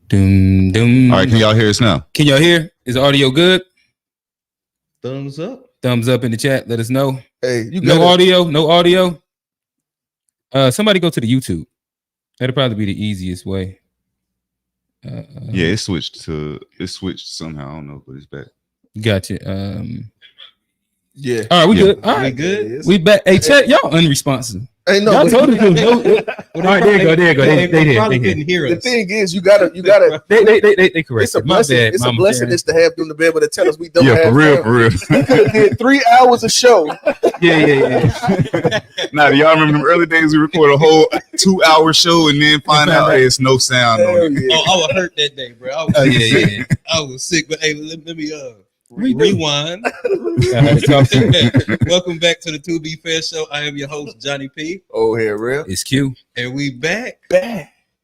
Doom, doom. All right, can y'all hear us now? Can y'all hear? Is the audio good? Thumbs up. Thumbs up in the chat. Let us know. Hey, no audio. No audio. Somebody go to the YouTube. That'll probably be the easiest way. Yeah, it switched somehow. I don't know, but it's back. Gotcha. Yeah. All right, we good. All right, We good. We back. Hey, chat, y'all unresponsive. Hey, no, y'all told us to no. All right, there you go. They probably couldn't hear the us. thing is, you gotta. They correct. It's a blessing. It's a blessing just to have them to be able to tell us we don't have. For real. We could have did 3 hours of show. Yeah. Now, do y'all remember them early days we record a whole 2-hour show and then find out hey, it's no sound on it? Yeah. I was hurt that day, bro. I was yeah. I was sick, but hey, let me rewind. Welcome back to the 2B Fair Show. I am your host, Johnny P. Oh, here, real. It's Q. And we back.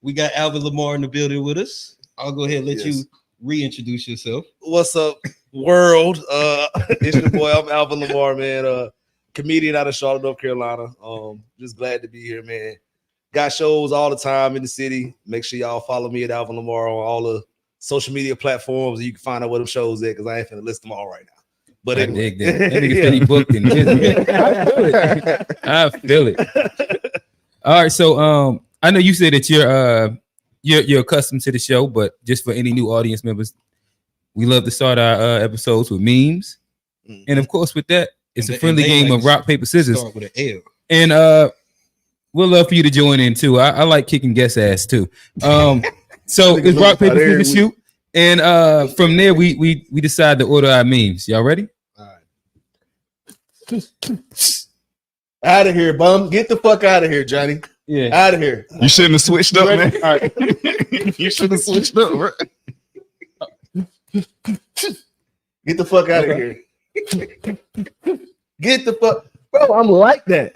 We got Alvin Lamar in the building with us. I'll go ahead and let you reintroduce yourself. What's up, world? It's your boy. I'm Alvin Lamar, man. Comedian out of Charlotte, North Carolina. Just glad to be here, man. Got shows all the time in the city. Make sure y'all follow me at Alvin Lamar on all the social media platforms. You can find out where them shows at because I ain't finna list them all right now. But I anyway. dig that. That nigga said he booked in. I feel it. All right, so I know you said that you're accustomed to the show, but just for any new audience members, we love to start our episodes with memes, and of course, with that, it's a friendly game of rock paper scissors. Start with an L. And we'll love for you to join in too. I like kicking guest ass too. So it's rock paper scissors shoot, and from there we decide to order our memes. Y'all ready? All right. Out of here, bum. Get the fuck out of here, Johnny. Yeah. Out of here. You shouldn't have switched up, man. All right. You should have switched up, right? Get the fuck out of here. Get the fuck. Bro, I'm like that.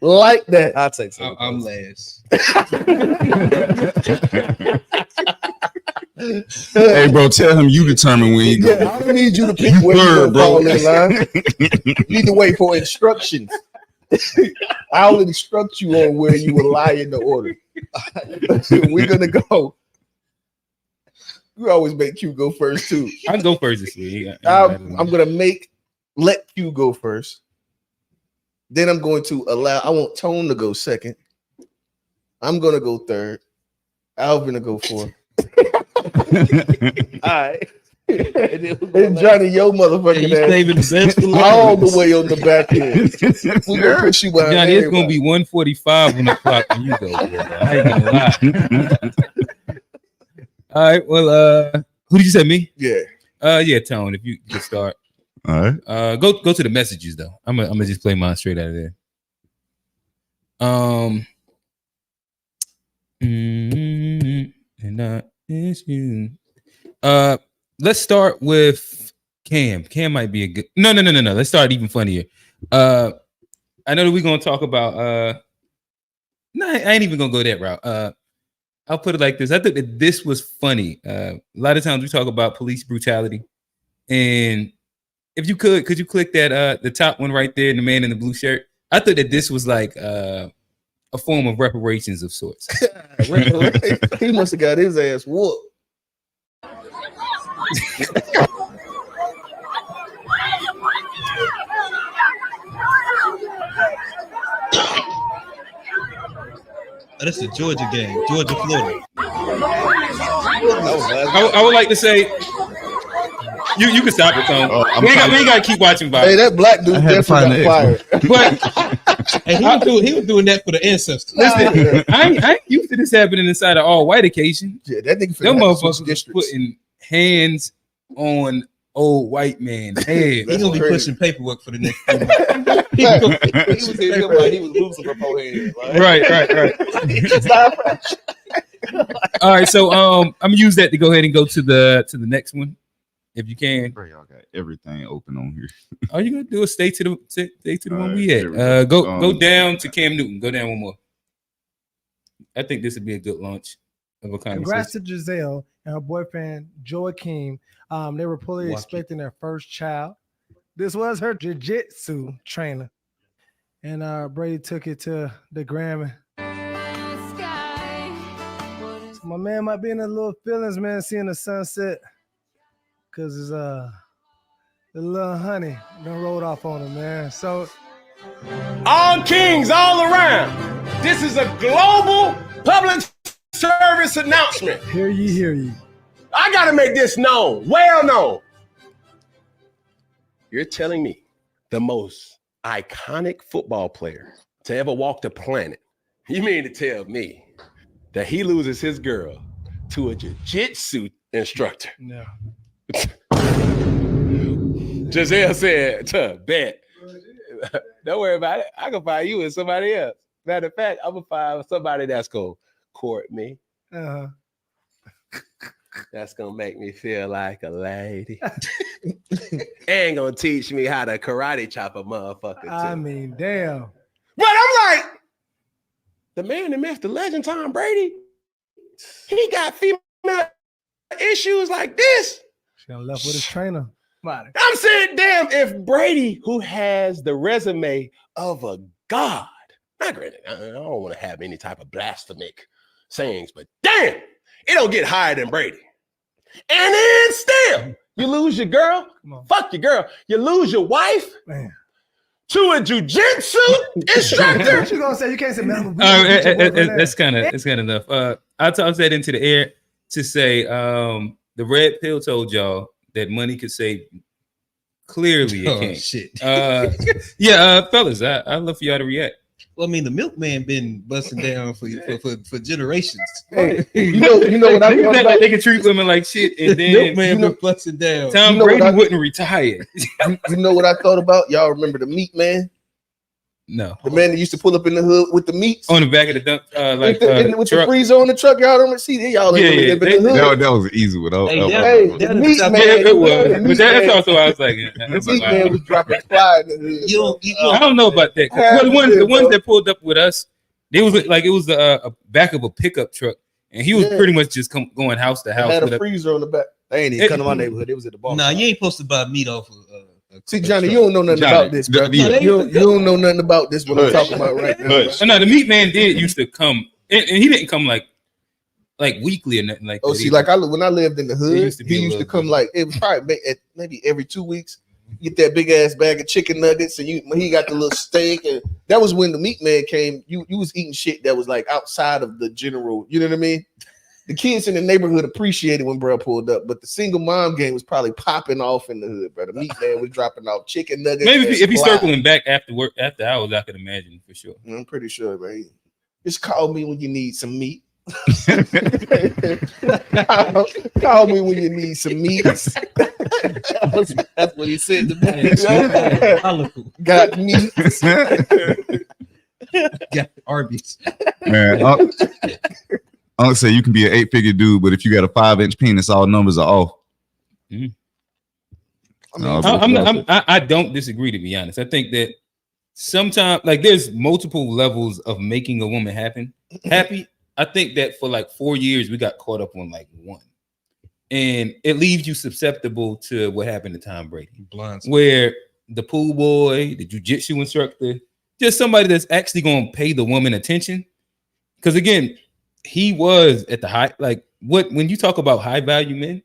Like that. I'll take some. I'm last. Hey, bro, tell him you determine when you go. Yeah, I don't need you to pick where you're going in line. You need to wait for instructions. I'll instruct you on where you will lie in the order. We're gonna go. We always make Q go first too. I can go first this week. I'm gonna let Q go first. Then I'm going to I want Tone to go second. I'm gonna go third. Alvin to go fourth. All right. And Johnny, your motherfucking ass saving the best for all the way on the back end. We're gonna push you behind Johnny, it's everybody. gonna be 1:45 on the clock when you go. I ain't gonna lie. All right. Well, who did you say? Me? Yeah. Yeah, Tone. If you could start. All right. Go to the messages though. I'm gonna just play mine straight out of there. And it's you. Let's start with Cam. Cam might be a good. No. Let's start even funnier. I know that we're gonna talk about. No, I ain't even gonna go that route. I'll put it like this. I think that this was funny. A lot of times we talk about police brutality, and if you could you click that the top one right there, the man in the blue shirt? I thought that this was like a form of reparations of sorts. He must have got his ass whooped. That's the Georgia game, Georgia, Florida. I would like to say you can stop it, Tone. We ain't got to keep watching. Hey, that black dude definitely got fired. But he was doing that for the ancestors. Listen, I ain't used to this happening inside an all white occasion. Yeah, that nigga. Them motherfuckers was putting hands on old white man head. He's gonna be pushing paperwork for the next few months. He was losing for four hands. Right. All right, so I'm gonna use that to go ahead and go to the next one, if you can. Bro, y'all got everything open on here. All you gonna do is stay to the one we right, at. Go down to Cam Newton. Go down one more. I think this would be a good launch of a conversation. Congrats to Giselle and her boyfriend Joaquin. They were fully expecting their first child. This was her jiu-jitsu trainer. And Brady took it to the Grammy. My man might be in a little feelings, man, seeing the sunset. Cause it's the little honey done rolled off on him, man. So all kings all around. This is a global public service announcement. Hear ye. I gotta make this known, well known. You're telling me the most iconic football player to ever walk the planet, you mean to tell me that he loses his girl to a jiu-jitsu instructor? No. Giselle said, bet. Don't worry about it. I can find you and somebody else. Matter of fact, I'm gonna find somebody that's gonna court me. Uh-huh. That's gonna make me feel like a lady. And gonna teach me how to karate chop a motherfucker too. I mean, damn. But I'm like, the man, the myth, the legend, Tom Brady, he got female issues like this. She done left with his trainer. I'm saying, damn, if Brady, who has the resume of a god, not granted, I don't want to have any type of blasphemic sayings, but damn, it don't get higher than Brady. And then still, you lose your girl, fuck your girl, you lose your wife to a jiu-jitsu instructor. What you gonna say? You can't say nothing. That's kind of enough. I'll toss that into the air to say the red pill told y'all that money could save. Clearly it can't. Shit. Fellas, I'd love for y'all to react. Well, I mean, the milkman been busting down for generations. Hey, you know what I thought about? They can treat women like shit, and then Milkman been busting down. Tom Brady wouldn't retire. You know what I thought about? Y'all remember the meat man? No, the man that used to pull up in the hood with the meats on the back of the dump, with the freezer on the truck. Y'all don't see that. Y'all that was easy without. The meat man, it was. But that's also what I was like. The meat man was dropping fly in the hood. I don't know about that. The ones that pulled up with us, it was like it was the back of a pickup truck, and he was pretty much just going house to house. Had a freezer on the back. They ain't even come to my neighborhood. It was at the bar. Nah, you ain't supposed to buy meat off of. See, Johnny, you don't know nothing about this, bro. You don't know nothing about this. What I'm talking about right now. No, the meat man used to come, and he didn't come like weekly or nothing like that. Oh, see, when I lived in the hood, he used to come like it was probably maybe every 2 weeks. Get that big ass bag of chicken nuggets, and he got the little steak, and that was when the meat man came. You was eating shit that was like outside of the general. You know what I mean? The kids in the neighborhood appreciated when bro pulled up, but the single mom game was probably popping off in the hood, bro. The meat man was dropping off chicken nuggets. Maybe if he's circling back after work, after hours, I could imagine for sure. I'm pretty sure, man. Just call me when you need some meat. Call me when you need some meat. That's what he said to me. Got meat. Got Arby's. Man, I don't say you can be an 8-figure dude, but if you got a 5-inch penis, all numbers are off. I don't disagree, to be honest. I think that sometimes, like, there's multiple levels of making a woman happy. I think that for like 4 years, we got caught up on like one, and it leaves you susceptible to what happened to Tom Brady, where the pool boy, the jiu-jitsu instructor, just somebody that's actually going to pay the woman attention. Because again, he was at the high, like when you talk about high value men,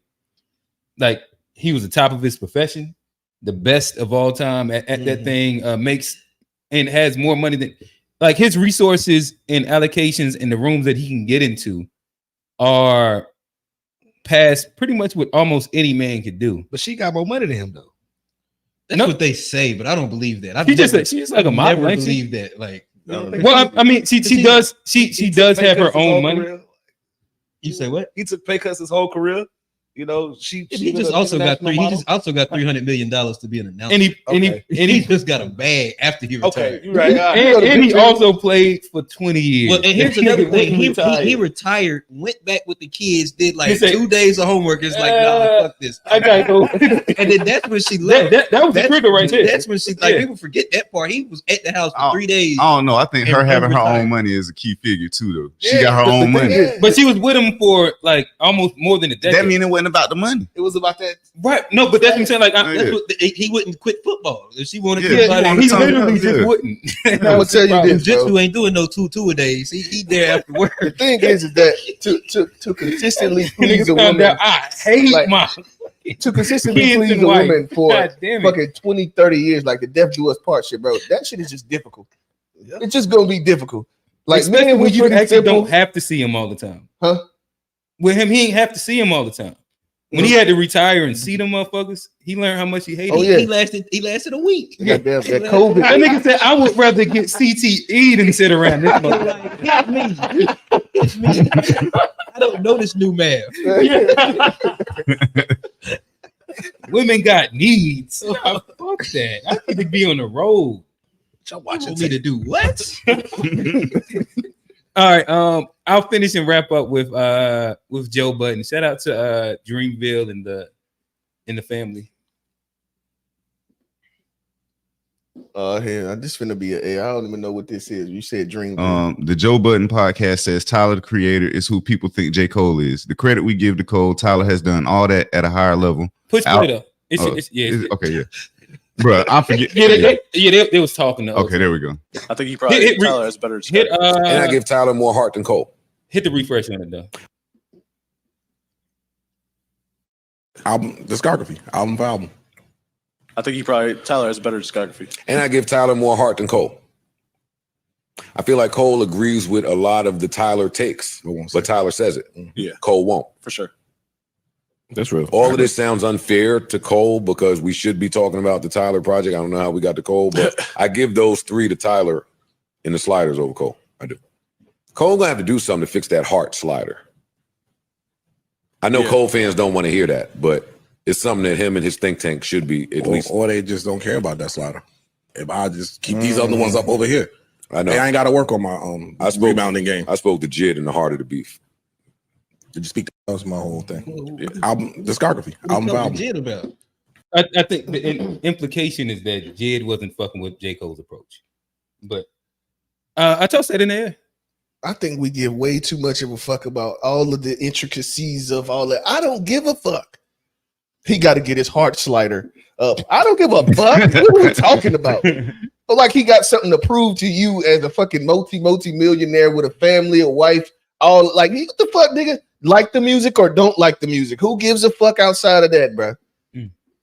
like he was the top of his profession, the best of all time at that thing, makes and has more money than, like, his resources and allocations in the rooms that he can get into are past pretty much what almost any man could do. But she got more money than him though. That's what they say, but I don't believe that. She's like a model. Never believe that. Like, well, I mean, she does have her own money. Career. You say what? He took pay cuts his whole career. You know, he just also got $300 million to be an announcer. And he just got a bag after he retired. Okay, you're right. And he also played for 20 years. Well, and here's another thing. He retired, went back with the kids, did like 2 days of homework. It's like, nah, fuck this. I gotta go. And then that's when she left. That was the trigger right there. That's when she, like, people forget that part. He was at the house for 3 days. I don't know. I think her having her own money is a key figure too, though. She got her own money. But she was with him for like almost more than a decade. That means it wasn't wasn't about the money. It was about that. Right. No, but that's what I'm saying. Like, That's what he wouldn't quit football if she wanted to. he literally just wouldn't. I'm gonna tell you this, Jiu-jitsu bro. ain't doing no 2 a days. He there after work. The thing is that to consistently please a Niggas found woman, out I hate like, my to consistently kids please and a wife. woman for God damn it. fucking 20, 30 years, like the death do us part shit, bro. That shit is just difficult. It's just gonna be difficult. Like, especially man, when you pretty actually simple. don't have to see him all the time. Huh? With him, he ain't have to see him all the time. When he had to retire and see them motherfuckers, he learned how much he hated. Oh, yeah. He lasted a week. Goddamn, that COVID. That nigga said, I would rather get CTE than sit around this motherfucker. Like, it's me. I don't know this new man. Women got needs. Fuck that. I need to be on the road. Y'all watching me to do what? All right. I'll finish and wrap up with Joe Budden. Shout out to Dreamville and the family. Here, this finna be I don't even know what this is. You said Dream. The Joe Budden podcast says Tyler, the creator, is who people think J. Cole is. The credit we give to Cole, Tyler has done all that at a higher level. Push Out- it up. Okay, yeah. Bro, I forget. They was talking. Okay, there we go. I think he probably Tyler has better. And I give Tyler more heart than Cole. Hit the refresh on it though. Album discography, album for album. I think Tyler has better discography. And I give Tyler more heart than Cole. I feel like Cole agrees with a lot of the Tyler takes, but Tyler says it. Yeah. Cole won't. For sure. That's real. All of this sounds unfair to Cole because we should be talking about the Tyler project. I don't know how we got to Cole, but I give those 3 to Tyler in the sliders over Cole. I do. Cole gonna have to do something to fix that heart slider. I know Cole fans don't want to hear that, but it's something that him and his think tank should be at least. Or they just don't care about that slider. If I just keep these other ones up over here, I know. Hey, I ain't got to work on my rebounding game. I spoke to Jid in the heart of the beef. Did you speak to that was my whole thing? Album discography, album for album. Jid about? I think the implication is that Jid wasn't fucking with J. Cole's approach. But I tossed that in there. I think we give way too much of a fuck about all of the intricacies of all that. I don't give a fuck. He got to get his heart slider up. I don't give a fuck. What are we talking about? Like he got something to prove to you as a fucking multi-millionaire with a family, a wife, all like, what the fuck, nigga? Like the music or don't like the music? Who gives a fuck outside of that, bro?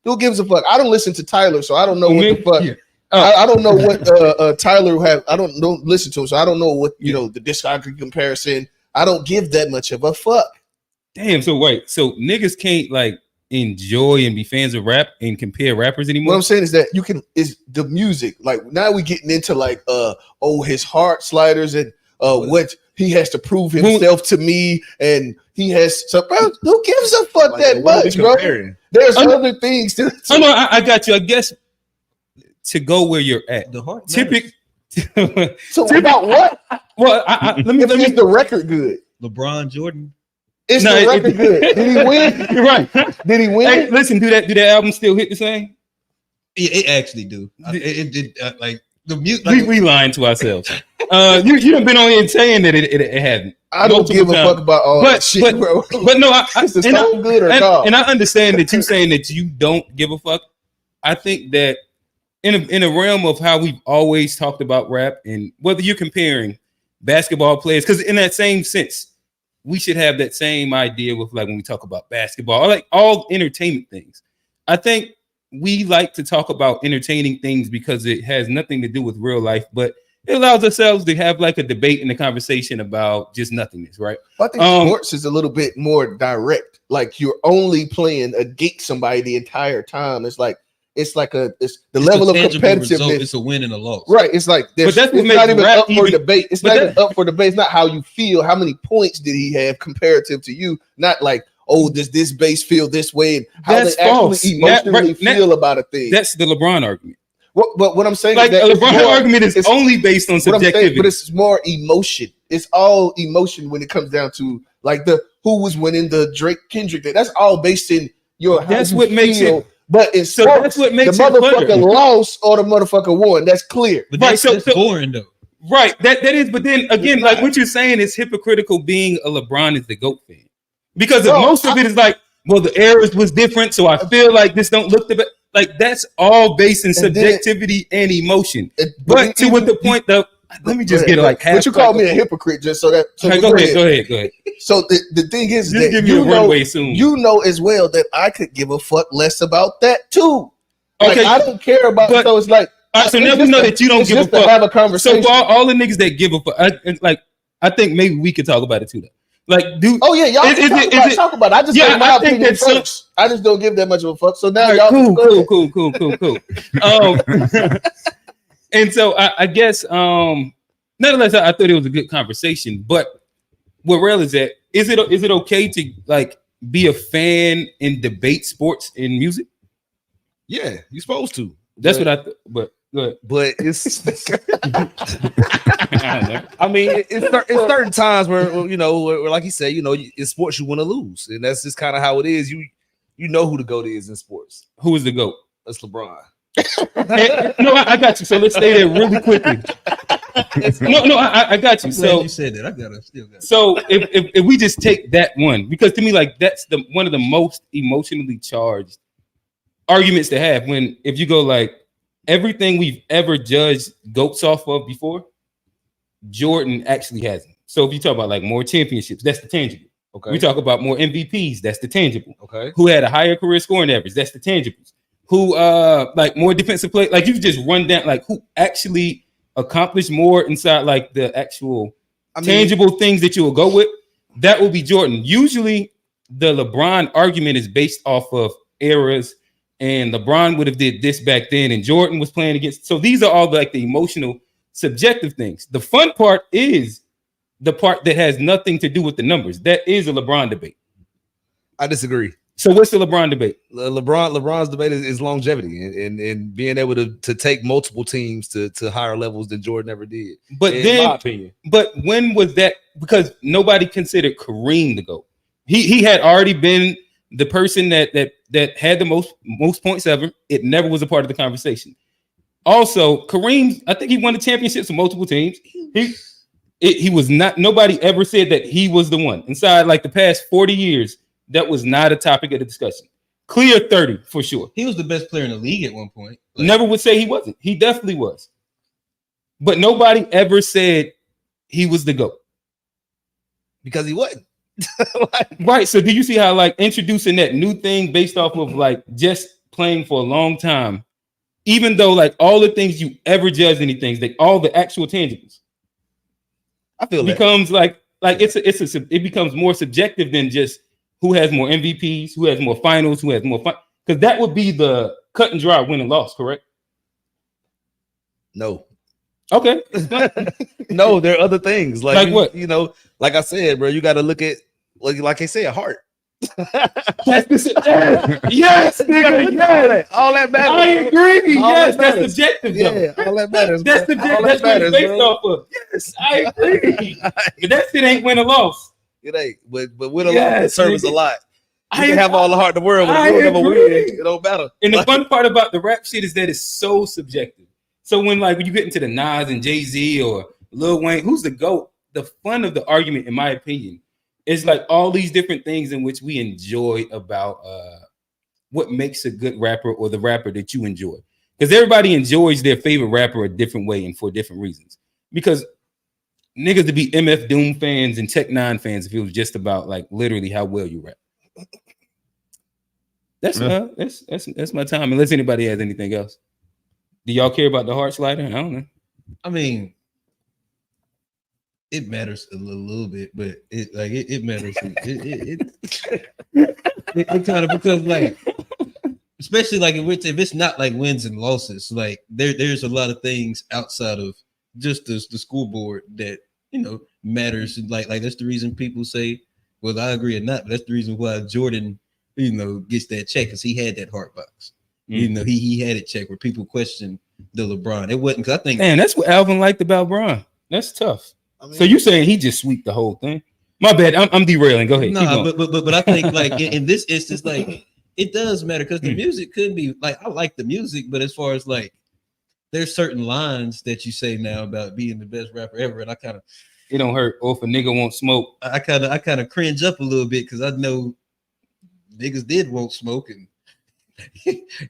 Who gives a fuck? I don't listen to Tyler, so I don't know what the fuck. Yeah. I don't know what Tyler have. I don't listen to him, so I don't know what the discography comparison. I don't give that much of a fuck. Damn. So wait. So niggas can't like enjoy and be fans of rap and compare rappers anymore. What I'm saying is that is the music. Like now we getting into like his heart sliders and what he has to prove himself to me, and he has some. Bro, who gives a fuck like, that much, bro? There's other things to. Oh no, I got you. I guess to go where you're at. The heart. So about what? Well, let me get the record good. LeBron Jordan. It's the record good. Did he win? You're right. Did he win? Hey, listen, do that album still hit the same? Yeah, it actually do. It did like the music. We lying to ourselves. You have been on here saying that it hadn't. I don't give a fuck about all that shit, bro. But no, is the song good or not? And I understand that you saying that you don't give a fuck. I think that in a realm of how we've always talked about rap, and whether you're comparing basketball players, because in that same sense, we should have that same idea with like when we talk about basketball, or like all entertainment things. I think we like to talk about entertaining things because it has nothing to do with real life, but it allows ourselves to have like a debate and a conversation about just nothingness, right? I think sports is a little bit more direct. Like you're only playing against somebody the entire time. It's the level of competitiveness. It's a win and a loss, right? It's like but that's it's not even up for debate. It's not even up for debate. It's not how you feel. How many points did he have comparative to you? Not like, does this base feel this way? And how that's they actually emotionally feel about a thing. That's the LeBron argument. But what I'm saying like is that the LeBron argument is only based on subjectivity. But it's more emotion. It's all emotion when it comes down to like who was winning the Drake Kendrick. That's all based in your. That's what makes it. But it's so that's what makes the motherfucker lost or the motherfucker won. That's clear. But that's boring though. Right. That is. But then again, like what you're saying is hypocritical. Being a LeBron is the GOAT fan, because most of it is like well, the eras was different, so I feel like this don't look the best. Like that's all based in subjectivity and emotion. But to what the point of, let me just get it like half. But you call me a hypocrite just so that. So right, go ahead. So the thing is just that you know as well that I could give a fuck less about that too. Like, okay, I don't care about. So it's like. All right, so now we know that you don't give a fuck. Have a conversation. So for all the niggas that give a fuck, I think maybe we could talk about it too. Though. Like, dude. Oh yeah, y'all can talk about it. I just think my opinion first. I just don't give that much of a fuck. So now right, y'all cool. And so I guess nonetheless, I thought it was a good conversation. But where Rel is at, is it okay to like be a fan and debate sports and music? Yeah, you're supposed to. That's what I thought. But it's I mean, it's certain times where where like you say, in sports you want to lose, and that's just kind of how it is. You know who the GOAT is in sports. Who is the GOAT? That's LeBron. No, I got you. So let's stay there really quickly. No, I got you. So you said that. I still got it. So if we just take that one, because to me, like that's one of the most emotionally charged arguments to have. When if you go like everything we've ever judged GOATs off of before, Jordan actually hasn't. So if you talk about like more championships, that's the tangible. Okay. We talk about more MVPs, that's the tangible. Okay. Who had a higher career scoring average, that's the tangibles. Who like more defensive play, like you just run down like who actually accomplished more inside like the actual tangible things that you will go with, that will be Jordan. Usually the LeBron argument is based off of eras, and LeBron would have did this back then, and Jordan was playing against. So these are all like the emotional, subjective things. The fun part is the part that has nothing to do with the numbers. That is a LeBron debate. I disagree. So what's the LeBron debate? LeBron's debate is longevity and being able to take multiple teams to higher levels than Jordan ever did. But in my opinion. But when was that? Because nobody considered Kareem the GOAT. He had already been the person that had the most points ever. It never was a part of the conversation. Also, Kareem, I think he won the championships with multiple teams. He was not. Nobody ever said that he was the one. Inside like the past 40 years, that was not a topic of the discussion. Clear 30 for sure. He was the best player in the league at one point. Like, never would say he wasn't. He definitely was. But nobody ever said he was the GOAT. Because he wasn't. Right. So do you see how like introducing that new thing based off of like just playing for a long time, even though like all the things you ever judged anything, like all the actual tangibles, I feel becomes like it becomes more subjective than just who has more MVPs, who has more finals, who has more fun. Because that would be the cut and dry win and loss, correct? No. Okay. No, there are other things. Like what? Like I said, bro, you got to look at like I say, a heart. Yes, nigga. Yes. All that matters. I agree. Yes, that's subjective. Yeah, all that matters. That's the that's what it's based off of. Yes, I agree. But that shit ain't win or loss. It ain't, but win or loss, it serves a lot. You can have all the heart in the world, but I if you don't agree. win, it don't matter. And the fun part about the rap shit is that it's so subjective. So when you get into the Nas and Jay-Z or Lil Wayne, who's the GOAT? The fun of the argument, in my opinion, is like all these different things in which we enjoy about what makes a good rapper or the rapper that you enjoy. Because everybody enjoys their favorite rapper a different way and for different reasons. Because niggas to be MF Doom fans and Tech 9 fans if it was just about like literally how well you rap. That's my time. Unless anybody has anything else. Do y'all care about the heart slider? I don't know. I mean, it matters a little bit, but it matters. It kind of, because like, especially like if it's not like wins and losses, like there's a lot of things outside of just the school board that matters. Like that's the reason people say, well, I agree or not, but that's the reason why Jordan gets that check, because he had that heart box. He had it checked where people question the LeBron. It wasn't, because I think, man, that's what Alvin liked about Bron. That's tough. I mean, so you saying he just sweeped the whole thing? My bad. I'm derailing. Go ahead. No, but I think like in this instance, like it does matter, because the music could be like, I like the music, but as far as like there's certain lines that you say now about being the best rapper ever, and I kind of, it don't hurt. Or if a nigga won't smoke, I kind of cringe up a little bit, because I know niggas did won't smoke and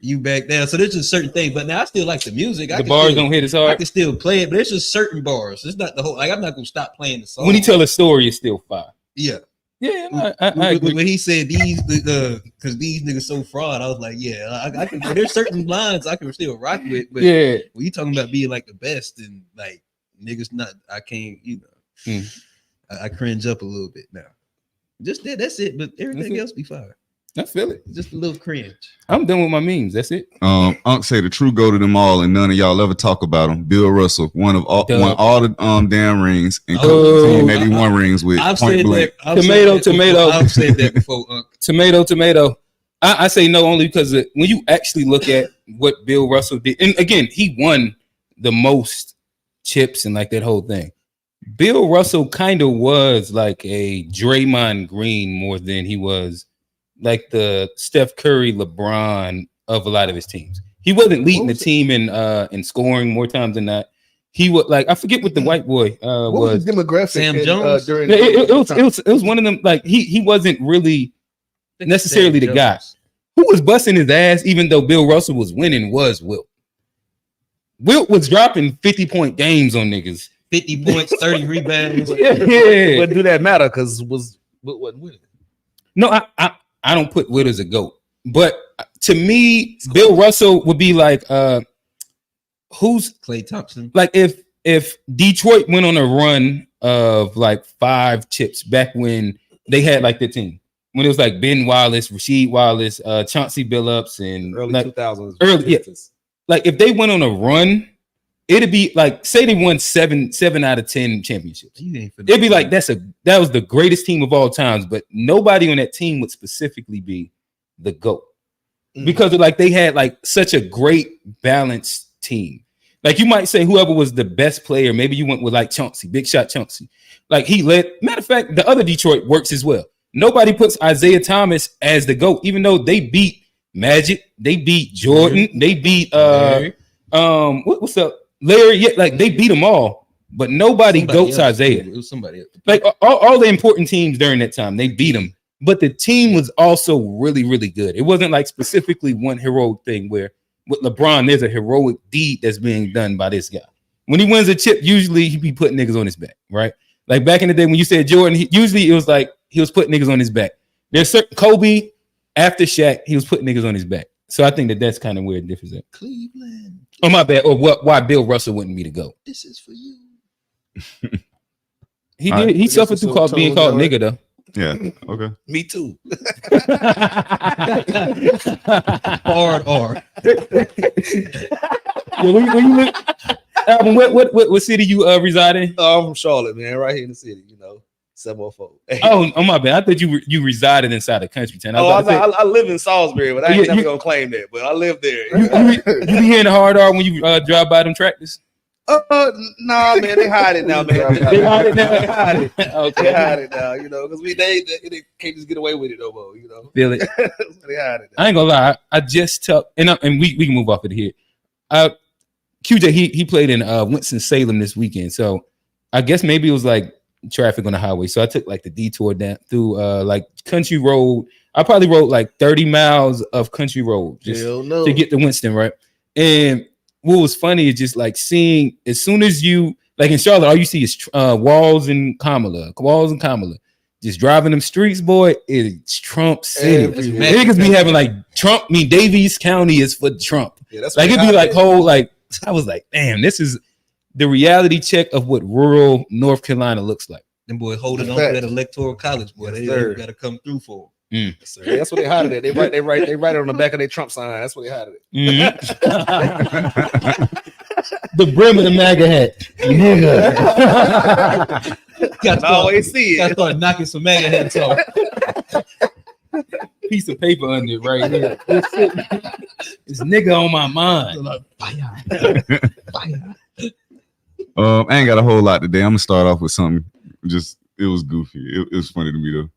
you back down. So there's just certain things. But now I still like the music. The bars don't hit as hard. I can still play it, but there's just certain bars. It's not the whole. Like I'm not gonna stop playing the song. When he tell a story, it's still fire. Yeah. Yeah, I agree. When he said these, because these niggas so fraud, I was like, yeah, I can. There's certain lines I can still rock with, but Yeah. when you talking about being like the best and like niggas, not, I can't, I cringe up a little bit now. Just that, that's it. But everything else be fire. I feel it. Just a little cringe. I'm done with my memes. That's it. Unc say the true go to them all, and none of y'all ever talk about him. Bill Russell, won all the damn rings, and maybe one rings with I've point said blank. that. Tomato. I've said that before, Unc. Tomato. I say no only because when you actually look at what Bill Russell did, and again, he won the most chips and like that whole thing. Bill Russell kind of was like a Draymond Green more than he was like the Steph Curry, LeBron of a lot of his teams. He wasn't leading the team in scoring more times than not. He was like, I forget what the white boy what was the demographic Sam Jones during it was one of them. Like he wasn't really necessarily the guy who was busting his ass, even though Bill Russell was winning. Was Wilt? Wilt was dropping 50-point games on niggas. 50 points, 30 rebounds. Yeah. But do that matter? Because wasn't winning. No, I don't put Wilt as a GOAT. But to me, Bill Russell would be like who's Klay Thompson. Like if Detroit went on a run of like 5 chips back when they had like the team. When it was like Ben Wallace, Rasheed Wallace, Chauncey Billups, and Early like, 2000s. Yeah. Like if they went on a run, it'd be like, say they won 7 out of 10 championships. It'd be like that was the greatest team of all times, but nobody on that team would specifically be the GOAT because like they had like such a great balanced team. Like you might say whoever was the best player, maybe you went with like Chauncey, big shot Chauncey. Like he led. Matter of fact, the other Detroit works as well. Nobody puts Isaiah Thomas as the GOAT, even though they beat Magic, they beat Jordan, they beat what's up? Larry, yeah, like they beat them all, but nobody goats Isaiah. It was somebody else. Like all the important teams during that time, they beat them, but the team was also really, really good. It wasn't like specifically one heroic thing where with LeBron, there's a heroic deed that's being done by this guy. When he wins a chip, usually he be putting niggas on his back, right? Like back in the day when you said Jordan, usually it was like he was putting niggas on his back. There's certain Kobe after Shaq, he was putting niggas on his back. So I think that's kind of where it differs at. Cleveland. Oh, my bad. Or why Bill Russell wouldn't be the GOAT. This is for you. He suffered through being called nigga though. Yeah. Okay. Me too. Hard R. When you look, Alvin, what city you reside in? I'm from Charlotte, man, right here in the city. 704. Oh, my bad. I thought you resided inside the country town. I live in Salisbury, but I ain't never gonna claim that. But I live there. You be hearing the hard R when you drive by them tractors? Nah, man, they hide it now, man. They hide it now. They hide it. Okay. They hide it now, because they can't just get away with it no more, Feel it. They hide it now. I ain't gonna lie. I just and we can move off of here. QJ he played in Winston-Salem this weekend, so I guess maybe it was like traffic on the highway. So I took like the detour down through like country road. I probably rode like 30 miles of country road just to get to Winston, right? And what was funny is just like seeing as soon as you like in Charlotte, all you see is Walls and Kamala. Just driving them streets, boy, it's Trump City. Niggas be having like Trump. I mean, Davies County is for Trump. Yeah, that's like it'd be like whole like I was like, damn, this is the reality check of what rural North Carolina looks like. Them boys holding on to that electoral college, boy. They got to come through for. Yeah, that's what they hide it at. They write it on the back of their Trump sign. That's what they hide it. The brim of the MAGA hat. Nigga. Got to always see it. Got to start knocking some MAGA hats off. Piece of paper under it right here. This nigga on my mind. I ain't got a whole lot today. I'm gonna start off with something. It was goofy. It was funny to me though.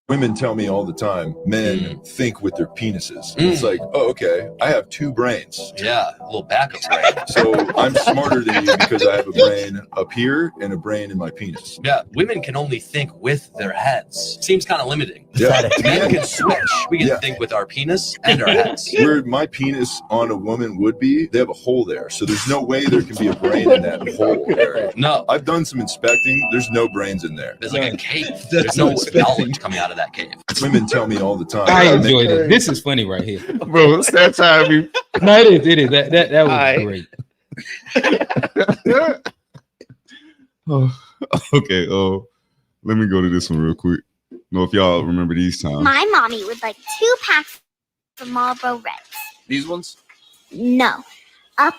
Women tell me all the time, men think with their penises. It's like, oh, okay, I have two brains. Yeah, a little backup brain. So I'm smarter than you because I have a brain up here and a brain in my penis. Yeah, women can only think with their heads. Seems kind of limiting. Yeah. Men can switch. We can think with our penis and our heads. Where my penis on a woman would be, they have a hole there. So there's no way there can be a brain in that hole area. No. I've done some inspecting. There's no brains in there. There's like a cave. There's no knowledge coming out of that cave. Women tell me all the time. I enjoy this. This is funny right here, bro. It's that time. No, it is. That was great. Okay. Let me go to this one real quick. Know if y'all remember these times. My mommy would like 2 packs of Marlboro Reds. These ones? No, up,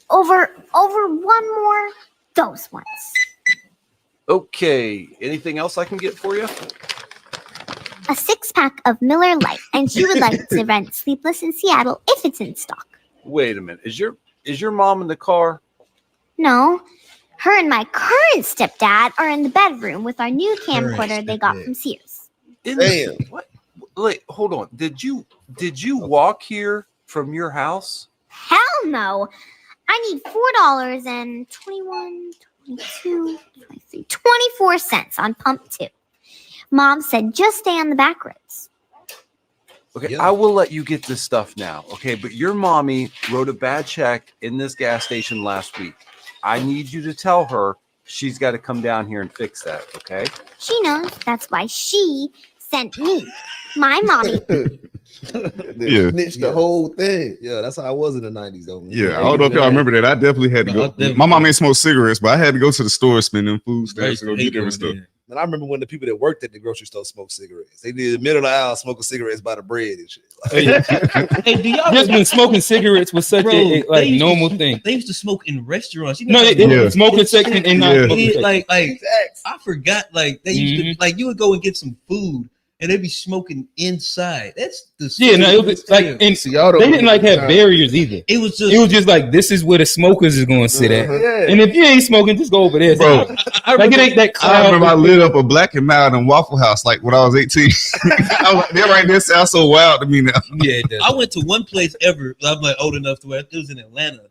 over one more. Those ones. Okay. Anything else I can get for you? A 6-pack of Miller Lite, and she would like to rent Sleepless in Seattle if it's in stock. Wait a minute. Is your mom in the car? No, her and my current stepdad are in the bedroom with our new camcorder they got from Sears. Damn. What? Wait, hold on. Did you walk here from your house? Hell no. I need $4 and 21, 22, 23, 24 cents on pump 2. Mom said just stay on the back roads. Okay, I will let you get this stuff now. Okay, but your mommy wrote a bad check in this gas station last week. I need you to tell her she's got to come down here and fix that. Okay? She knows. That's why she sent me. My mommy. Yeah. Snitched the whole thing. Yeah, that's how I was in the 90s, though. Yeah, I don't know if y'all remember that. I definitely had to go. My mom ain't smoke cigarettes, but I had to go to the store, spend them food stamps to go get different stuff. And I remember when the people that worked at the grocery store smoked cigarettes. They did the middle of the aisle smoking cigarettes by the bread and shit. Hey, do y'all just when smoking cigarettes was such a like normal thing. They used to smoke in restaurants. You know, smoking section and not smoking section. Like I forgot. Like they used to like you would go and get some food. And they'd be smoking inside. That's the it was like and see, y'all they didn't like have barriers either. It was just like this is where the smokers is going to sit at. Yeah. And if you ain't smoking, just go over there, bro. I like it ain't that. I remember I lit up a Black and Mild and Waffle House like when I was 18. I was like, that right there sounds so wild to me now. Yeah, it does. I went to one place ever. I'm like old enough to where it was in Atlanta.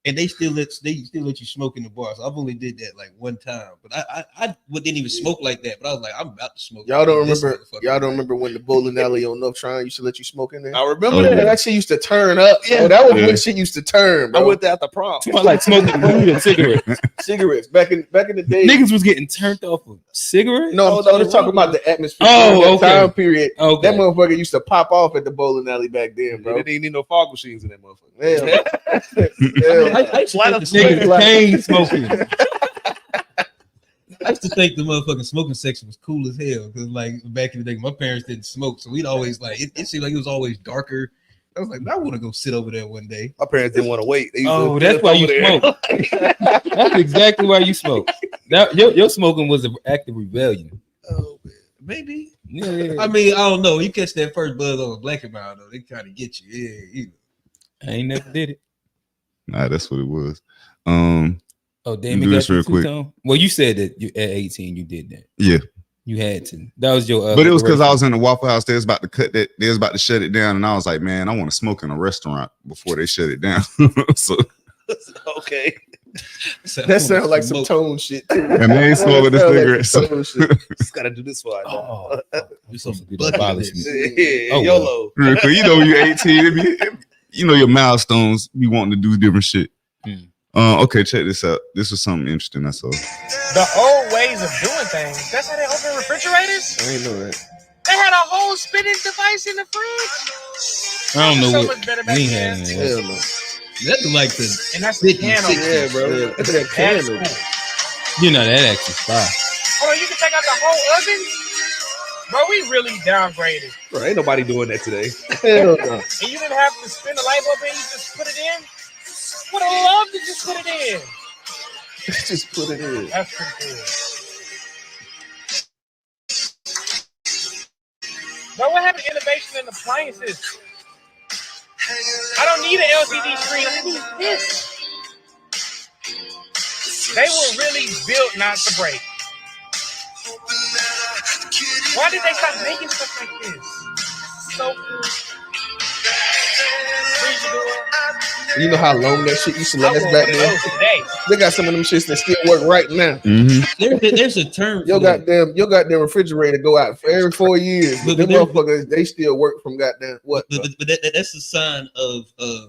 And they still let you smoke in the bar. So I've only did that like one time, but I didn't even smoke like that. But I was like, I'm about to smoke. Y'all don't remember? Y'all don't remember when the bowling alley on North Tryon used to let you smoke in there? I remember that. That shit used to turn up. Yeah, that was when shit used to turn. Bro. I went there at the prom. Like smoking weed and cigarettes. Cigarettes back in the day. Niggas was getting turned off of cigarettes. No, I'm just talking about the atmosphere. Time period. Okay. That motherfucker used to pop off at the bowling alley back then, bro. They didn't need no fog machines in that motherfucker. I used to think the motherfucking smoking section was cool as hell because, like, back in the day, my parents didn't smoke, so we'd always like it seemed like it was always darker. I was like, I want to go sit over there one day. My parents didn't want to wait. That's why you smoke. That's exactly why you smoke. Your smoking was an act of rebellion. Oh, maybe. Yeah. I mean, I don't know. You catch that first buzz on a Black and Mild, though, they kind of get you. Yeah. I ain't never did it. Nah, that's what it was. Damn it, do this real quick. Well, you said that you at 18 you did that. Yeah. You had to. That was your but it was because I was in the Waffle House. They was about to cut that, they was about to shut it down, and I was like, man, I want to smoke in a restaurant before they shut it down. So okay. That sounds like some tone shit. And they ain't smoking the cigarettes. Just gotta do this one. You're supposed to abolish me. Yeah, YOLO. Real quick, you know, when you're 18, you know your milestones. You wanting to do different shit. Okay, check this out. This was something interesting I saw. The old ways of doing things. That's how they open refrigerators. I ain't know that. They had a whole spinning device in the fridge. I don't know so what much better back we then. had. Hell no. That's like the And that's the can opener. Yeah, bro. That's that can That's opener. cool. You know that actually fire. Hold on, you can take out the whole oven? Bro, we really downgraded. Bro, ain't nobody doing that today. Hell no. And you didn't have to spin the light bulb in, you just put it in? Would have loved to just put it in. Just put it in. That's pretty cool. But what happened to innovation in appliances? I don't need an LCD screen. I need this. They were really built not to break. Why did they stop making stuff like this? So You know how long that shit used to last back then? They got some of them shits that still work right now. There's a term. Your goddamn refrigerator go out for every 4 years. But them motherfuckers, they still work from goddamn what? But that's a sign of a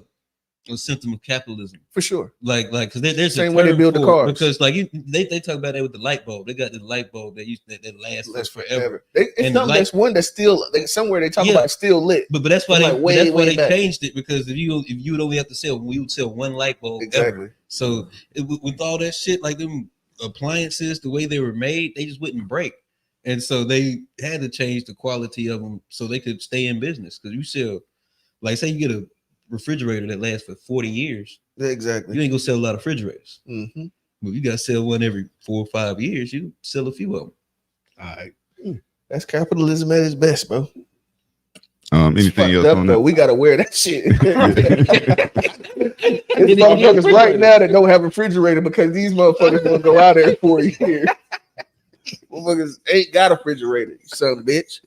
symptom of capitalism for sure. Like because there's same a way they build the cars. Because like they talk about that with the light bulb. They got the light bulb that lasts forever. There's one that's still somewhere they talk about still lit. But that's why they changed it, because if you would only have to sell, we would sell one light bulb ever. So with all that shit, like them appliances, the way they were made, they just wouldn't break. And so they had to change the quality of them so they could stay in business. Because you sell, like, say you get a refrigerator that lasts for 40 years. Exactly. You ain't gonna sell a lot of refrigerators. But you gotta sell one every 4 or 5 years. You sell a few of them. All right. That's capitalism at its best, bro. Anything else on that? We gotta wear that shit. There's motherfuckers right now that don't have a refrigerator because these motherfuckers gonna go out there for a year. Motherfuckers ain't got a refrigerator, you son of a bitch.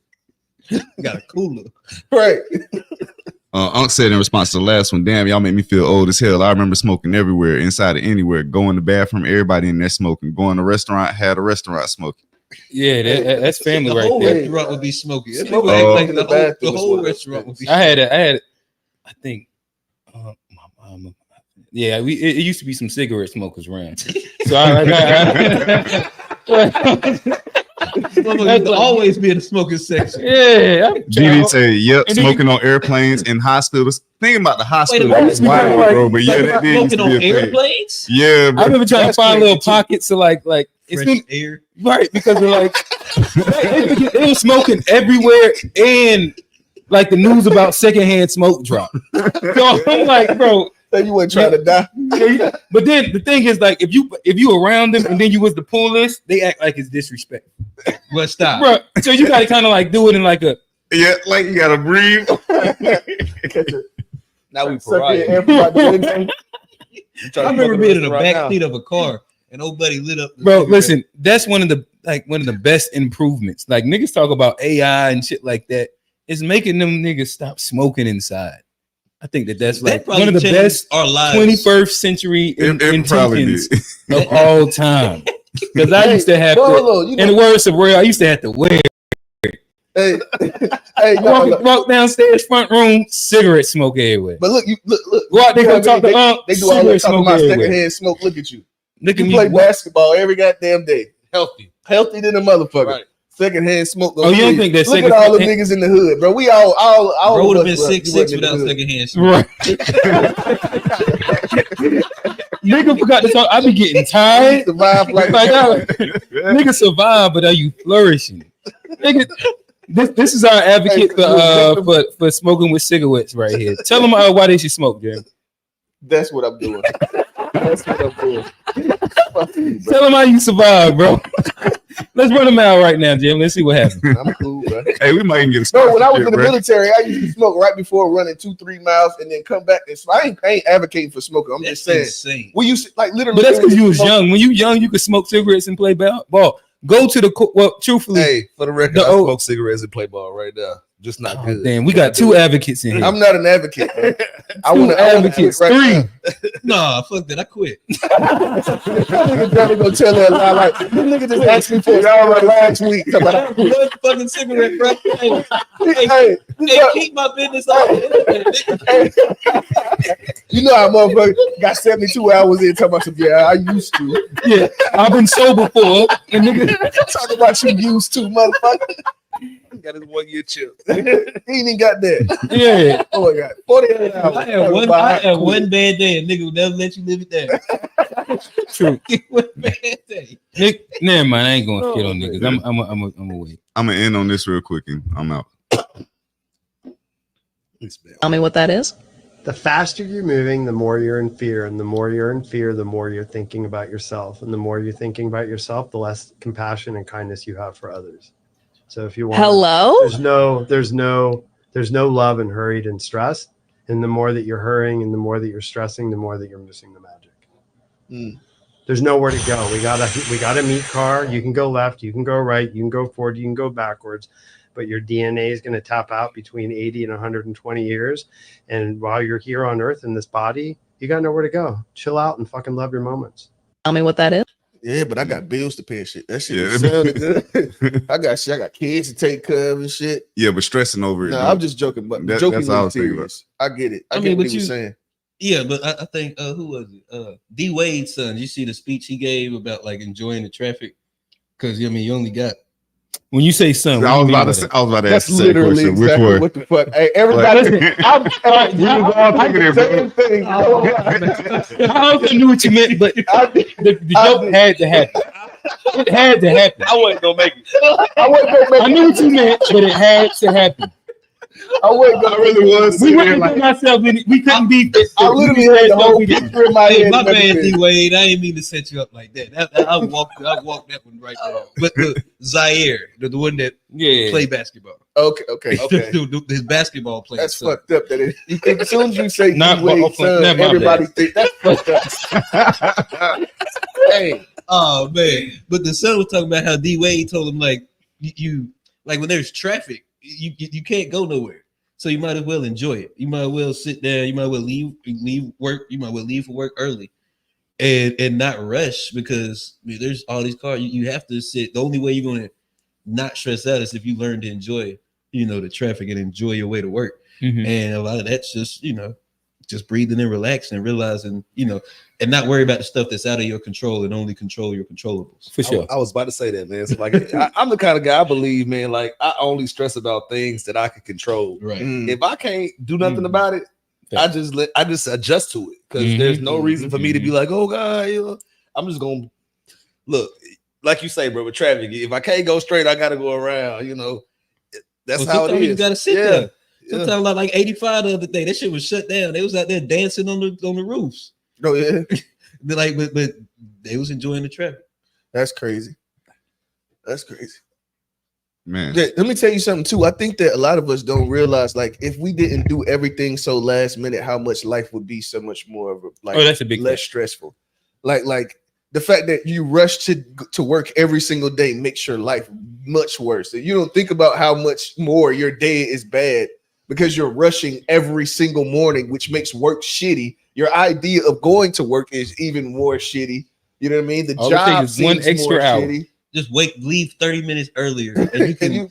Got a cooler. Right. Unc said in response to the last one, damn, y'all make me feel old as hell. I remember smoking everywhere, inside of anywhere, going to the bathroom, everybody in there smoking, going to a restaurant, had a restaurant smoking. Yeah, that's family the right whole there. Restaurant would be smoky. The whole restaurant would be. I had, I think, my mama. Yeah, it used to be some cigarette smokers around. So There's always be in the smoking section. Yeah. Didi say, yep, smoking on airplanes in hospitals. Thinking about the hospital is wild, bro. But yeah, that did used to smoking be on a thing. airplanes. Yeah, bro. I remember trying to find little pockets of like fresh air. Right, because they're like it was smoking everywhere, and like the news about secondhand smoke drop. So I'm like, bro, you weren't trying to die. But then the thing is, like, if you around them and then you was the pull list, they act like it's disrespect. But stop, bro. So you got to kind of like do it in like a like you gotta breathe. Now we parade. I remember being in the back seat of a car and old buddy lit up. Bro, listen, that's one of the best improvements. Like niggas talk about AI and shit like that. It's making them niggas stop smoking inside. I think that's like one of the best 21st century inventions of all time. Because I used to have in the words of Ray, I used to have to wear. Hey, walk downstairs, front room, cigarette smoke everywhere. But look, go out there, go talk to they do all that talking about secondhand smoke. Look at you. Look at you me. Play basketball every goddamn day. Healthy than a motherfucker. Right. Secondhand smoke. Oh, you don't think that? Look at all the niggas in the hood, bro. We all bro would have been 6'6" without secondhand smoke. Right. Nigga forgot to talk. I be getting tired. Survive like nigga survive, but are you flourishing? Nigga, this is our advocate for smoking with cigarettes right here. Tell them why they should smoke, Jim. That's what I'm doing. That's what I'm doing. Tell them how you survive, bro. Let's run them out right now, Jim. Let's see what happens. I'm cool, bro. Hey, we might even get a No, when I was in the military, I used to smoke right before running 2-3 miles and then come back. And I ain't advocating for smoking. I'm just saying. Insane. We used to like literally. But that's because you was young. When you young, you could smoke cigarettes and play ball. Go to the truthfully. Hey, for the record, I smoke cigarettes and play ball right now. Just not good. Damn, we got 2 advocates in here. I'm not an advocate. I want to advocate. 3. Nah, fuck that. I quit. Nigga probably gonna tell that lie. Like this nigga just asked me for y'all like last week. One fucking cigarette, bro. Hey, keep my business off. You know how motherfucker got 72 hours in talking about some. Yeah, I used to. Yeah, I've been sober for. And nigga talk about you used to, motherfucker. Got his 1 year chill. He ain't even got that. Yeah. Oh my god. 48 hours. I had one bad day, and nigga would never let you live it down. True. One bad day. Nick, never mind. I ain't gonna shit on niggas. I'm away. I'm gonna end on this real quick and I'm out. Tell me what that is. The faster you're moving, the more you're in fear, and the more you're in fear, the more you're thinking about yourself, and the more you're thinking about yourself, the less compassion and kindness you have for others. So if you want, there's no love in hurried and stressed, and the more that you're hurrying and the more that you're stressing, the more that you're missing the magic. There's nowhere to go. We got a meat car. You can go left, you can go right, you can go forward, you can go backwards, but your DNA is going to tap out between 80 and 120 years. And while you're here on Earth in this body, you got nowhere to go. Chill out and fucking love your moments. Tell me what that is. Yeah, but I got bills to pay and shit. That shit sounded good. I got kids to take care of and shit. Yeah, but stressing over it. No, I'm just joking, but that's joking all I with was thinking serious. I get it. I mean, get what but you were saying. Yeah, but I think who was it? D Wade's son. You see the speech he gave about like enjoying the traffic? Because I mean, you only got. When you say son, I was about to ask the same Literally question. exactly Which one? what the fuck. Hey, everybody, We was all thinking it, bro. I also knew what you meant, but the joke had to happen. It had to happen. I wasn't gonna make it. I knew what you meant, but it had to happen. I really was. We wouldn't put ourselves in it. We couldn't be. I literally had the whole picture in my Hey, head. my and man everything. D Wade, I ain't mean to set you up like that. I walked that one right there. But the Zaire, the one that play basketball. Okay. His basketball player. That's fucked up. That you think as soon as you say Not D-Wade, son, not my everybody bad. think that's fucked up. Hey, Oh man! But the son was talking about how D Wade told him like you like when there's traffic, you can't go nowhere. So you might as well enjoy it. You might as well sit there. You might as well leave work. You might as well leave for work early, and not rush because I mean, there's all these cars. You have to sit. The only way you're gonna not stress out is if you learn to enjoy, the traffic and enjoy your way to work. Mm-hmm. And a lot of that's just just breathing and relaxing and realizing and not worry about the stuff that's out of your control and only control your controllables. For sure. I was about to say that, man. So like, I'm the kind of guy I believe, man. Like, I only stress about things that I can control. Right. If I can't do nothing about it, I just adjust to it because there's no reason for me to be like, oh God, I'm just gonna look like you say, bro. With traffic, if I can't go straight, I gotta go around. That's how it is. You gotta sit there. Sometimes like 85 the other day, that shit was shut down. They was out there dancing on the roofs. Oh yeah. but they was enjoying the traffic. That's crazy. That's crazy. Man. Yeah, let me tell you something too. I think that a lot of us don't realize, like, if we didn't do everything so last minute, how much life would be so much more of that's a big less stressful. Like the fact that you rush to work every single day makes your life much worse. You don't think about how much more your day is bad because you're rushing every single morning, which makes work shitty. Your idea of going to work is even more shitty. You know what I mean? The All job is one extra hour. Shitty. Just leave 30 minutes earlier, and you can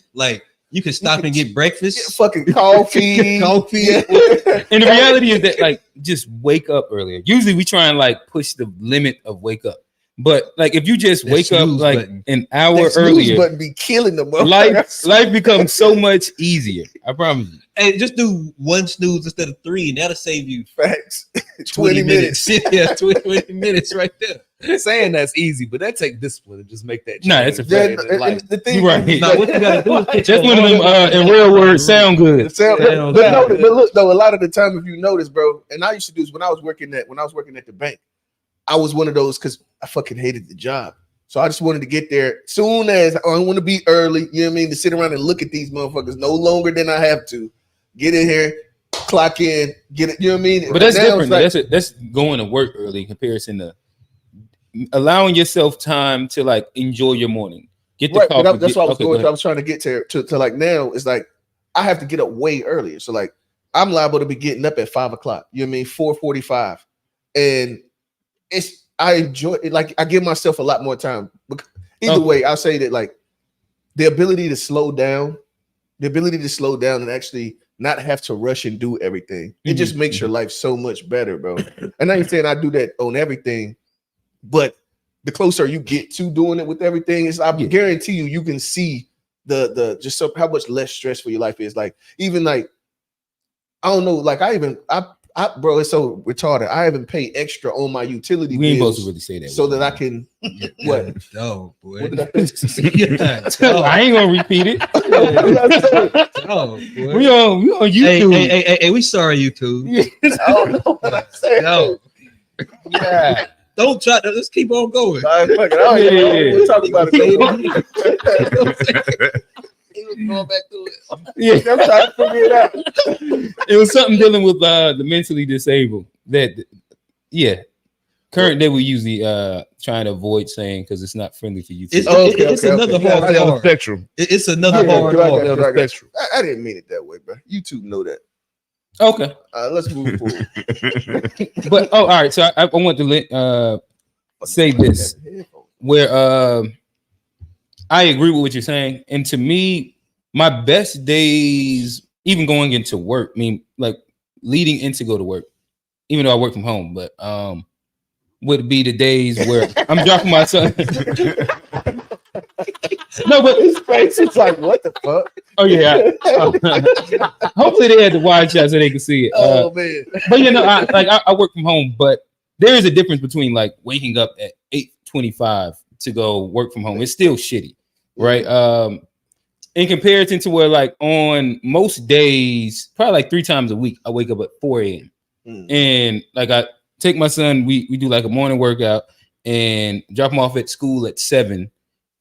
you can stop and get breakfast, get fucking coffee. And the reality is that like just wake up earlier. Usually we try and like push the limit of wake up. But like if you just wake up like an hour earlier, but be killing them. Life becomes so much easier. I promise you. Hey, just do one snooze instead of 3, and that'll save you facts 20 minutes. Yeah, 20 minutes right there. Saying that's easy, but that take discipline to just make that change. No, it's a fact. The thing You're right. Now, what you gotta do is That's one of them in real words sound good. But look though, a lot of the time, if you notice, bro, and I used to do this when I was working at the bank. I was one of those because I fucking hated the job. So I just wanted to get there soon as I want to be early, you know what I mean? To sit around and look at these motherfuckers no longer than I have to. Get in here, clock in, get it, you know what I mean? But that's now different. That's going to work early in comparison to allowing yourself time to like enjoy your morning. Get the coffee. But that's what I was going to. I was trying to get to like now it's like I have to get up way earlier. So like I'm liable to be getting up at 5 o'clock, you know what I mean? 4:45. And I enjoy it. Like I give myself a lot more time. Either way, I'll say that like the ability to slow down and actually not have to rush and do everything. It just makes your life so much better, bro. And I ain't saying I do that on everything, but the closer you get to doing it with everything, I guarantee you can see the just how much less stressful your life is. Like even like I don't know, like I bro, it's so retarded. I haven't paid extra on my utility we ain't bills supposed to really say that so that I can what? No, boy. What did I say? I ain't gonna repeat it. Oh, boy. We on YouTube. Hey, we sorry, YouTube. I don't know what I said. No. Yeah. Don't try to. Let's keep on going. All right, fuck it. We'll talk about it. He was going back to it. Yeah, I'm trying to figure it out. It was something dealing with the mentally disabled. That, current day we usually trying to avoid saying because it's not friendly for you. It's another hard R. Spectrum. It's another hard R. I didn't mean it that way, bro. You two know that. Okay. Let's move forward. But all right. So I want to say this, where I agree with what you're saying, and to me, my best days, even going into work, I mean, like leading in to go to work, even though I work from home, but would be the days where I'm dropping my son. No, but his face is like, what the fuck? Oh yeah. Hopefully they had the wide shot so they can see it. Oh man. But you know, I work from home, but there is a difference between like waking up at 8:25 to go work from home. It's still shitty, right? In comparison to where like on most days, probably like 3 times a week, I wake up at 4 a.m. And like I take my son, we do like a morning workout and drop him off at school at 7.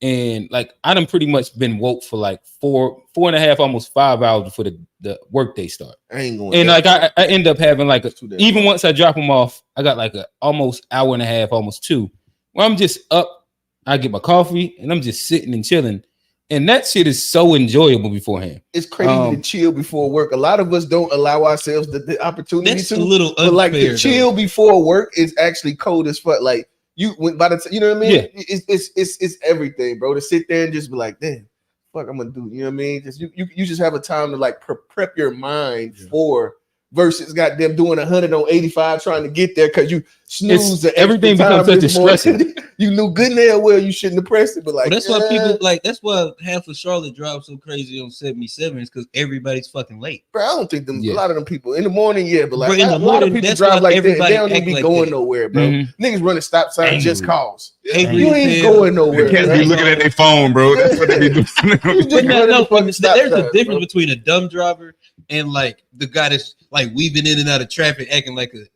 And like I done pretty much been woke for like 4.5, almost 5 hours before the workday start. I ain't going. And like I end up having like even once I drop him off, I got like a almost hour and a half, almost 2, where I'm just up. I get my coffee and I'm just sitting and chilling. And that shit is so enjoyable beforehand. It's crazy to chill before work. A lot of us don't allow ourselves the opportunity That's to. a little unfair, but like to chill though. before work is actually cold as fuck. Like you went by the you know what I mean? Yeah. It's everything, bro. To sit there and just be like, damn, fuck, I'm gonna do. You know what I mean? Just you just have a time to like prep your mind for versus goddamn doing 100 on 85 trying to get there because you snooze. Everything becomes such a stressor. You knew good and hell well you shouldn't have pressed it, but like that's why people like. That's why half of Charlotte drives so crazy on 77 is because everybody's fucking late. Bro, I don't think a lot of them people in the morning, but like Bro, in the a lot of morning, people that's drive why like that. They everybody don't even be act like going that. nowhere, bro. Mhm. Niggas running stop signs just cause. Angry You as ain't hell. going nowhere. They can't bro. be looking at their phone, bro. That's what they be doing. But no, fucking stop there's a signs, difference bro. between a dumb driver and like the guy that's like weaving in and out of traffic, acting like a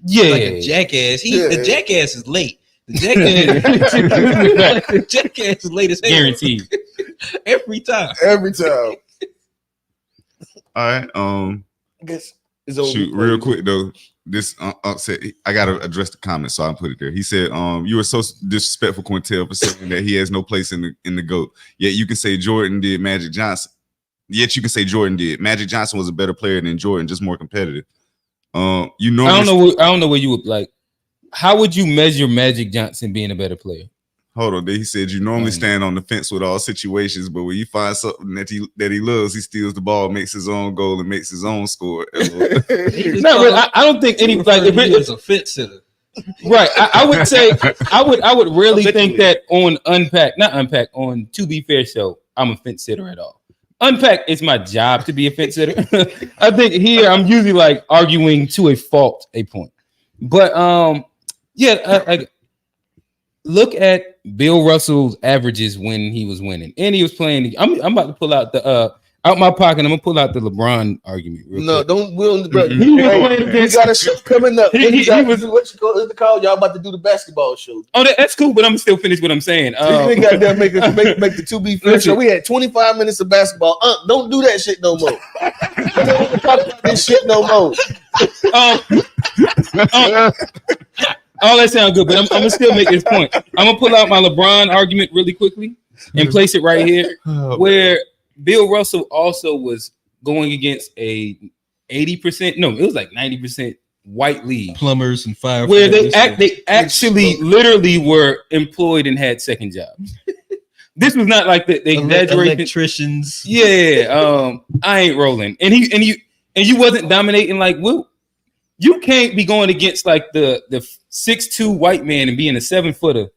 jackass. The jackass is late. The jackass is late as hell. Guaranteed. Every time. Every time. All right. I guess it's over. Shoot, real quick though. This said I gotta address the comment, so I put it there. He said, "You were so disrespectful, Quintel, for saying that he has no place in the GOAT. Yet you can say Jordan did, Magic Johnson. Yet you can say Jordan did. Magic Johnson was a better player than Jordan, just more competitive. I don't know where you would like. How would you measure Magic Johnson being a better player? Hold on. Then he said you normally stand on the fence with all situations, but when you find something that he loves, he steals the ball, makes his own goal, and makes his own score. No, but I don't think any like if it was a fence sitter. Right. I would say I would really think that on on To Be Fair show, I'm a fence sitter at all. Unpack is my job to be a fence sitter. I think here I'm usually like arguing to a fault a point. But look at Bill Russell's averages when he was winning, and he was playing. I'm about to pull out the out my pocket. I'm gonna pull out the LeBron argument. No, quick. don't Will. Bro, He you was got a show coming up. He was what you call it? Call y'all about to do the basketball show. Oh, that's cool, but I'm still finish what I'm saying. You got to make the To Be Fair show. We had 25 minutes of basketball. Don't do that shit no more. Don't talk about this shit no more. All that sounds good, but I'm gonna still make this point. I'm gonna pull out my LeBron argument really quickly and place it right here, where Bill Russell also was going against a 80%, no, it was like 90% white league, plumbers and firefighters, where they actually literally were employed and had second jobs. This was not like the exaggeration. Electricians. Yeah, I ain't rolling. And you wasn't dominating like Will. You can't be going against like the 6'2" white man and being a 7-footer,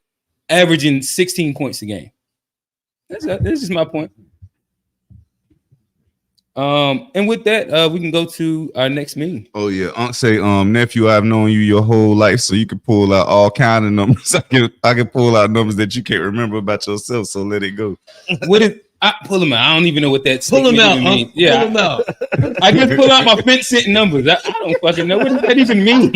averaging 16 points a game. That's just my point. And with that, we can go to our next meme. Oh yeah, Unc say, nephew, I've known you your whole life, so you can pull out all kind of numbers. I can pull out numbers that you can't remember about yourself. So let it go. What is? I pull them out. I don't even know what that. Pull them out. Means. Yeah, pull them out. I just pull out my fence sitting numbers. I don't fucking know what does that even mean.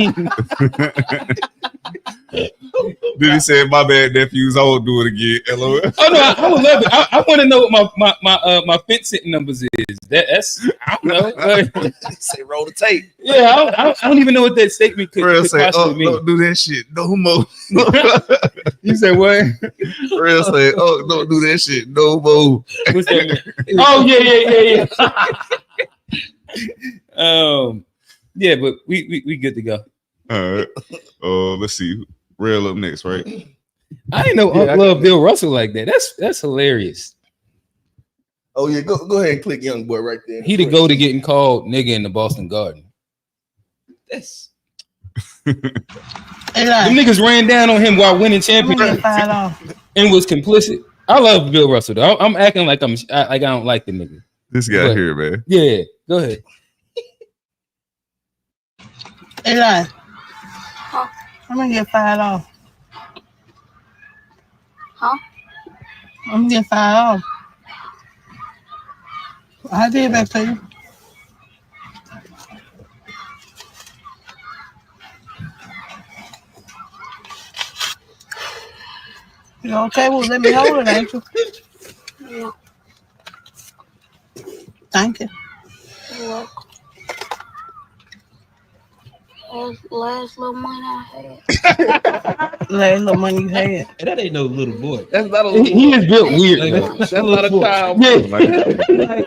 Then he said, "My bad, nephews. I won't do it again." LOL. Oh no, I would love it. I want to know what my fence sitting numbers is. That's I don't know. Say roll the tape. Yeah, I don't even know what that statement could say, possibly mean. Don't do that shit no more. You said what? Real say, don't do that shit no more. What's that mean? Oh yeah. Yeah, but we good to go. All right. Let's see. Real up next, right? I didn't know Unc loved Bill Russell like that. That's hilarious. Oh yeah, go ahead and click young boy right there. He to go to getting called nigga in the Boston Garden. That's Them niggas ran down on him while winning championship and was complicit. I love Bill Russell though. I'm acting like I don't like the nigga. This guy here, man. Yeah, go ahead. Eli, I'm gonna get $5. Huh? I'm gonna get $5. I did back to you. You okay? Well, let me hold it, ain't you? Yeah. Thank you. You're welcome. Last little money I had. Last little money you had. that ain't no little boy. That's not a little He is built weird. That's That's not a child.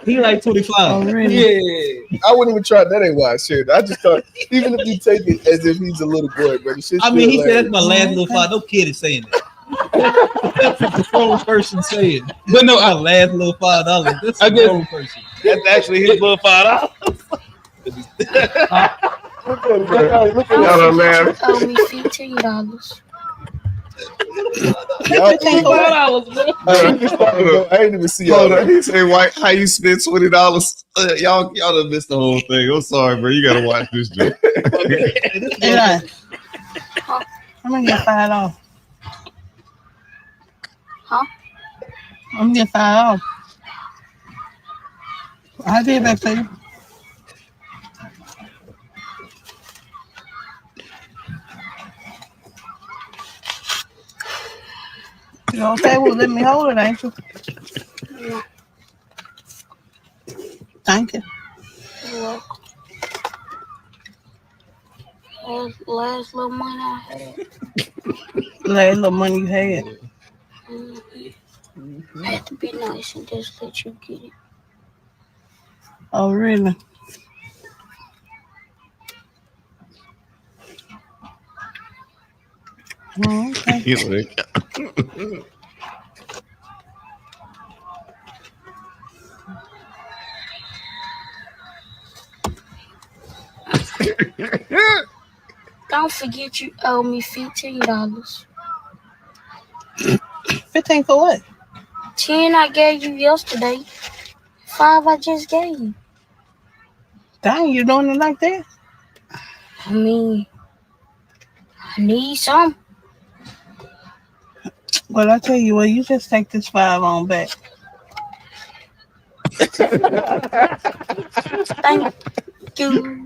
he like 25. Oh, really? Yeah. I wouldn't even try. That ain't why I shared. I just thought, even if you take it as if he's a little boy, but it's just. I mean, he said that's my last little $5. No kid is saying that. That's a grown person saying. But no, My last little $5. That's I a guess- grown person. That's actually his little $5. Look at y'all, man. Owe me $15. I ain't even see Hold y'all. on. He say, "White, how you spend $20?" Y'all done missed the whole thing. I'm sorry, bro. You gotta watch this joke. Eli, I'm gonna get $5. Huh? I'm gonna get $5. I did back to you. You okay? Well, let me hold it, ain't you? Yeah. Thank you. You're welcome. Last little money I had. Last little money you had. I had to be nice and just let you get it. Oh, really? Oh, okay. Don't forget you owe me $15. 15 for what? 10 I gave you yesterday. 5 I just gave you. Dang, you doing it like that? I mean, I need some. Well, I tell you what, you just take this 5 on back. Thank you.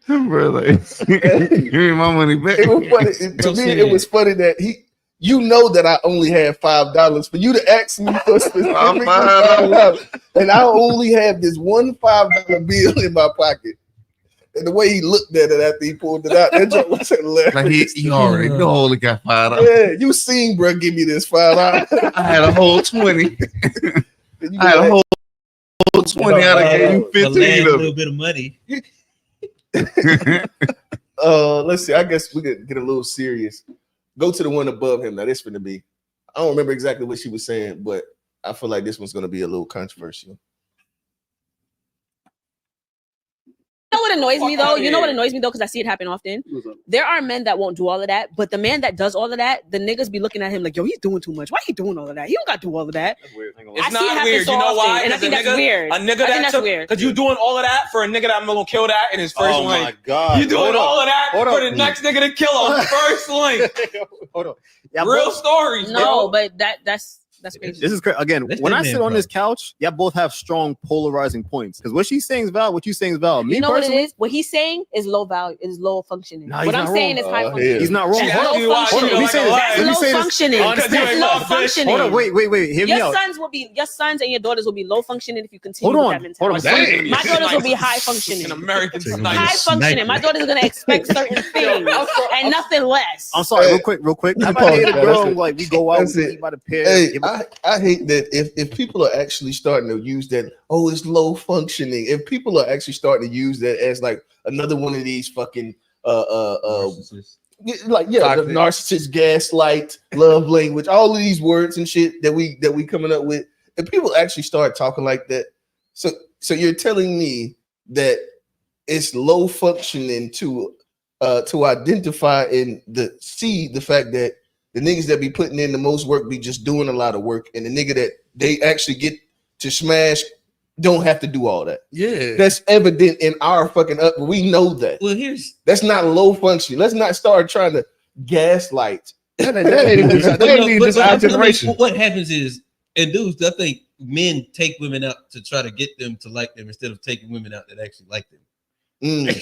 Bro, like, give me my money back. It was funny. To me, it was funny that you know that I only had $5 for you to ask me for specifically $5, and I only have this one $5 bill in my pocket. And the way he looked at it after he pulled it out, that joke was hilarious. Like he already know I only got $5. Yeah, you seen, bro, give me this $5. I had a whole 20. I had a whole 20 out of gave you 15 a of little it. bit of money. Let's see. I guess we could get a little serious. Go to the one above him. Now this finna be. I don't remember exactly what she was saying, but I feel like this one's gonna be a little controversial. You know what annoys me though? You know what annoys me though? Because I see it happen often. There are men that won't do all of that, but the man that does all of that, the niggas be looking at him like, yo, he's doing too much. Why he doing all of that? He don't got to do all of that. It's not weird. You know why? And I think that's weird. A nigga that took, because you doing all of that for a nigga that I'm gonna kill that in his first link. Oh my God. You doing all of that for the next nigga to kill on first link. Hold on. Real stories, No, bro. but that's That's crazy. This is again. That's When that I man sit on this problem. couch, y'all both have strong polarizing points. Because what she's saying is valid. What you saying is valid. Me You know what it personally, is? What he's saying is low value, is low functioning. Nah, What he's I'm not saying wrong. is high Yeah. functioning. He's not wrong. That's Hold on, low functioning. let me say this. That's Let me low say this. functioning. That's low functioning. Hold on, wait. Hear me out. Your sons and your daughters will be low functioning if you continue Hold with on. that Hold on. mentality. My daughters will be high functioning. An American High functioning. My daughters are gonna expect certain things and nothing less. I'm sorry, real quick. If I hate a girl, like we go out, we eat by the pair. Hey, I hate that if people are actually starting to use that, oh, it's low functioning. If people are actually starting to use that as like another one of these fucking the narcissist, gaslight, love language, all of these words and shit that we coming up with, if people actually start talking like that, so you're telling me that it's low functioning to identify and see the fact that the niggas that be putting in the most work be just doing a lot of work, and the nigga that they actually get to smash don't have to do all that. Yeah, that's evident in our fucking up. We know that. Well, that's not low functioning. Let's not start trying to gaslight. What happens is, and dudes, I think men take women out to try to get them to like them instead of taking women out that actually like them. And I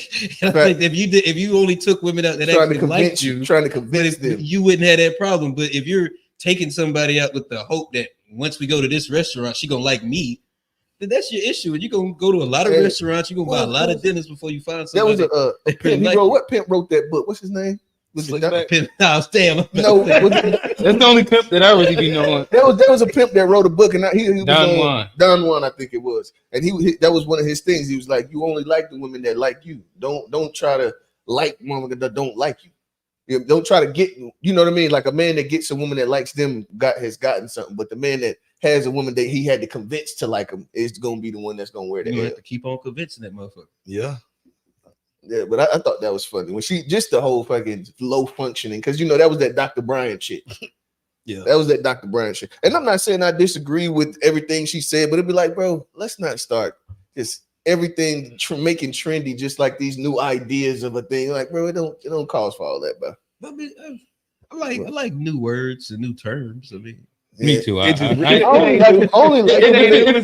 think if you only took women out that Trying to actually convince liked you, trying to convince them, you wouldn't have that problem. But if you're taking somebody out with the hope that once we go to this restaurant, she gonna like me, then that's your issue. And you're gonna go to a lot of restaurants, you're gonna buy a lot of dinners before you find somebody. That was a pimp. He wrote, what pimp wrote that book? What's his name? Was it not Pimp? No, damn. No, that's the only pimp that I really be knowing. There was a pimp that wrote a book, and he was Don Juan. Don Juan, I think it was, and he that was one of his things. He was like, "You only like the women that like you. Don't try to like women that don't like you. Don't try to get, you know what I mean? Like a man that gets a woman that likes them has gotten something, but the man that has a woman that he had to convince to like him is gonna be the one that's gonna wear the You hell. have to keep on convincing that motherfucker. Yeah. Yeah, but I thought that was funny when she just the whole fucking low functioning, because you know that was that Dr. Brian shit. Yeah, that was that Dr. Brian shit. And I'm not saying I disagree with everything she said, but it'd be like, bro, let's not start just everything making trendy, just like these new ideas of a thing. Like, bro, it don't cause for all that, bro. I mean, I like new words and new terms. I mean, me too. It's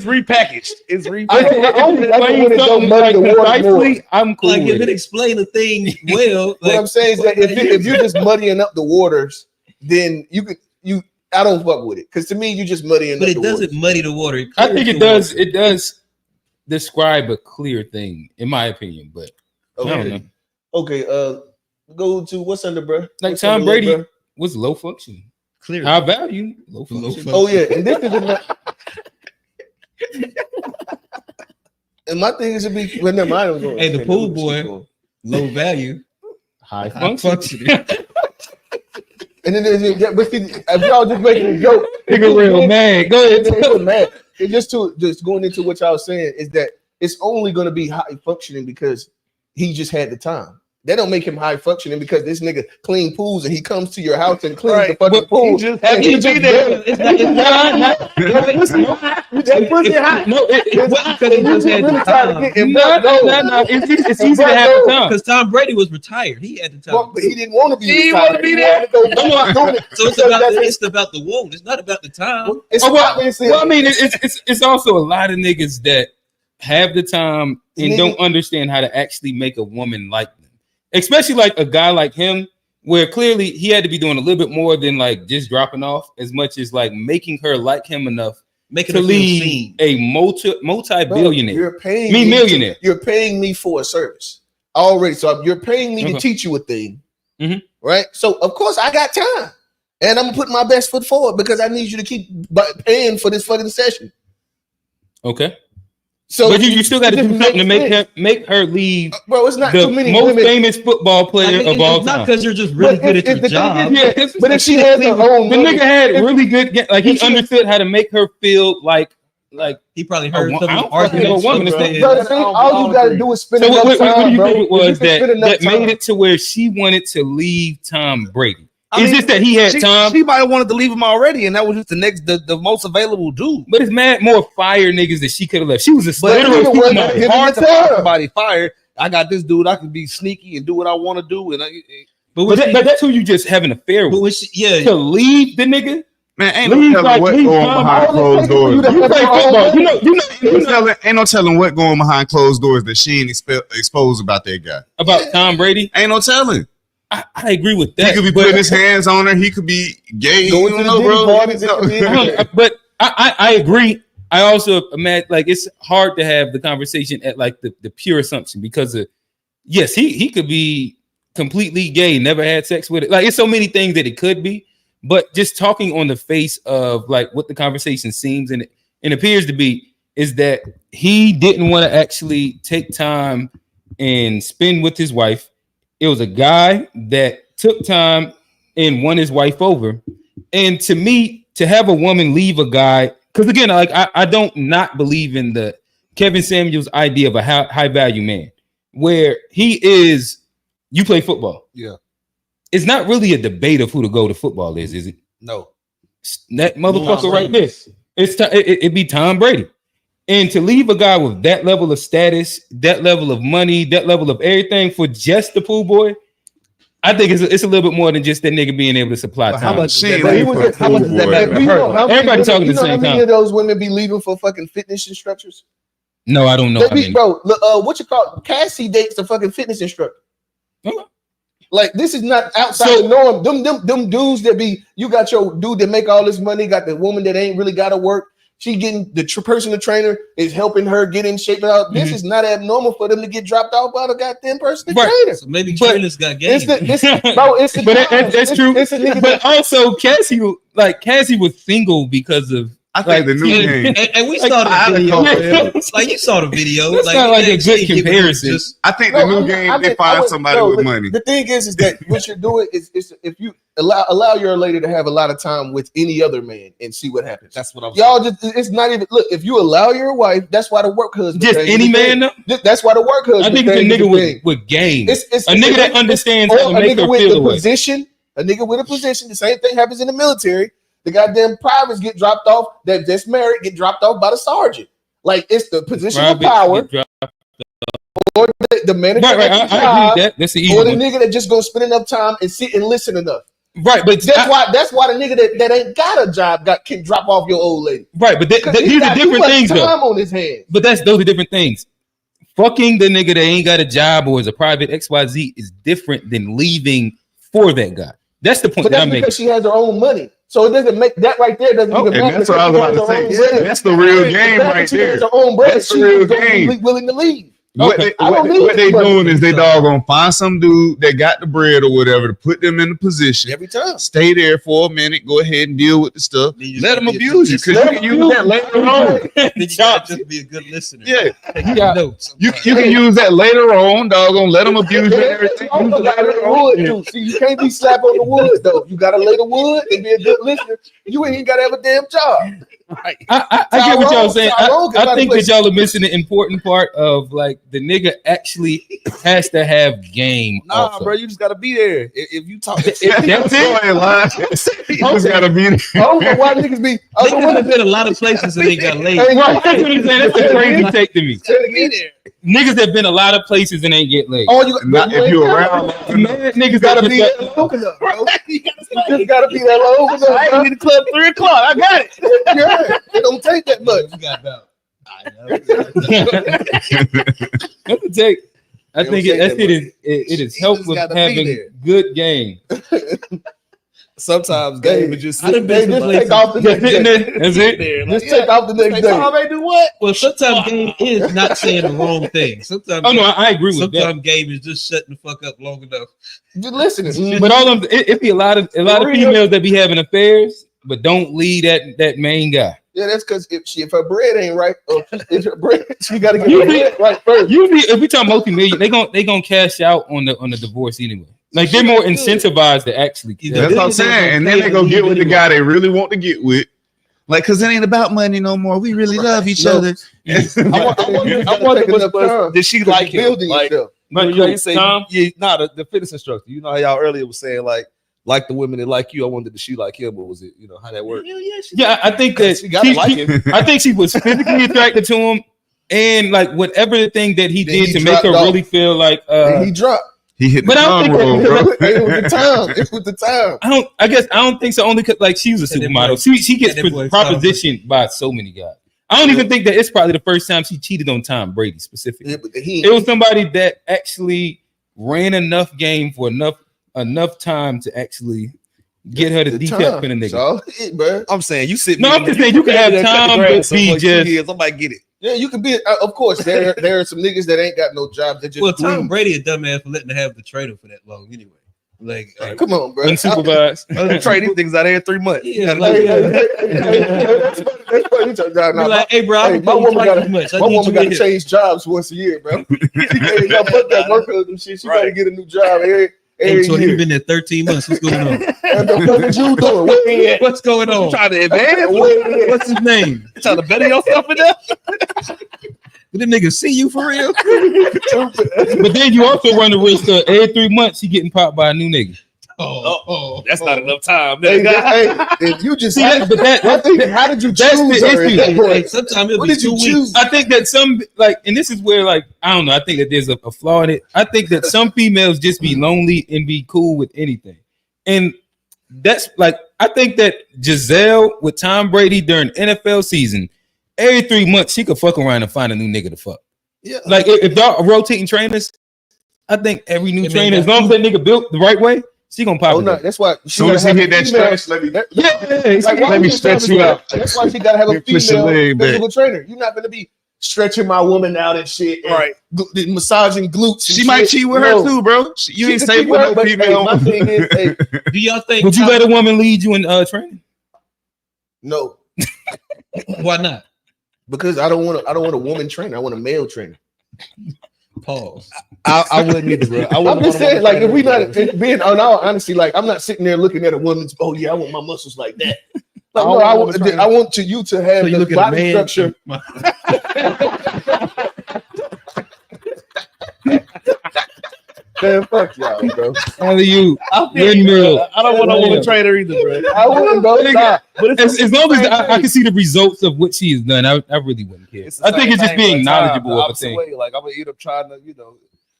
repackaged. It's repackaged. I'm cool. Like if it explain a thing well. What I'm saying is that if you're just muddying up the waters, then I don't fuck with it, because to me you just muddying. But up it the doesn't waters. muddy the water. I think it does. It does describe a clear thing, in my opinion. But I don't know. Okay. Go to what's under, bro? Like What's Tom under, Brady bro? was low functioning. Clear. High value, low function. Oh yeah, and this is and my thing is to be when never mind. Hey, the pool boy, low value, high functioning. And then but see, if y'all just making a joke, nigga real mad. Go ahead. Mad. And just going into what y'all was saying is that it's only going to be high functioning because he just had the time. That don't make him high functioning because this nigga clean pools and he comes to your house and cleans the fucking pool. He just happy to be there. It's not. It's easy to have the time because Tom Brady was retired. He had the time, but he didn't want to be. He retired. want to be there. So it's about the wound. It's not about the time. I mean, it's also a lot of niggas that have the time and don't understand how to actually make a woman like them. Especially like a guy like him, where clearly he had to be doing a little bit more than like just dropping off, as much as like making her like him enough to leave a multi-billionaire. You're paying millionaire. You're paying me for a service already. So you're paying me to teach you a thing, right? So of course I got time, and I'm gonna put my best foot forward because I need you to keep paying for this fucking session. Okay. So, but you still got to do something to make her leave. Bro, it's not the too many most women. famous football player of all time. It's not because you're just really good at your job. But if she has her own, the nigga had really good. Like he understood how to make her feel like he probably heard some arguments. All you got to do is spend enough time. What do you think it was that made it to where she wanted to leave Tom Brady? It's just that he had time. She might have wanted to leave him already, and that was just the most available dude. But it's mad more fire niggas that she could have left. She was a hard to find somebody fired. I got this dude. I can be sneaky and do what I want to do. And but that's who you just have an affair with. To leave the nigga. Man, ain't no telling what going behind closed doors. You play football. Ain't no telling what going behind closed doors that she ain't exposed about that guy. About Tom Brady? Ain't no telling. I agree with that. He could be putting his hands on her. He could be gay. You don't know, bro. But I agree. I also imagine like it's hard to have the conversation at like the pure assumption because of yes, he could be completely gay, never had sex with it. Like it's so many things that it could be. But just talking on the face of like what the conversation seems and appears to be is that he didn't want to actually take time and spend with his wife. It was a guy that took time and won his wife over. And to me, to have a woman leave a guy, because again, like I don't not believe in the Kevin Samuels idea of a high value man, where he is. You play football, yeah. It's not really a debate of who to go to football is it? No. That motherfucker right there. It'd be Tom Brady. And to leave a guy with that level of status, that level of money, that level of everything for just the pool boy, I think it's a little bit more than just that nigga being able to supply time. How much does that matter? Everybody talking at the same How many time. of those women be leaving for fucking fitness instructors? No, I don't know. Bro, what you call Cassie dates a fucking fitness instructor. Like this is not outside the norm. Them dudes that be you got your dude that make all this money, got the woman that ain't really got to work. She getting the personal trainer is helping her get in shape. This is not abnormal for them to get dropped off by the goddamn personal trainer. So maybe trainers got game. That's true. But also Cassie was single because of I think the new game. And we saw the video. Like you saw the video. That's not like a good comparison. I think the new game they find somebody with money. The thing is that what you're doing is if you allow your lady to have a lot of time with any other man and see what happens. That's what I'm y'all saying. It's not even look. If you allow your wife, that's why the work husband. Just any man. That's why the work husband. I think it's a nigga with game. It's a nigga that understands how to make her feel the way. A nigga with a position. The same thing happens in the military. The goddamn privates get dropped off. That's married get dropped off by the sergeant. Like it's the position of power, or the manager right. I agree that. That's the easy or the one. nigga that just gonna spend enough time and sit and listen enough. Right, but that's why the nigga that ain't got a job can drop off your old lady. Right, but these are different things though. Time on his hands. But those are different things. Fucking the nigga that ain't got a job or is a private XYZ is different than leaving for that guy. That's the point But that that's I'm making. because she has her own money. So it doesn't make that right there doesn't even matter. That's what I was about to say. That's the real game right there. Her own bread. That's the real game. Willing to leave. What they doing is they gonna find some dude that got the bread or whatever to put them in the position every time. Stay there for a minute. Go ahead and deal with the stuff. Let them abuse you because you can use that later on. Just be a good listener. Yeah, notes. you can use that later on. Doggone, let them abuse you. See, you can't be slapping on the wood though. You gotta lay the wood and be a good listener. You ain't gotta have a damn job. Right. I get what y'all saying. I think that y'all are missing the important part of like the nigga actually has to have game. Nah, also. bro, you just gotta be there. If you talk, that's it. You just gotta be there. I don't know why niggas be. They could have been a lot of places and they got laid. That's what I'm saying. That's a crazy take to me. Niggas have been a lot of places and ain't get laid. Oh, if you around, niggas gotta be that long enough, bro. You just gotta be that long enough. I ain't in the club 3 o'clock. I got it. Yeah, it don't take that much. You got about. That's a take. I think it is help with having good game. Sometimes game is just take off the next day. That's it. Just take off the next day. They do what? Well, sometimes game is not saying the wrong thing. Sometimes. Oh no, I agree with that. Sometimes game is just shutting the fuck up long enough. Just listening. But all of them, it be a lot of females that be having affairs, but don't lead that main guy. Yeah, that's because if her bread ain't right, if her bread, she got to get her bread right first. Usually, if we talk multi-million, they gonna cash out on the divorce anyway. Like they're more incentivized to actually. That's what I'm saying. And then they go get with the guy they really want to get with. Like, cause it ain't about money no more. We really love each other. I wonder did she like him? Like, you say, the fitness instructor. You know how y'all earlier was saying like the women that like you. I wondered did she like him or was it how that worked? Yeah, I think that she gotta like him. I think she was physically attracted to him, and like whatever the thing that he did to make her really feel like he dropped. He hit the But I don't time think roll, bro. It was the time. It was the time. I guess I don't think so. Only cause like she was a That supermodel. boy- She gets that boy propositioned by so many guys. I don't even think that it's probably the first time she cheated on Tom Brady specifically. Yeah, but It was somebody that actually ran enough game for enough time to actually get her to the decap time. for the nigga. So, bro. I'm saying you sit. No, I'm just saying you can have time, but be just. Somebody get it. Yeah, you can be. Of course, there are some niggas that ain't got no jobs. That just Well, Tom greed. Brady a dumbass for letting her have the trader for that long anyway. Like Come on, bro. Unsupervised. Trade these things out here 3 months. Yeah, That's funny. You talk down Be now. like, hey, bro, I'm my woman got much. I my need woman you got in to here. change jobs once a year, bro. Hey, y'all put that work on them shit. She got to get a new job every Hey, so year. you've been there 13 months. What's going on? What the fuck is you doing? Where he at? What's going on? You trying to advance? What's his name? You trying to better yourself in there? Did them niggas see you for real? But then you also run the risk of every 3 months she getting popped by a new nigga. That's not enough time. Hey, if you just See, how did you choose her at that point? Hey, sometimes it'll What be did you 2 choose? weeks. I think that some and this is where I don't know. I think that there's a flaw in it. I think that some females just be lonely and be cool with anything, and that's I think that Giselle with Tom Brady during NFL season, every 3 months she could fuck around and find a new nigga to fuck. Yeah, like if y'all are rotating trainers, I think every new trainer, as long as that nigga built the right way, she gonna pop. Oh no, that's why. Soon as he hit that stretch, let me let me stretch you out. That's why she gotta have a Push your female leg back. physical trainer. You're not gonna be stretching my woman out and shit, and Right? Massaging glutes. And She might shit. cheat with No. her too, bro. You She ain't can safe cheat with her, no but, hey, female. my thing is, hey, Do y'all think? Would you let a woman lead you in training? no, Why not? because I don't want a woman trainer. I want a male trainer. Pause. I wouldn't either, bro. I'm just saying, like, if we not being on all honesty, like, I'm not sitting there looking at a woman's. Oh yeah, I want my muscles like that. Like, no, I want you to have So you the look at a body man. structure. Man, fuck y'all, bro. How are you? I don't want no woman trainer either, bro. I wouldn't go. Nah. But As long as I can see the results of what she has done, I really wouldn't care. I think it's just being knowledgeable of a thing. Like I'm gonna end up trying to,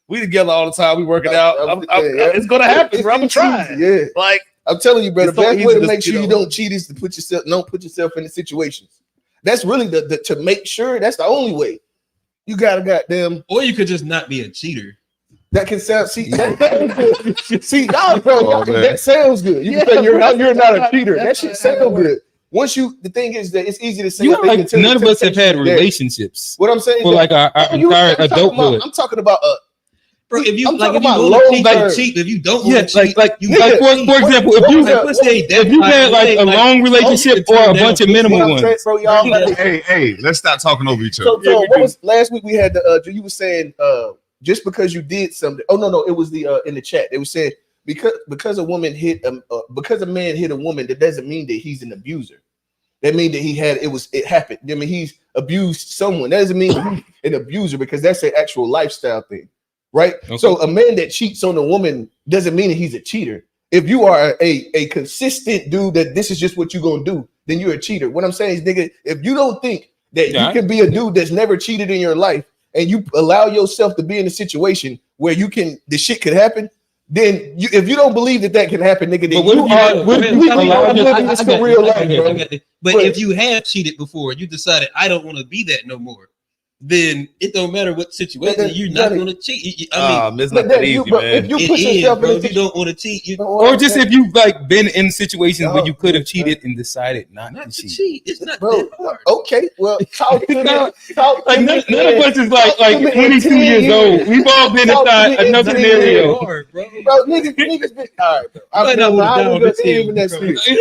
we together all the time. We working out. It's gonna happen, bro. I'm gonna try. Yeah, like I'm telling you, bro. The it's so best easy way to to, make sure you you know. don't cheat is to put yourself in the situations. That's really the to make sure. That's the only way. You gotta goddamn. Or you could just not be a cheater. That can sound. See, see, y'all, bro. Oh, man. That sounds good. You can say you're not a cheater. That shit sounds good. Once you, the thing is that it's easy to say. You know, like none of us have had relationships What I'm saying for like our entire adulthood. I'm talking about Bro, if you I'm like, if talking you about want to cheat, long-term. you cheat. If you don't Yeah, want to cheat, like you for example, if you had like a long relationship or a bunch of minimal What I'm ones. saying, bro, y'all. Like, Hey, let's stop talking over each other. so what was last week? We had the you were saying just because you did something. Oh no, it was the in the chat. They were saying because a woman hit because a man hit a woman, that doesn't mean that he's an abuser. That means that it happened. I mean, he's abused someone. That doesn't mean he's an abuser because that's an actual lifestyle thing, right? Okay. So a man that cheats on a woman doesn't mean that he's a cheater. If you are a consistent dude that this is just what you're gonna do, then you're a cheater. What I'm saying is, nigga, if you don't think that you can be a dude that's never cheated in your life and you allow yourself to be in a situation where the shit could happen, then if you don't believe that can happen, nigga, then you are living this for real life, bro. But if you have cheated before, you decided I don't want to be that no more, then it don't matter what situation, you're not going to cheat. I mean, it's not that easy, man. If you push yourself bro, if you don't want to cheat, Or just if you've like been in situations where you could have cheated and decided not to cheat. It's not bro. that hard. Okay, well, talk to them. Like none of us is like 22 years old. We've all been inside enough scenario. Hard, bro. Bro, niggas been all right, bro. This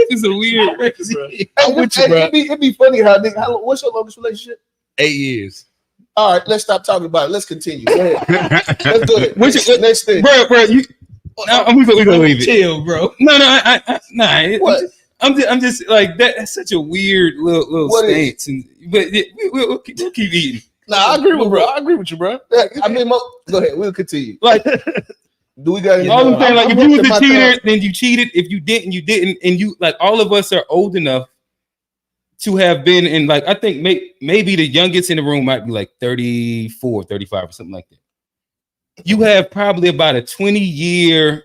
is a weird. It'd be funny how what's your longest relationship? 8 years. All right, let's stop talking about it. Let's continue. Go ahead. Let's do it. Next thing, bro. We gonna leave it. Chill, bro. No, I'm just like that. That's such a weird little stance, but we'll keep eating. Nah, I agree with bro. I agree with you, bro. I mean, go ahead. We'll continue. Like, do we got? All I'm saying, like, if you was a cheater, then you cheated. If you didn't, you didn't. And you, like, all of us are old enough to have been in, like, I think maybe the youngest in the room might be like 34, 35 or something like that. you have probably about a 20-year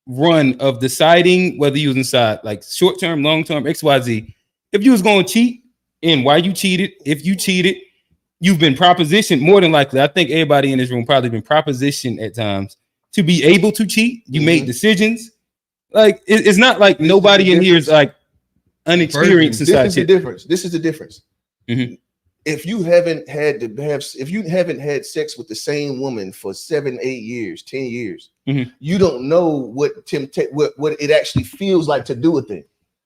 run of deciding whether you was inside like short-term, long-term, XYZ. If you was going to cheat and why you cheated, if you cheated, you've been propositioned more than likely. I think everybody in this room probably been propositioned at times to be able to cheat. You made decisions. Like it's not like nobody in here is like unexperienced inside This is the difference. This is the difference. If you haven't had sex with the same woman for 7, 8 years, 10 years, you don't know what it actually feels like to do a thing.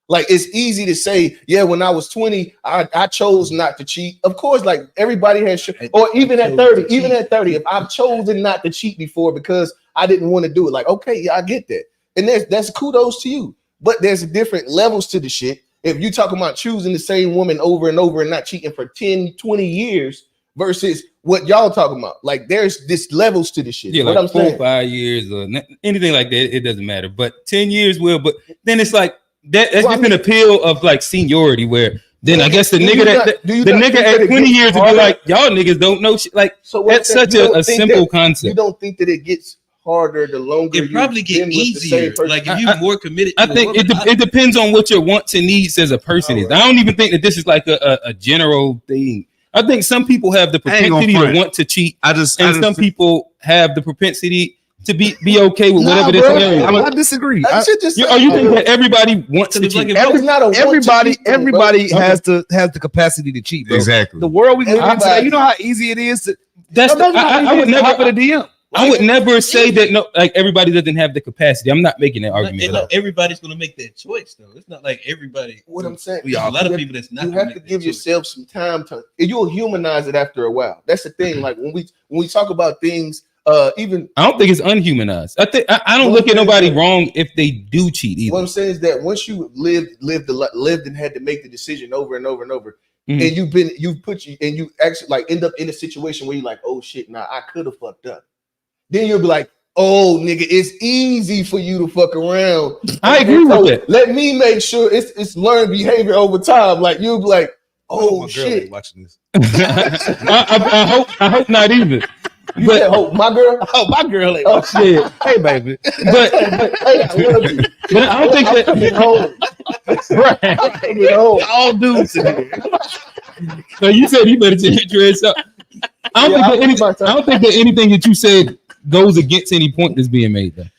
Like it's easy to say, yeah, when I was 20, I chose not to cheat. Of course, like everybody has, or even at 30, if I've chosen not to cheat before because I didn't want to do it, like, okay, yeah, I get that. And that's kudos to you. But there's different levels to the shit. If you're talking about choosing the same woman over and over and not cheating for 10, 20 years versus what y'all talking about, like there's this levels to the shit. Yeah, what like I'm 4 saying. or 5 years or anything like that, it doesn't matter. But 10 years will. But then it's like that's just an appeal of like seniority. Where then I guess the nigga at 20 years will be like, y'all niggas don't know shit. Like that's such a simple concept. You don't think that it gets harder the longer it probably get easier. Like if you're more committed. I think it depends on what your wants and needs as a person is. I don't even think that this is like a general thing. I think some people have the propensity to want to cheat. Some people have the propensity to be okay with whatever this is. I disagree. You think that everybody wants to cheat? Everybody has the capacity to cheat. Bro. Exactly. The world we live in today, you know how easy it is to. I would never with a DM. I would never say that like everybody doesn't have the capacity. I'm not making that argument. Not everybody's gonna make that choice though. It's not like everybody. What I'm saying, a lot of people that's not. You have to give yourself some time to. You'll humanize it after a while. That's the thing. Like when we talk about things, even I don't think it's unhumanized. I don't look at nobody wrong if they do cheat either. What I'm saying is that once you lived and had to make the decision over and over and over, and you actually like end up in a situation where you're like, oh shit, nah, I could have fucked up. Then you'll be like, oh nigga, it's easy for you to fuck around. I agree with it. Let me make sure it's learned behavior over time. Like you'll be like, oh shit. Watching this. I hope not even. You said hope my girl? Oh, my girl ain't. Oh shit. Hey baby. But I don't think that all dudes in here. So you said you better change your ass up. I don't think that anything that you said goes against any point that's being made there.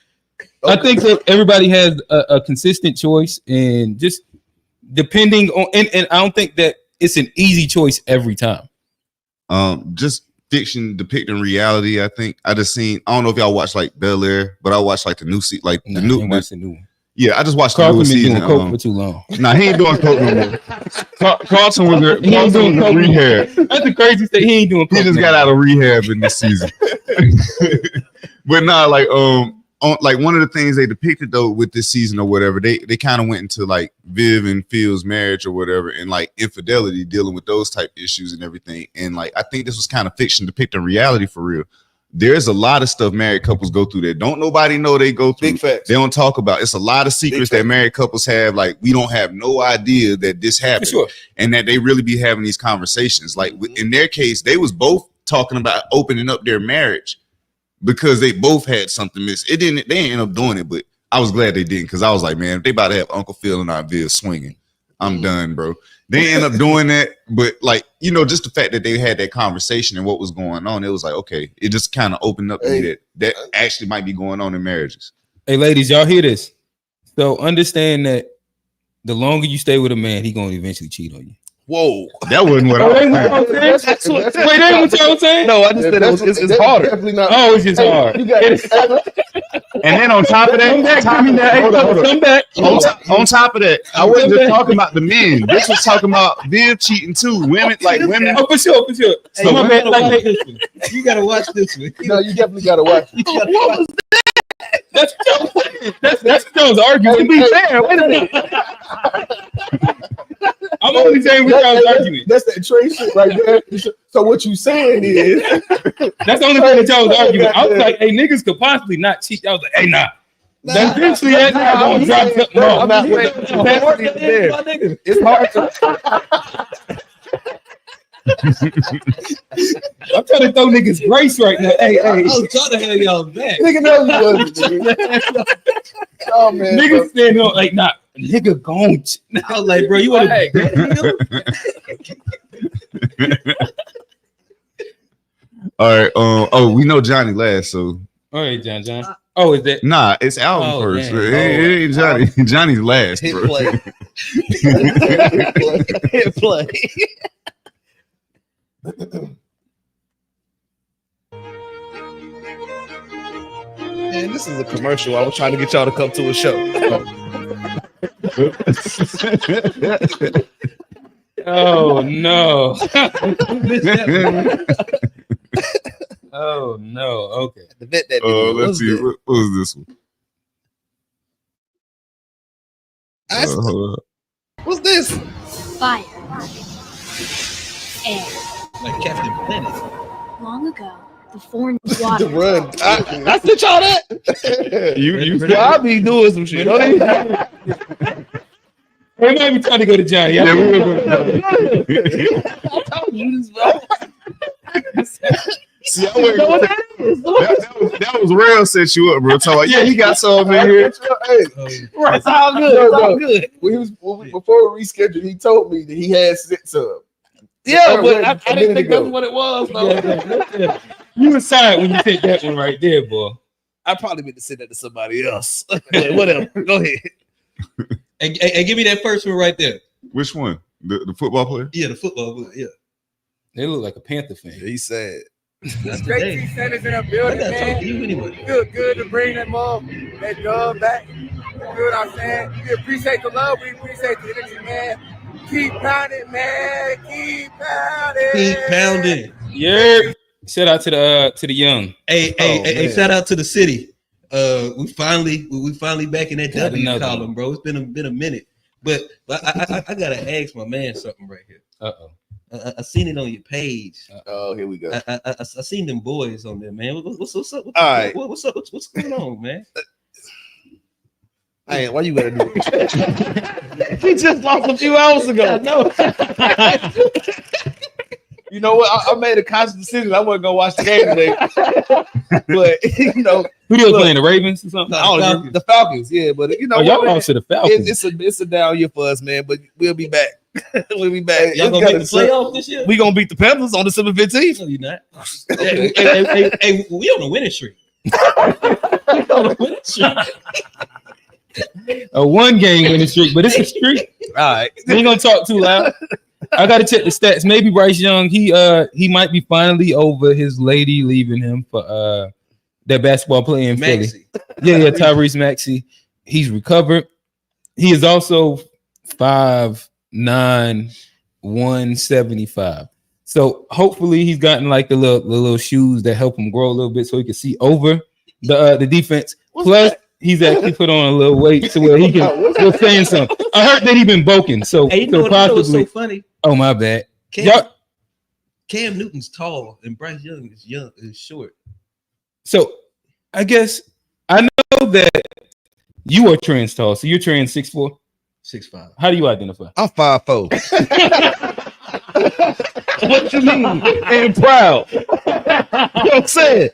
Okay. I think that everybody has a consistent choice, and just depending on and I don't think that it's an easy choice every time. Just fiction depicting reality. I think I don't know if y'all watch like Bel Air, but I watched like the new season, like the new one. Yeah, I just watched the new season. Doing coke for too long. Nah, he ain't doing coke no more. Carlton was in rehab. That's the craziest thing. He ain't doing coke. He just got out of rehab in this season. But nah, like like one of the things they depicted though with this season or whatever, they kind of went into like Viv and Phil's marriage or whatever, and like infidelity, dealing with those type issues and everything. And like I think this was kind of fiction depicting reality for real. There's a lot of stuff married couples go through that don't nobody know they go through. Big facts. They don't talk about. It's a lot of secrets that married couples have. Like we don't have no idea that this happened, and that they really be having these conversations. Like in their case, they was both talking about opening up their marriage because they both had something missing. They didn't end up doing it, but I was glad they didn't because I was like, man, if they about to have Uncle Phil and Aunt Viv swinging, I'm done, bro. They end up doing that, but like, you know, just the fact that they had that conversation and what was going on, it was like, okay, it just kind of opened up to me that actually might be going on in marriages. Hey, ladies, y'all hear this? So understand that the longer you stay with a man, he gonna eventually cheat on you. Whoa, that wasn't what I was saying. Wait, that ain't what y'all saying? No, I just said it's harder. Definitely not. Oh, it's just hard. And then on top of that, on top of that, I wasn't just talking about the men. This was talking about Viv cheating too. Women. Oh, for sure. So my man, you gotta watch this one. No, you definitely gotta watch it. What was that? That's Joe's argument. To be fair, wait a minute. I'm only saying what y'all's arguing. That's that Trey shit right there. So what you saying is that's the only thing that y'all was arguing. I was like, hey, niggas could possibly not cheat. I was like, hey, nah. Eventually, that's gonna drop something off. I'm not waiting. It's hard to. I'm trying to throw niggas grace right now. Hey, I hey. was trying to have y'all back. Nigga, no, you wasn't. Nigga. Oh man, Niggas standing up like, nah, nigga gone. I was like, bro, you want to All right. Oh, we know Johnny last, so. All right, John. Oh, is that? Nah, it's Alvin first. Damn. It ain't Johnny. Johnny's last, Hit bro. play. Hit play. Man, this is a commercial. I was trying to get y'all to come to a show. Oh no. Oh no. Okay. The vet that Let's see. What was this one? Hold up. What's this? Fire. Air. like Captain Planet. Long ago, the foreign water. The run. I sent y'all that. I'll be doing some shit. We might be trying to go to Johnny. Yeah, we're gonna go to I told you this, bro. See, I wasn't gonna that was real set you up, bro. So like, yeah, he got some in here. Hey, It's all good. It's all good. Before we rescheduled, he told me that he had sent some. Yeah, but I didn't think that's what it was, though. Yeah. You were silent when you said that one right there, boy. I probably meant to send that to somebody else. Whatever. Go ahead. Hey, give me that first one right there. Which one? The football player? Yeah, the football player. Yeah. They look like a Panther fan. Yeah, he's sad. That's Great the T centers in the building, I gotta talk man. to you anyway. Good to bring them up, that dub back. You know what I'm saying? We appreciate the love. We appreciate the energy, man. Keep pounding, man. Keep pounding. Keep pounding. Yeah. Shout out to the young. Hey, shout out to the city. We finally back in that Got W another column, bro. It's been a minute. But I gotta ask my man something right here. I seen it on your page. Oh, here we go. I seen them boys on there, man. What's up? All right. What's up? What's going on, man? Hey, why you gotta do it? He just lost a few hours ago. No. You know what? I made a conscious decision. I wasn't gonna watch the game today. But you know, who they playing? The Ravens or something? The Falcons. Yeah, but you know, y'all lost to the Falcons. It's a down year for us, man. But we'll be back. We'll be back. Y'all gonna make the playoffs this year? We gonna beat the Panthers on December 15th. No, you're not. Hey, we on a winning streak. A 1-game winning streak, but it's a streak. All right, we ain't gonna talk too loud. I gotta check the stats. Maybe Bryce Young, he might be finally over his lady leaving him for that basketball player in Philly. Yeah, Tyrese Maxey. He's recovered. He is also 5'9", 175. So hopefully he's gotten like the little shoes that help him grow a little bit so he can see over the defense. Plus, he's actually put on a little weight to where he can. We're saying something. I heard that he been bulking, so Hey, you so know possibly. what's so funny? Oh my bad. Cam Newton's tall and Bryce Young is short. So I guess I know that you are trans tall. So you're trans 6'4", 6'5". How do you identify? I'm 5'4". What you mean? And proud. You know what I'm saying?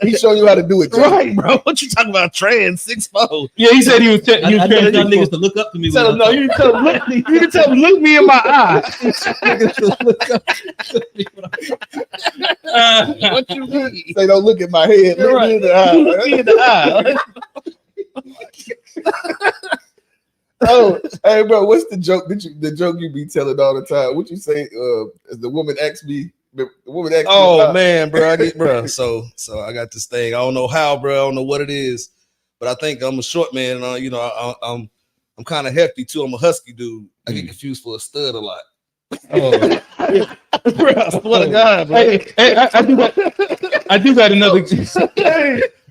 He showing you how to do it, Joe. Right, bro. What you talking about? Trans 6'4". Yeah, he said he was. I tell y'all niggas to look up to me. Tell him, no, you tell him, look me. You tell him, look me in my eye. What you mean? Say, don't look at my head. Look me in the eye. Look me in the eye. Oh, hey, bro, what's the joke? The joke you be telling all the time? What you say? The woman asked me. The woman asked me. Oh man, bro, So I got this thing. I don't know how, bro. I don't know what it is, but I think I'm a short man. And you know, I'm kind of hefty too. I'm a husky dude. I get confused for a stud a lot. Oh, bro, I swear to God, bro. Hey, I do got another.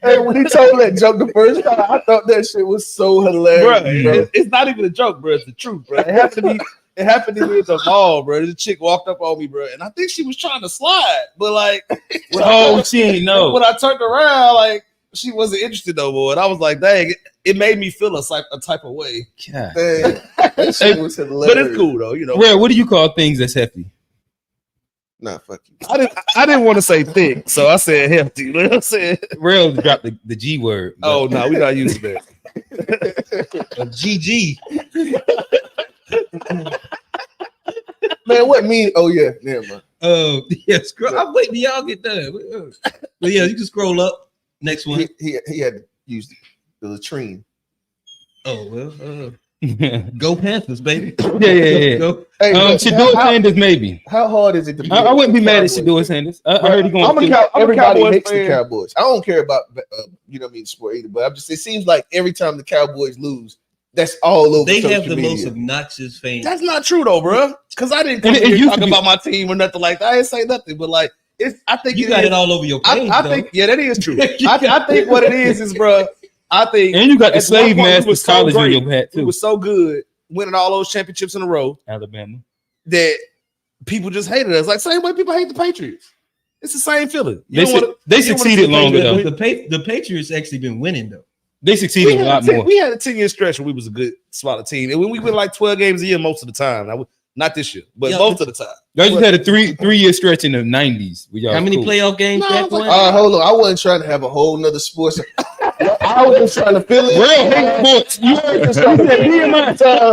Hey, when he told that joke the first time, I thought that shit was so hilarious, bro. It's not even a joke, bro. It's the truth, bro. It happened to me at the mall, bro. This chick walked up on me, bro, and I think she was trying to slide, but like, she ain't know. When I turned around, like, she wasn't interested no more, and I was like, dang, it made me feel a type of way. God. Dang, that shit was hilarious. But it's cool though, you know. What do you call things that's hefty? Nah, fuck you. I didn't want to say thick, so I said healthy. You know what I'm saying? Rail dropped the G word. Oh no, we're not using that. GG. Man, what mean? Oh yeah, never mind. Oh yeah, I'm waiting till y'all get done. But yeah, you can scroll up. Next one. He had to use the latrine. Oh well. Go Panthers, baby. Yeah. Go. Hey, Shador Sanders, maybe. How hard is it to? I wouldn't be mad at Shador Sanders. I heard he going. Everybody hates the Cowboys. I don't care about sport either. But it seems like every time the Cowboys lose, that's all over. They have social the media. most obnoxious fans. That's not true though, bro. Because I didn't come here talking about my team or nothing like that. I didn't say nothing, but like I think you got it all over your page. I think that is true. I think what it is, bro. I think, and you got the slave masters college in your hat too. We was so good, winning all those championships in a row. Alabama. That people just hated us. Like same way people hate the Patriots. It's the same feeling. They succeeded longer though. The Patriots actually been winning though. They succeeded a lot more. We had a 10-year stretch where we was a good solid team, and when we win like 12 games a year most of the time. Now, not this year, but most of the time. Y'all just had a three-year stretch in the 90s. How many playoff games? Hold on. I wasn't trying to have a whole nother sports. I was just trying to feel it. Real hate sports. You heard this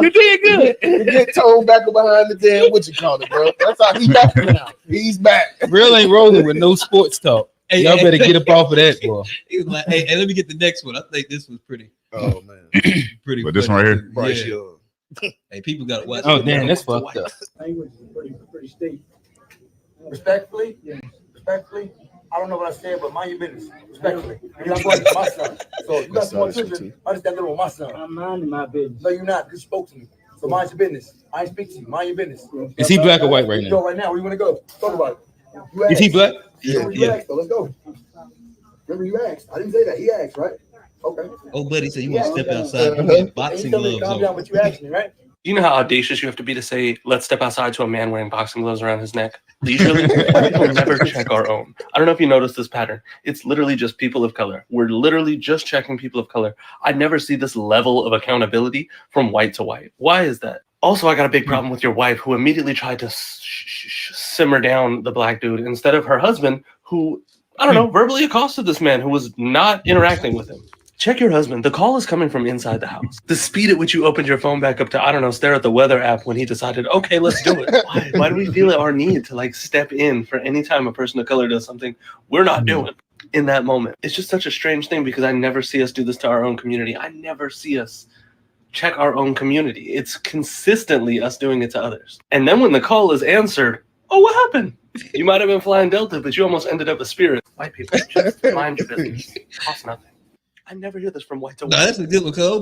You did good. You get told back behind the damn what you call it, bro. That's how he's back now. He's back. Real ain't rolling with no sports talk. Y'all better get up off of that, boy. He was like, hey, let me get the next one. I think this was pretty. Oh man, pretty. But this one right here, Bryce Young. Hey, people got to watch. Oh damn, that's fucked up. Language is pretty steep. Respectfully, I don't know what I said, but mind your business. Respectfully, because I'm going to my son. So you got some more children. Understand little with my son. I'm minding my business. No, you're not. You spoke to me. So mind your business. I ain't speak to you. Mind your business. Is he black or white right now? Go right now. Where you want to go? Talk about it. Is he black? Yeah. You asked, so let's go. Remember you asked. I didn't say that. He asked, right? Okay. Oh, buddy said you want to step outside and get boxing gloves calm down, but you asked me, right? You know how audacious you have to be to say, let's step outside to a man wearing boxing gloves around his neck? Leisurely, people never check our own. I don't know if you noticed this pattern. It's literally just people of color. We're literally just checking people of color. I never see this level of accountability from white to white. Why is that? Also, I got a big problem with your wife who immediately tried to simmer down the black dude instead of her husband who, I don't know, verbally accosted this man who was not interacting with him. Check your husband. The call is coming from inside the house. The speed at which you opened your phone back up to, I don't know, stare at the weather app when he decided, okay, let's do it. Why do we feel our need to like step in for any time a person of color does something we're not doing in that moment? It's just such a strange thing because I never see us do this to our own community. I never see us check our own community. It's consistently us doing it to others. And then when the call is answered, oh, what happened? You might have been flying Delta, but you almost ended up a Spirit. White people, just mind your business. Cost nothing. I never hear this from white to white. No, that's a good one. Cause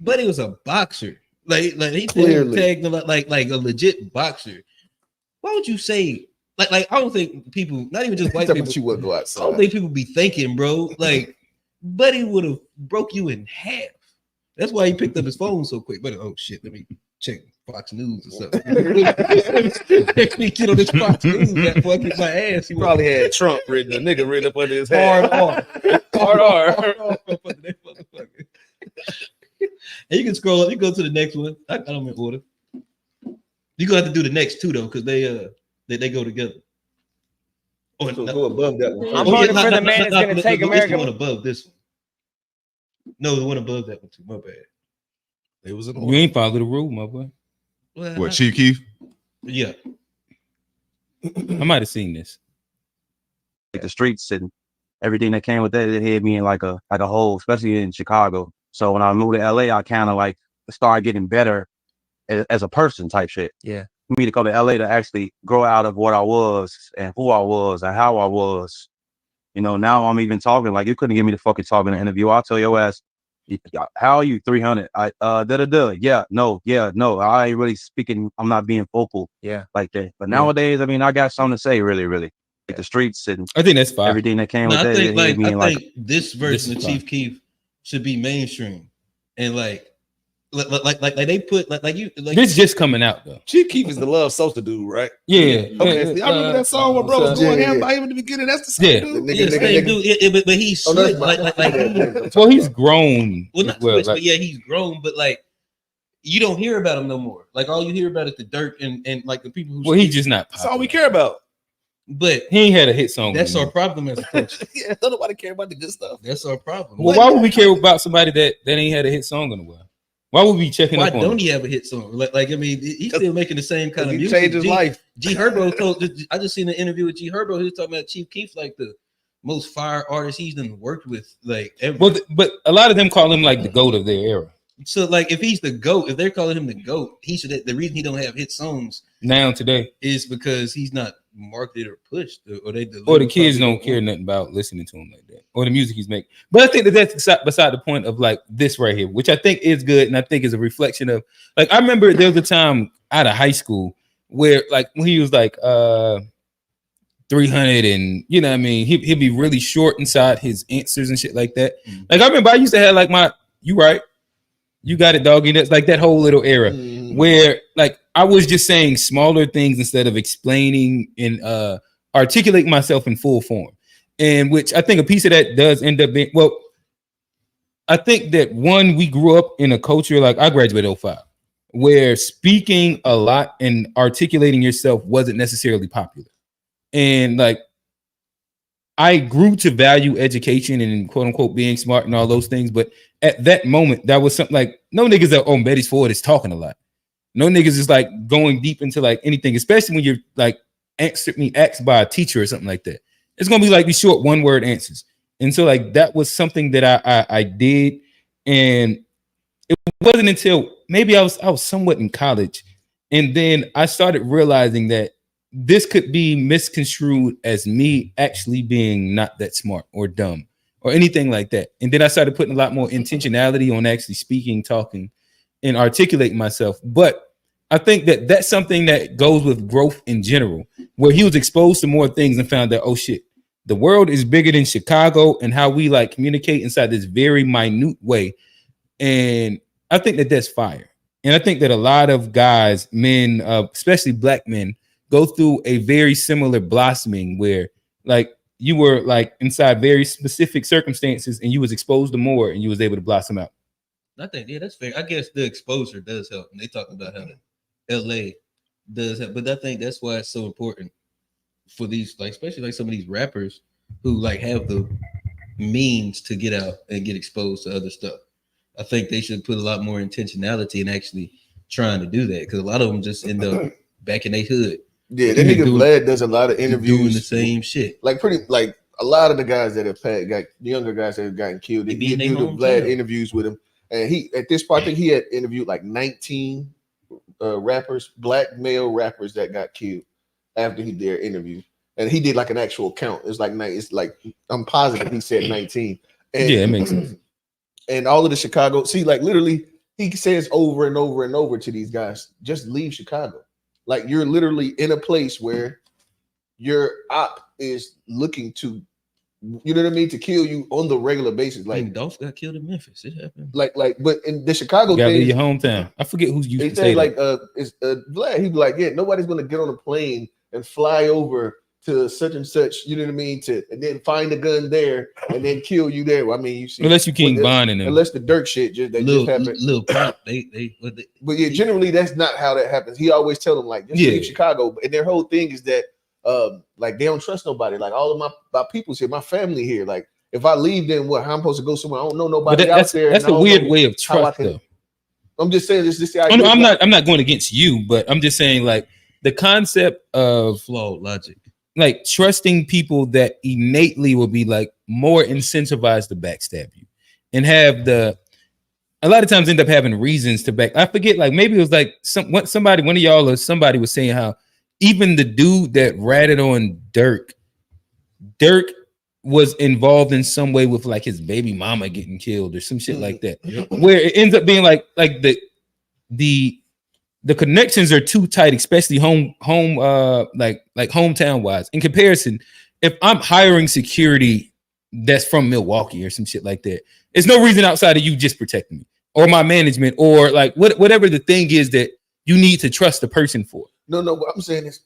buddy was a boxer. Like he tagged like a legit boxer. Why would you say like I don't think people, not even just white people, you would go outside. I don't think people be thinking, bro. Like buddy would have broke you in half. That's why he picked up his phone so quick. But oh shit, let me check Fox News or something. Next week, get on this Fox News that fucking my ass. He probably had Trump written, a nigga written up under his head. Hard R. And you can scroll up. You go to the next one. I don't in order. You gonna have to do the next two though, because they go together. Oh, so go above that one. I'm voting for the man that's gonna take America. The one above this one. No, the one above that one too. My bad. It was you ain't follow the rule, my boy. Well, what, Chief Keef? Yeah. I might have seen this. Like the streets and everything that came with that, it hit me in like a hole, especially in Chicago. So when I moved to LA, I kind of like started getting better as a person type shit. Yeah. For me to go to LA to actually grow out of what I was and who I was and how I was. You know, now I'm even talking like you couldn't get me to fucking talk in an interview. I'll tell your ass, how are you? 300. Yeah, no. I ain't really speaking. I'm not being vocal. Yeah, like that. But nowadays, I mean, I got something to say. Really, like the streets and I think that's fine. Everything that came with that. I think this version of Chief Keef should be mainstream and like they put like you. Like, this just coming out though. Chief Keef is the Love Sosa dude, right? Yeah. Okay. So I remember that song where bro was going ham by him in the beginning. That's the same dude. But he's switched, like well, he's grown. Well, not switched, but yeah, he's grown. But like you don't hear about him no more. Like all you hear about is the dirt and like the people who. Well, he's just not. That's all we care about. But he ain't had a hit song. That's our problem as a culture. Yeah, don't nobody care about the good stuff. That's our problem. Well, why would we care about somebody that ain't had a hit song in a while? Why would we be checking up on him? Why don't he have a hit song? Like I mean, he's still making the same kind of He music. changed his life. G Herbo told. I just seen an interview with G Herbo. He was talking about Chief Keef like the most fire artist he's done worked with. Like ever. Well, but a lot of them call him like the GOAT of their era. So like if he's the GOAT, if they're calling him the GOAT, he should. The reason he don't have hit songs now today is because he's not marketed or pushed, or the kids don't care nothing about listening to him like that, or the music he's making. But I think that's beside the point of like this right here, which I think is good, and I think is a reflection of like I remember there was a time out of high school where like when he was like 300 and you know what I mean he'd be really short inside his answers and shit like that. Like I remember I used to have like my you right. You got it, doggy. That's like that whole little era where like I was just saying smaller things instead of explaining and articulating myself in full form. And which I think a piece of that does end up being, well, I think that one, we grew up in a culture, like I graduated 05, where speaking a lot and articulating yourself wasn't necessarily popular. And like, I grew to value education and quote unquote being smart and all those things. But at that moment, that was something like no niggas that on Betty's Ford is talking a lot. No niggas is like going deep into like anything, especially when you're like asked by a teacher or something like that. It's gonna be like these short one-word answers. And so like that was something that I did. And it wasn't until maybe I was somewhat in college. And then I started realizing that this could be misconstrued as me actually being not that smart or dumb or anything like that. And then I started putting a lot more intentionality on actually speaking, talking, and articulating myself. But I think that that's something that goes with growth in general, where he was exposed to more things and found that, oh shit, the world is bigger than Chicago and how we like communicate inside this very minute way. And I think that that's fire. And I think that a lot of guys, men, especially black men, go through a very similar blossoming where like you were like inside very specific circumstances and you was exposed to more and you was able to blossom out. I think, yeah, that's fair. I guess the exposure does help. And they talk about how the LA does help, but I think that's why it's so important for these, like, especially like some of these rappers who like have the means to get out and get exposed to other stuff. I think they should put a lot more intentionality in actually trying to do that, because a lot of them just end up back in their hood. Yeah, that nigga Vlad does a lot of interviews doing the same shit. Like pretty like a lot of the guys that have got the younger guys that have gotten killed. He do the Vlad interviews with him, and he at this point I think he had interviewed like 19 rappers, black male rappers that got killed after he did their interview, and he did like an actual count. It's like I'm positive he said 19. And, yeah, it makes sense. And all of the Chicago, see, like literally, he says over and over and over to these guys, just leave Chicago. Like you're literally in a place where your op is looking to, you know what I mean, to kill you on the regular basis. Like Dolph got killed in Memphis. It happened. Like, but in the Chicago thing, thing, your hometown. I forget who's used they to say say like that. it's Vlad. He'd be like, yeah, nobody's gonna get on a plane and fly over to such and such, you know what I mean, and then find a gun there and then kill you there. Well, I mean, you see, unless you King Bond in them, unless the Dirk shit just happened. Little pop, but yeah, generally that's not how that happens. He always tell them like, just leave Chicago, and their whole thing is that like they don't trust nobody. Like all of my people's here, my family here. Like if I leave, then what? How I'm supposed to go somewhere? I don't know nobody out there. That's a weird way of trust, though. I'm just saying this. I'm not going against you, but I'm just saying like the concept of flawed logic. Like trusting people that innately will be like more incentivized to backstab you and have a lot of times end up having reasons to back. I forget, like maybe it was like somebody, one of y'all or somebody was saying how even the dude that ratted on Dirk was involved in some way with like his baby mama getting killed or some shit like that, where it ends up being like the connections are too tight, especially hometown wise. In comparison, if I'm hiring security that's from Milwaukee or some shit like that, there's no reason outside of you just protecting me or my management or like whatever the thing is that you need to trust the person for. No, what I'm saying is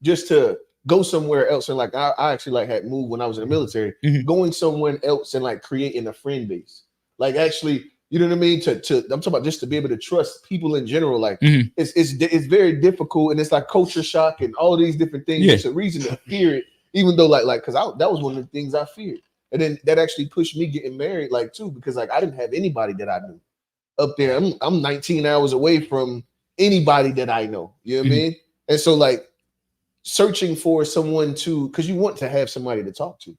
just to go somewhere else. And like I actually like had moved when I was in the military, going somewhere else and like creating a friend base. Like actually You know what I mean? I'm talking about just to be able to trust people in general. Like Mhm. it's very difficult, and it's like culture shock and all these different things. Yeah. It's a reason to fear it, even though like because that was one of the things I feared, and then that actually pushed me getting married like too, because like I didn't have anybody that I knew up there. I'm 19 hours away from anybody that I know. You know what I mean? And so like searching for someone to, because you want to have somebody to talk to.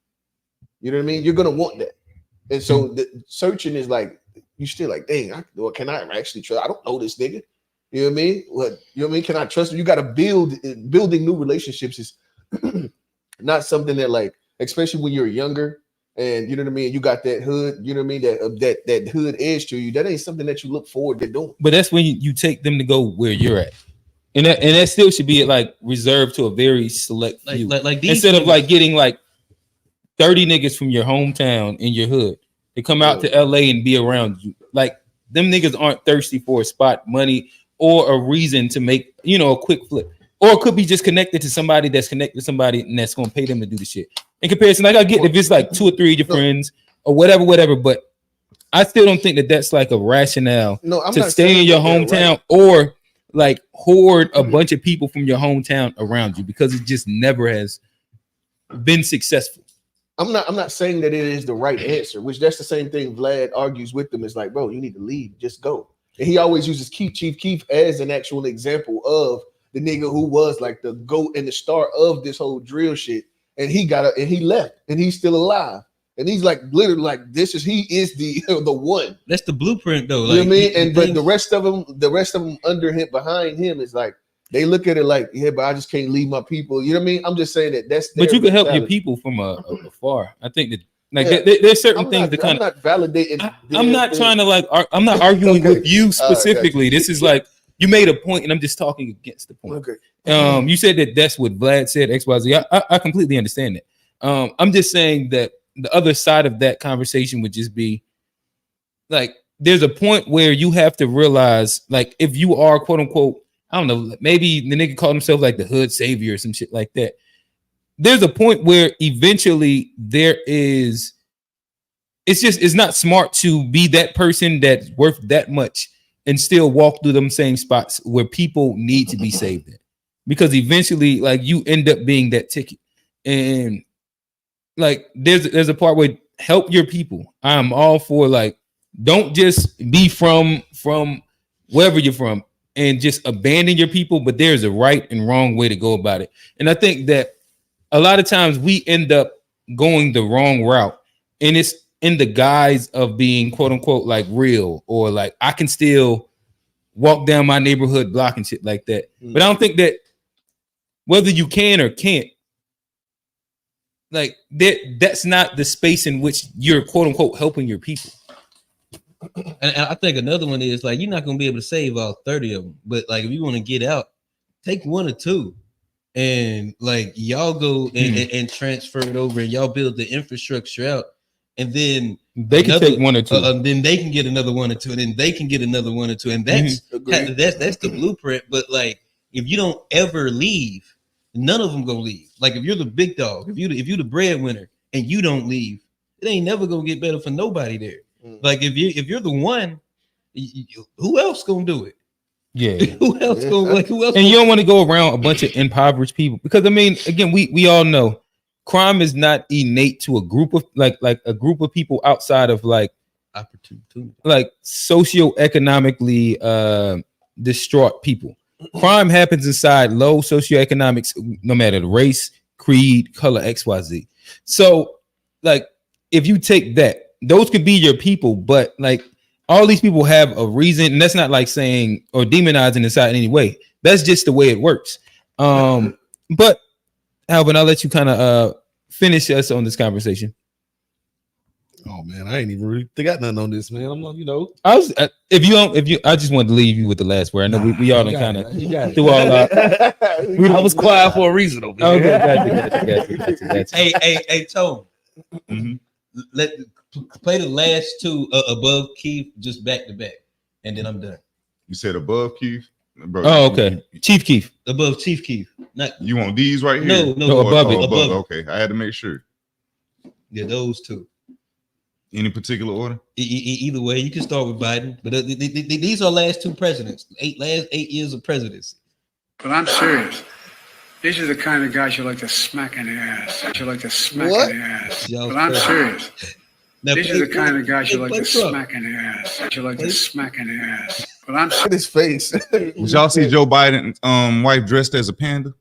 You know what I mean? You're gonna want that. And so the searching is like, you still like, dang, can I actually trust? I don't know this nigga. You know what I mean? What you know what I mean? Can I trust him? You got to building new relationships is not something that like, especially when you're younger and you know what I mean. You got that hood, you know what I mean? That hood edge to you. That ain't something that you look forward to doing. But that's when you take them to go where you're at. And that still should be like reserved to a very select few. Like these instead of niggas- like getting like 30 niggas from your hometown in your hood to come out to LA and be around you. Like them niggas aren't thirsty for a spot, money, or a reason to make, a quick flip. Or it could be just connected to somebody that's connected to somebody and that's gonna pay them to do the shit. In comparison, like I get if it's like 2 or 3 of your friends or whatever, but I still don't think that that's like a rationale I'm to not stay in saying your that they're hometown right. or like hoard a bunch of people from your hometown around you, because it just never has been successful. I'm not saying that it is the right answer, which that's the same thing Vlad argues with them. It's like, bro, you need to leave, just go. And he always uses Chief Keef as an actual example of the nigga who was like the GOAT and the star of this whole drill shit. And he he left and he's still alive. And he's like literally like he is the one. That's the blueprint though. You know what I mean? But the rest of them under him, behind him is like, they look at it like, yeah, but I just can't leave my people. You know what I mean? I'm just saying that's. But you can help your mentality. people from afar. I think that like Yeah. there's certain things that kind I'm not validating. I'm not trying to like. I'm not arguing with you specifically. This is like you made a point, and I'm just talking against the point. Okay. You said that that's what Vlad said. XYZ. I completely understand that. I'm just saying that the other side of that conversation would just be like, there's a point where you have to realize, like, if you are quote unquote, I don't know, maybe the nigga called himself like the hood savior or some shit like that. There's a point where eventually it's not smart to be that person that's worth that much and still walk through them same spots where people need to be saved in. Because eventually, like, you end up being that ticket. And like there's a part where help your people. I'm all for like, don't just be from wherever you're from and just abandon your people, but there's a right and wrong way to go about it. And I think that a lot of times we end up going the wrong route, and it's in the guise of being quote unquote like real, or like I can still walk down my neighborhood block and shit like that. But I don't think that whether you can or can't, like that's not the space in which you're quote unquote helping your people. And I think another one is like, you're not gonna be able to save all 30 of them, but like if you want to get out, take 1 or 2, and like y'all go and transfer it over, and y'all build the infrastructure out, and then they can take 1 or 2, then they can get another 1 or 2, and then they can get another 1 or 2, and that's that's the blueprint. But like if you don't ever leave, none of them gonna leave. Like if you're the big dog, if you the breadwinner and you don't leave, it ain't never gonna get better for nobody there. Like if you're the one, who else gonna do it? Yeah. Who else gonna like? Who else? And you don't want to go around a bunch of impoverished people, because I mean, again, we all know crime is not innate to a group of like a group of people outside of like opportunity, like socioeconomically distraught people. Crime happens inside low socioeconomics, no matter the race, creed, color, XYZ. So like if you take that, those could be your people, but like all these people have a reason, and that's not like saying or demonizing inside in any way. That's just the way it works. But Alvin, I'll let you kind of finish us on this conversation. Oh man, I ain't even really got nothing on this, man. I'm like, I was I just wanted to leave you with the last word. I know we all kind of threw all out. I was quiet for a reason over here. Okay, gotcha. Hey, Tone. Let play the last 2 above Keith just back to back, and then I'm done. You said above Keith? Bro, oh, okay. Chief Keef. Above Chief Keef. Not you want these right here? No, above it. Above. Okay, I had to make sure. Yeah, those 2. Any particular order? Either way, you can start with Biden, but these are last two presidents, last 8 years of presidency. But I'm serious. These are the kind of guys you like to smack in the ass. You like to smack What? in the ass. Y'all But I'm crazy. serious. Now These play are the kind Trump. of guys you Hey, like play to Trump. smack in the ass. You like to smack in the ass. But I'm his face. Did y'all see Joe Biden wife dressed as a panda?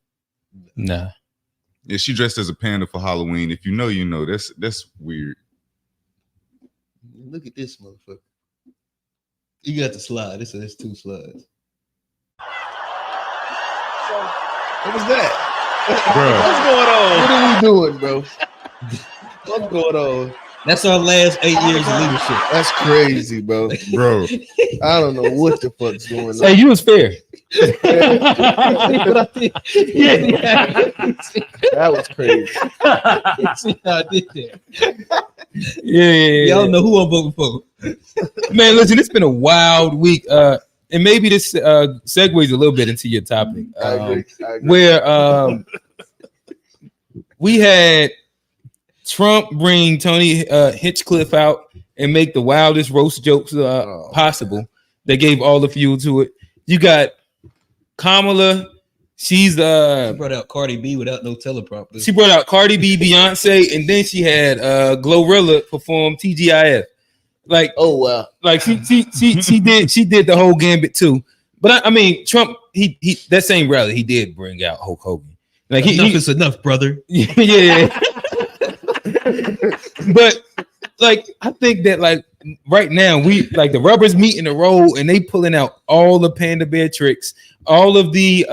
Nah. Yeah, she dressed as a panda for Halloween. If you know, you know. That's weird. Look at this motherfucker. You got the slide. It's 2 slides. What was that? Bro. What's going on? What are we doing, bro? What's going on? That's our last 8 years of leadership. That's crazy, bro. Bro. I don't know what the fuck's going on. Hey, you was fair. That was crazy. See how I did that? Yeah. Y'all know who I'm voting for. Man, listen, it's been a wild week. And maybe this segues a little bit into your topic. I agree. Where we had Trump bring Tony Hinchcliffe out and make the wildest roast jokes possible. They gave all the fuel to it. You got Kamala. She brought out Cardi B without no teleprompter. She brought out Cardi B, Beyonce, and then she had Glorilla perform TGIF. Like, oh wow, like she did the whole gambit too. But I mean, Trump he that same rally he did bring out Hulk Hogan. Like enough is enough, brother. Yeah. But like I think that like right now we like the rubber's meeting the road and they pulling out all the panda bear tricks, all of the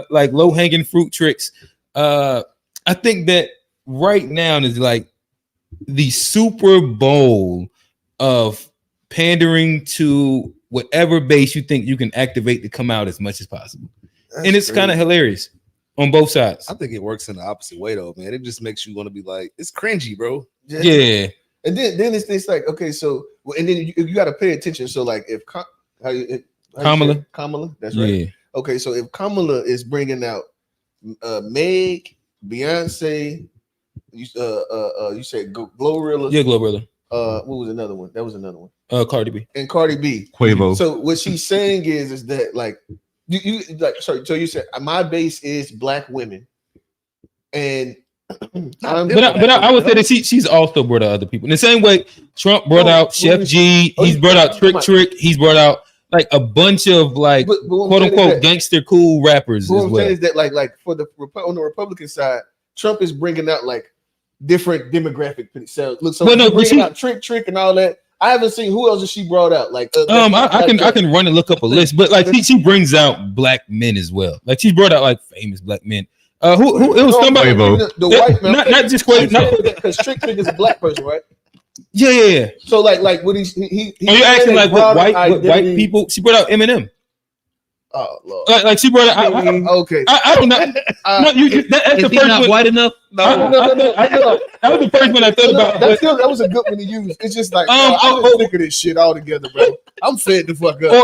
like low hanging fruit tricks. I think that right now is like the Super Bowl of pandering to whatever base you think you can activate to come out as much as possible. And it's kind of hilarious on both sides. I think it works in the opposite way though, man. It just makes you want to be like, it's cringy, bro. Yeah. And then it's like, okay, so and then you got to pay attention. So like if Kamala, that's right. Yeah. Okay, so if Kamala is bringing out Meg, Beyonce, you said Glorilla. Yeah, Glorilla. What was another one? That was another one. Cardi B. And Cardi B. Quavo. So what she's saying is that like you like sorry, so you said my base is black women. And I would say that she's also brought out other people. In the same way Trump brought out Chef G, he's brought out Trick, he's brought out like a bunch of like quote unquote gangster cool rappers as what I'm well. saying is that like for on the Republican side, Trump is bringing out like different demographic. So look, so bringing out Trick and all that. I haven't seen who else has she brought out. Like I can run and look up a list, but like she brings out black men as well. Like she's brought out like famous black men. Who it was somebody the white man, not just Quavo, because Trick is a black person, right? Yeah. So like what he are you asking like what white people? She brought out Eminem. Oh Lord. Like she brought out. Okay. I don't know. No, that's Is the he first not one. white enough? No. That was the first one I thought about. That was a good one to use. It's just like I'm sick of this shit altogether, bro. I'm fed the fuck up. Or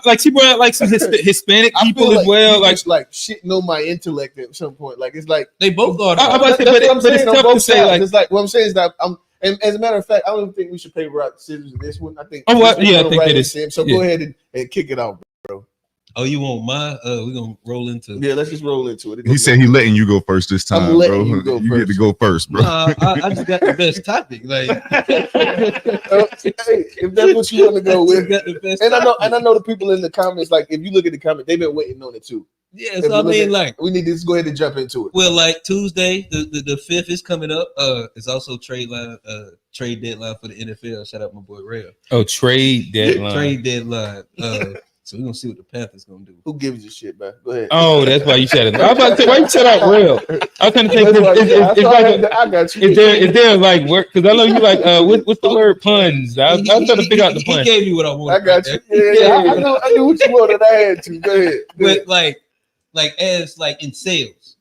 like she brought out like some Hispanic people as well. Like shitting on my intellect at some point. Like it's like they both are. But it's tough to say. Like it's like what I'm saying is that and as a matter of fact, I don't think we should pay rock scissors in this one. I think. I think it is. So go ahead and kick it off, bro. Oh, you want my? We're gonna roll into. Yeah, let's just roll into it. He said he letting you go first this time, I'm letting bro. you go You get to go first, bro. I just got the best topic. Like, hey, if that's what you want to go with, and I know the people in the comments. Like, if you look at the comments, they've been waiting on it too. Yeah, so I mean, like, we need to just go ahead and jump into it. Well, like Tuesday, the 5th is coming up. It's also trade deadline for the NFL. Shout out my boy Rail. Oh, trade deadline. Trade deadline. So we're gonna see what the Panthers gonna do. Who gives a shit, man? Go ahead. Oh, that's why you said it. I was about to say, why you said out real? I was trying to think. I got you. Is there like work? Because I know you like what's the word puns? I was trying to figure out the puns. He gave me what I wanted. I got you. Yeah. I knew what you wanted. I had to. Go ahead. But like as like in sales,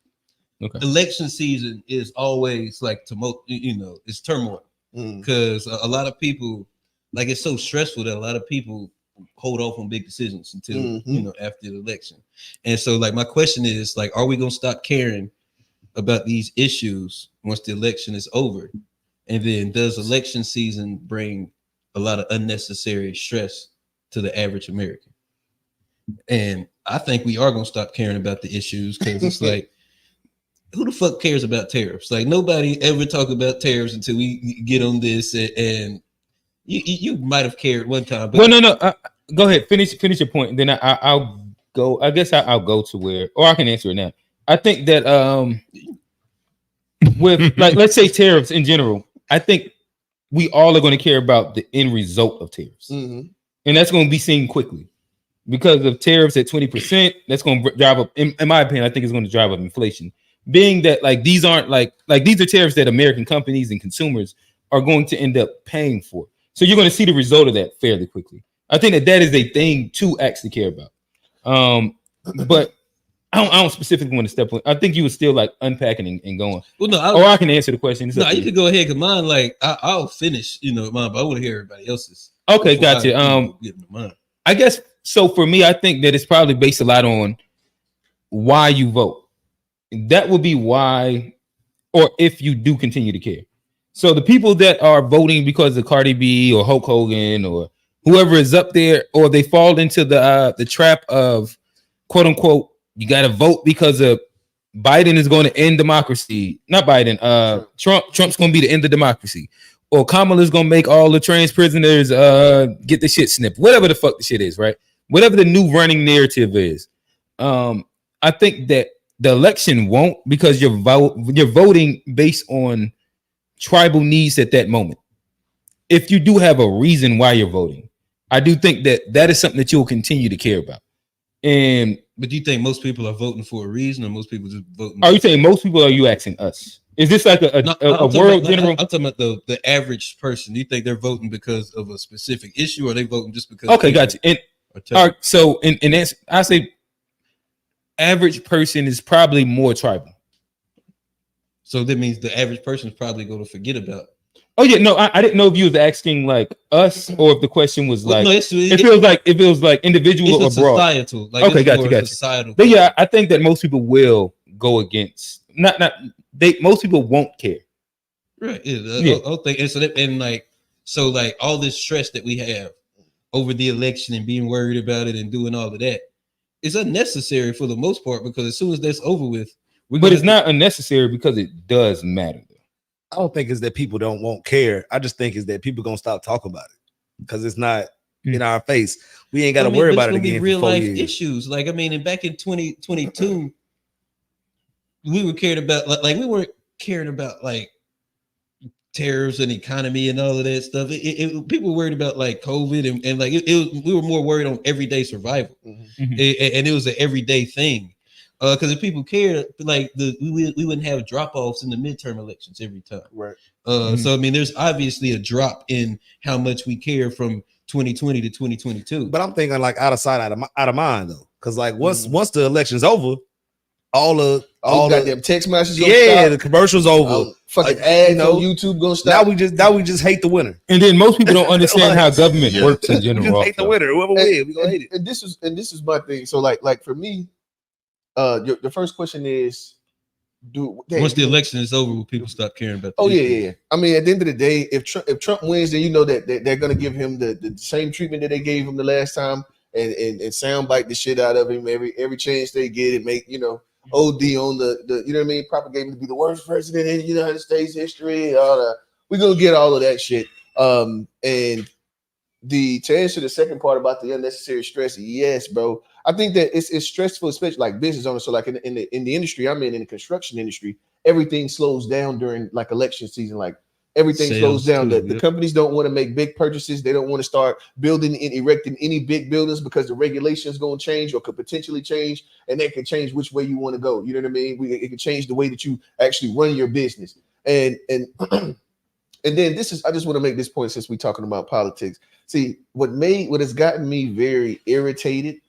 election season is always like it's turmoil because a lot of people like it's so stressful that a lot of people hold off on big decisions until after the election. And so like my question is like, are we gonna stop caring about these issues once the election is over And then does election season bring a lot of unnecessary stress to the average American? And I think we are gonna stop caring about the issues because it's like, who the fuck cares about tariffs? Like nobody ever talk about tariffs until we get on this. And you might have cared one time, but well, no. Go ahead, finish your point. Then I'll go. I guess I'll go to where, or I can answer it now. I think that with like let's say tariffs in general, I think we all are going to care about the end result of tariffs, and that's going to be seen quickly because of tariffs at 20%. That's going to drive up, in my opinion, I think it's going to drive up inflation. Being that like these aren't like these are tariffs that American companies and consumers are going to end up paying for. So you're going to see the result of that fairly quickly. I think that is a thing to actually care about. But I don't specifically want to step on. I think you were still like unpacking and going. Well, no, I can answer the question. No, you can go ahead because mine, like I'll finish, mine, but I want to hear everybody else's. Okay, gotcha. I guess so. For me, I think that it's probably based a lot on why you vote. That would be why, or if you do continue to care. So the people that are voting because of Cardi B or Hulk Hogan or whoever is up there, or they fall into the trap of quote unquote, you got to vote because of Biden is going to end democracy. Not Biden. Trump's going to be the end of democracy, or Kamala's going to make all the trans prisoners get the shit snipped. Whatever the fuck the shit is, right? Whatever the new running narrative is. I think that the election won't, because you're voting based on tribal needs at that moment. If you do have a reason why you're voting, I do think that is something that you'll continue to care about. But do you think most people are voting for a reason, or most people just voting? Are you saying most people, or are you asking us? Is this like a world general? I'm talking about the average person. Do you think they're voting because of a specific issue, or are they voting just because? Okay, gotcha. All right, so in answer, I say average person is probably more tribal. So that means the average person is probably going to forget about. Oh yeah, no, I didn't know if you was asking like us, or if the question was like, no, it feels like individual or broad. Societal. Like, okay, gotcha. Societal. But yeah, I think that most people will go against. Most people won't care. Right. Yeah. I'll think, so all this stress that we have over the election and being worried about it and doing all of that is unnecessary for the most part, because as soon as that's over with, but it's not unnecessary because it does matter. I don't think it's that people won't care. I just think it's that people gonna stop talking about it because it's not in our face. We ain't got to worry about it again. Real life issues, and back in 2022, we were cared about we weren't caring about tariffs and economy and all of that stuff. People were worried about COVID and we were more worried on everyday survival, and it was an everyday thing. Because if people cared, we wouldn't have drop-offs in the midterm elections every time. Right. So there's obviously a drop in how much we care from 2020 to 2022. But I'm thinking out of sight, out of mind though. Because once the election's over, all the goddamn text messages. The commercials over. Fucking ads on YouTube gonna stop. Now we just hate the winner. And then most people don't understand how government works in general. We just hate the winner. Whoever wins, we gonna hate it. And this is my thing. So like for me. The first question is, once the election is over, will people stop caring about? Yeah. At the end of the day, if Trump wins, then you know that they're going to give him the same treatment that they gave him the last time, and soundbite the shit out of him every chance they get, and make OD on the propagate him to be the worst president in the United States history. We're gonna get all of that shit. And to answer the second part about the unnecessary stress, yes, bro. I think that it's stressful, especially like business owners. So in the industry I'm in the construction industry, everything slows down during election season. Everything slows down. The companies don't want to make big purchases. They don't want to start building and erecting any big buildings because the regulations going to change or could potentially change, and that can change which way you want to go. You know what I mean? It can change the way that you actually run your business. And then I just want to make this point since we're talking about politics. See, what has gotten me very irritated.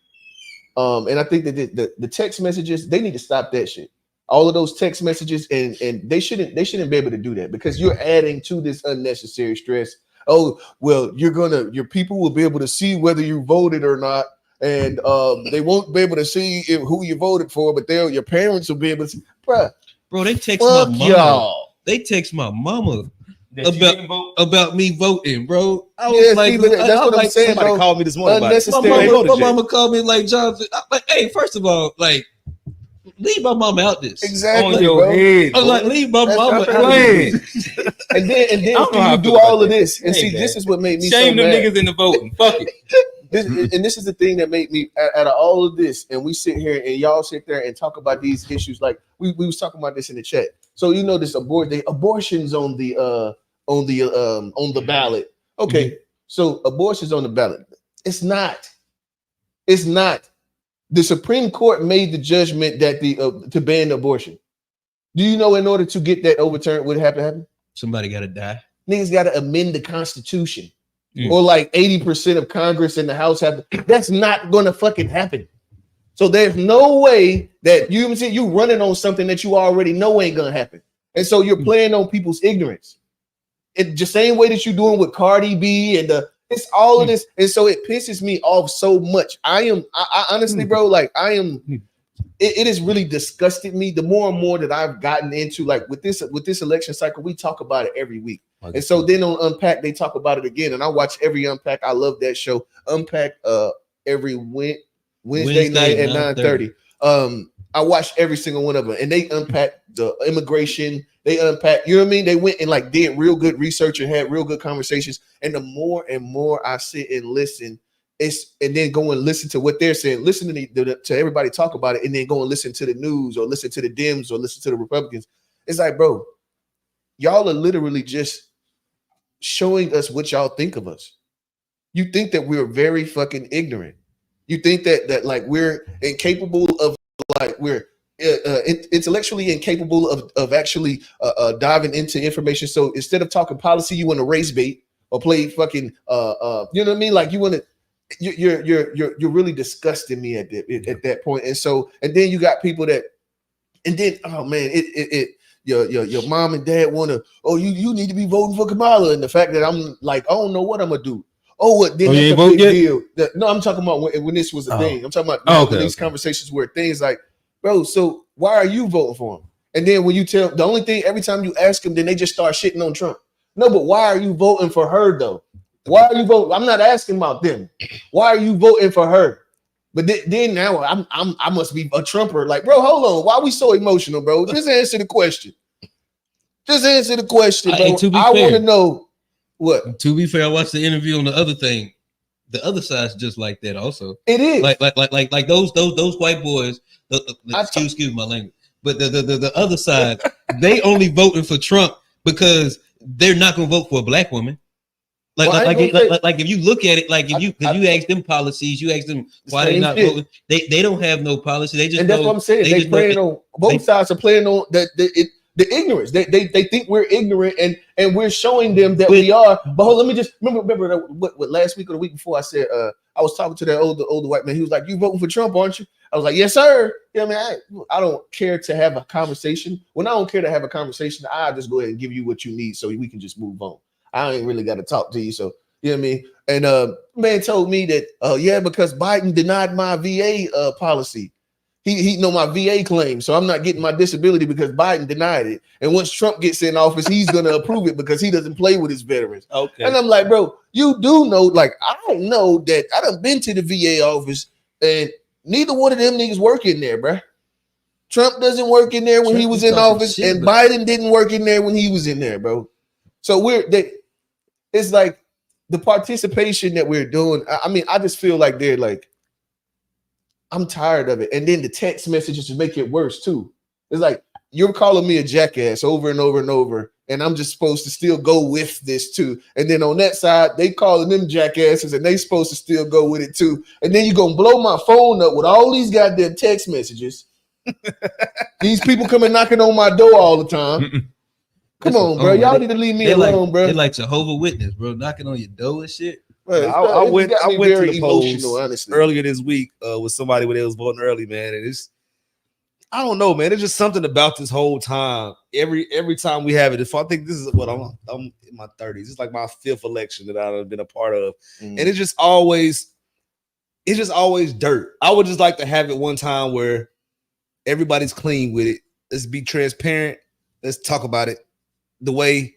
And I think that the text messages, they need to stop that shit. All of those text messages, and they shouldn't be able to do that, because you're adding to this unnecessary stress. Oh, well, your people will be able to see whether you voted or not, and they won't be able to see who you voted for, but your parents will be able to see. Bro, they text my mama. They text my mama about me voting, bro. I was Yeah, like, see, but that's I what I'm like, saying, somebody bro. called me this morning about it. My mama called me like Jonathan. I'm like, hey, first of all, like, leave my mama out this. Exactly, On your bro. head, I'm like, boy. leave my That's mama what out I'm of saying. this. And then I don't know after how I you feel do about all of that. this, and Hey, see, man. this is what made me Shame so them mad. niggas in the voting. Fuck it. And this is the thing that made me out of all of this, and we sit here and y'all sit there and talk about these issues like we was talking about this in the chat. So you know this abortions on the ballot. Okay, so abortions on the ballot. It's not. The Supreme Court made the judgment that to ban abortion. Do you know in order to get that overturned, what have to happen? Somebody got to die. Niggas got to amend the Constitution. Or like 80% of Congress and the House have to. That's not gonna fucking happen. So there's no way that you running on something that you already know ain't gonna happen. And so you're playing on people's ignorance. It's the same way that you're doing with Cardi B and it's all of this. And so it pisses me off so much. I honestly, bro, like it has really disgusted me. The more and more that I've gotten into, like with this election cycle, we talk about it every week. And so then on Unpack, they talk about it again. And I watch every Unpack. I love that show. Unpack every Wednesday night at 9:30. I watched every single one of them, and they unpack the immigration. They unpack, you know what I mean? They went and like did real good research and had real good conversations. And the more and more I sit and listen, and then go and listen to what they're saying, listen to everybody talk about it, and then go and listen to the news or listen to the Dems or listen to the Republicans. It's like, bro, y'all are literally just showing us what y'all think of us. You think that we're very fucking ignorant. You think that like we're incapable of, like we're intellectually incapable of actually diving into information. So instead of talking policy, you want to race bait or play fucking you know what I mean? Like you want to. You're really disgusting me at that point. And so, and then you got people that, and then, oh man, your mom and dad want to, oh, you need to be voting for Kamala. And the fact that I'm like, I don't know what I'm gonna do. Oh, what? Then that's a big deal. No, I'm talking about when this was a thing. I'm talking about when these conversations were things like, bro, so why are you voting for him? And then when you tell, the only thing, every time you ask them, then they just start shitting on Trump. No, but why are you voting for her though? Why are you voting? I'm not asking about them. Why are you voting for her? But then now I must be a Trumper. Like, bro, hold on. Why are we so emotional, bro? Just answer the question. Just answer the question, bro. I want to know what. To be fair, I watched the interview on the other thing. The other side's just like that, also. It is like those white boys. Excuse my language, but the other side, they only voting for Trump because they're not gonna vote for a black woman. Like if you look at it, like if you ask them policies, you ask them why they not voting. They don't have no policy. They just, and that's what I'm saying. They playing on both sides are playing on the ignorance. They think we're ignorant and we're showing them that we are. But let me just remember what last week or the week before I said I was talking to that older white man. He was like, "You voting for Trump, aren't you?" I was like, "Yes, sir." You know what I mean? I don't care to have a conversation. When I don't care to have a conversation, I just go ahead and give you what you need so we can just move on. I ain't really got to talk to you. So, you know what I mean? And man told me that, yeah, because Biden denied my VA policy. He know my VA claim. So I'm not getting my disability because Biden denied it. And once Trump gets in office, he's going to approve it because he doesn't play with his veterans. Okay. And I'm like, bro, you do know, like, I know that I done been to the VA office and neither one of them niggas work in there, bro. Trump doesn't work in there when he was in office, and Biden didn't work in there when he was in there, bro. So it's like the participation that we're doing. I mean, I just feel like they're like, I'm tired of it. And then the text messages just make it worse too. It's like, you're calling me a jackass over and over and over, and I'm just supposed to still go with this too. And then on that side, they calling them jackasses, and they supposed to still go with it too. And then you're gonna blow my phone up with all these goddamn text messages. These people coming knocking on my door all the time. Come on, bro. Y'all need to leave me alone, bro. They're like Jehovah's Witness, bro, knocking on your door and shit. Bro, I went to the polls earlier this week with somebody when they was voting early, man, and it's, I don't know, man. It's just something about this whole time. Every time we have it, if I think this is what I'm in my 30s. It's like my 5th election that I've been a part of, and it's just always dirt. I would just like to have it one time where everybody's clean with it. Let's be transparent. Let's talk about it the way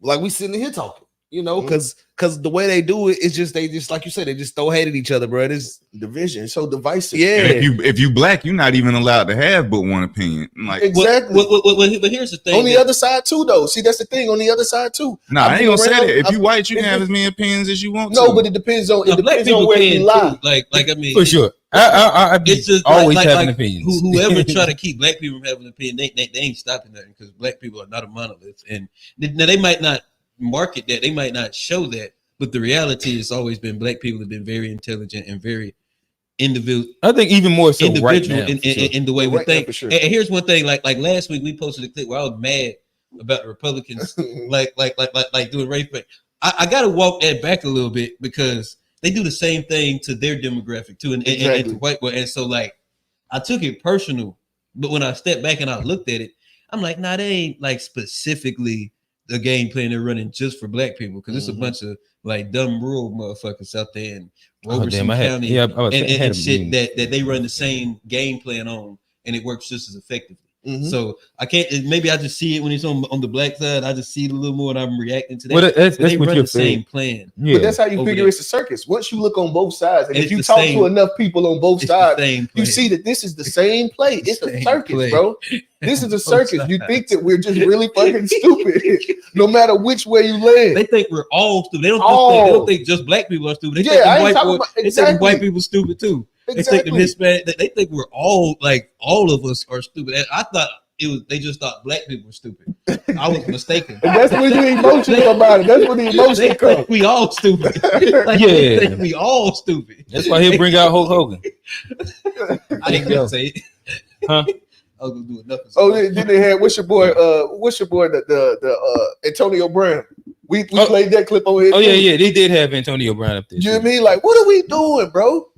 like we sitting here talking. You know, because the way they do it is just they just like you said, they just throw hate at each other, bro. It's division, so divisive. Yeah, and if you black, you're not even allowed to have but one opinion. Like exactly. But here's the thing. On the other side too, though. See, that's the thing. On the other side too. Nah, I ain't gonna say that. If you white, you can have as many opinions as you want. No, but it depends on where you lie. Like I mean, for sure. I it's just always having opinions. Whoever try to keep black people from having an opinion, they ain't stopping that because black people are not a monolith. And now they might not market that, they might not show that, but the reality has always been black people have been very intelligent and very individual. I think even more so right now, in the way we think. For sure. And here's one thing: like last week, we posted a clip where I was mad about the Republicans, like doing race thing. I got to walk that back a little bit because they do the same thing to their demographic too, and to white boy. And so like I took it personal, but when I stepped back and I looked at it, I'm like, nah, they ain't like specifically the game plan they're running just for black people because it's a bunch of like dumb rural motherfuckers out there in Robertson County and shit that they run the same game plan on, and it works just as effectively. So I can't. Maybe I just see it when it's on the black side. I just see it a little more, and I'm reacting to that. Well, that's they what run you're the same saying. plan. But that's how you figure it's a circus. Once you look on both sides, and if you talk to enough people on both sides, you see that this is the same play. It's a circus, bro. This is a circus. You think that we're just really fucking stupid, no matter which way you land. They think we're all stupid. They don't think just black people are stupid. They think white people stupid too. They think the Hispanic. They think we're all like all of us are stupid. And I thought they just thought black people were stupid. I was mistaken. And that's when you're emotional about it. That's when the emotion comes. We all stupid. Yeah, think we all stupid. That's why he'll bring out Hulk Hogan. I ain't gonna say it. Huh? I was gonna do enough. Oh, then they had what's your boy? The Antonio Brown. We played that clip over here. Oh yeah, they did have Antonio Brown up there. You know what I mean? Like, what are we doing, bro?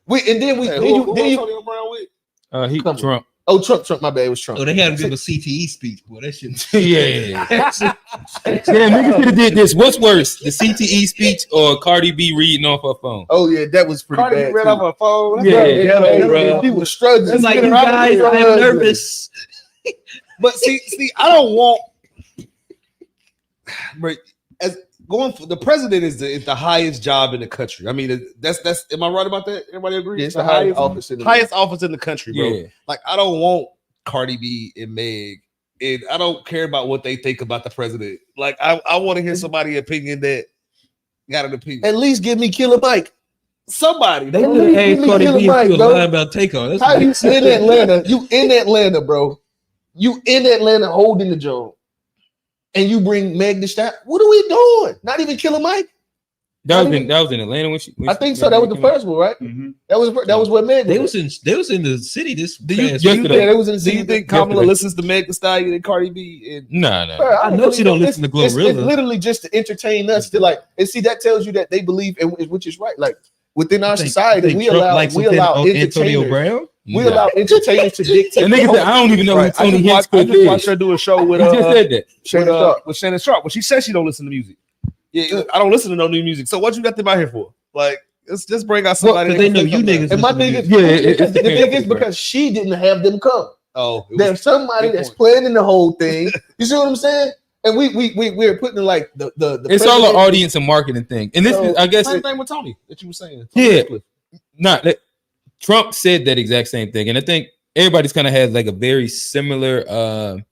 Who Antonio Brown with? He Trump. Oh, Trump. My bad. It was Trump. Oh, they had him give a CTE speech, boy. That shit. Yeah. Damn, niggas could have did this. What's worse, the CTE speech or Cardi B reading off her phone? Oh yeah, that was pretty Cardi bad. read off her phone. Yeah, he was struggling. It's like, you guys, I'm nervous. But see, I don't want. But as going for the president is the highest job in the country. I mean, that's. Am I right about that? Everybody agree? Yeah, it's the highest office in the country, bro. Yeah. Like I don't want Cardi B and Meg, and I don't care about what they think about the president. Like I want to hear somebody's opinion that got an opinion. At least give me Killer Mike. Somebody. They could have asked Cardi B to lie about Takeoff. How you in Atlanta? You in Atlanta, bro? You in Atlanta holding the job. And you bring Meg Thee Stallion. What are we doing? Not even Killer Mike. That was in Atlanta when she. I think so. That was the first one, right? Mm-hmm. That was where Meg. They was in the city this. Do you think Kamala listens to Meg Thee Stallion and Cardi B? No. I know she don't listen to Glorilla. It's literally just to entertain us. To like, and see that tells you that they believe, which is right. Like within our society, we allow Antonio Brown. We allow entertainers to dictate. And nigga said, I don't even know who Tony Hicks I just watched her do a show with Shannon Sharp. Well, she said she don't listen to music. Yeah, I don't listen to no new music. So what you got them out here for? Like, let's just bring out somebody. Because they know you niggas. And my thing is, the thing is because she didn't have them come. Oh, there's somebody that's planning the whole thing. You see what I'm saying? And we're putting like the it's all an audience and marketing thing. And this is, I guess, same thing with Tony that you were saying. Trump said that exact same thing, and I think everybody's kind of had like a very similar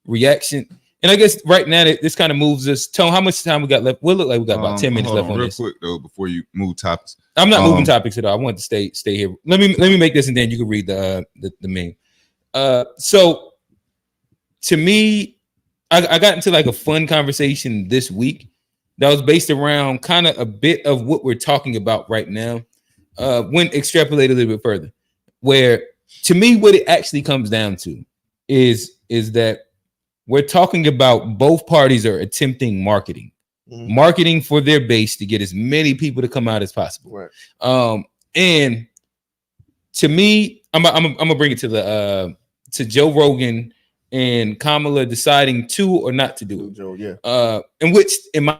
reaction. And I guess right now this kind of moves us. Tone, how much time we got left? We'll look like we got about 10 minutes left on real this. Quick though, before you move topics, I'm not moving topics at all. I want to stay here. Let me make this, and then you can read the meme. So to me, I got into like a fun conversation this week that was based around kind of a bit of what we're talking about right now. When extrapolate a little bit further, where to me what it actually comes down to is that we're talking about both parties are attempting marketing for their base to get as many people to come out as possible. Right. And to me, I'm gonna bring it to Joe Rogan and Kamala deciding to or not to do it. In which, in my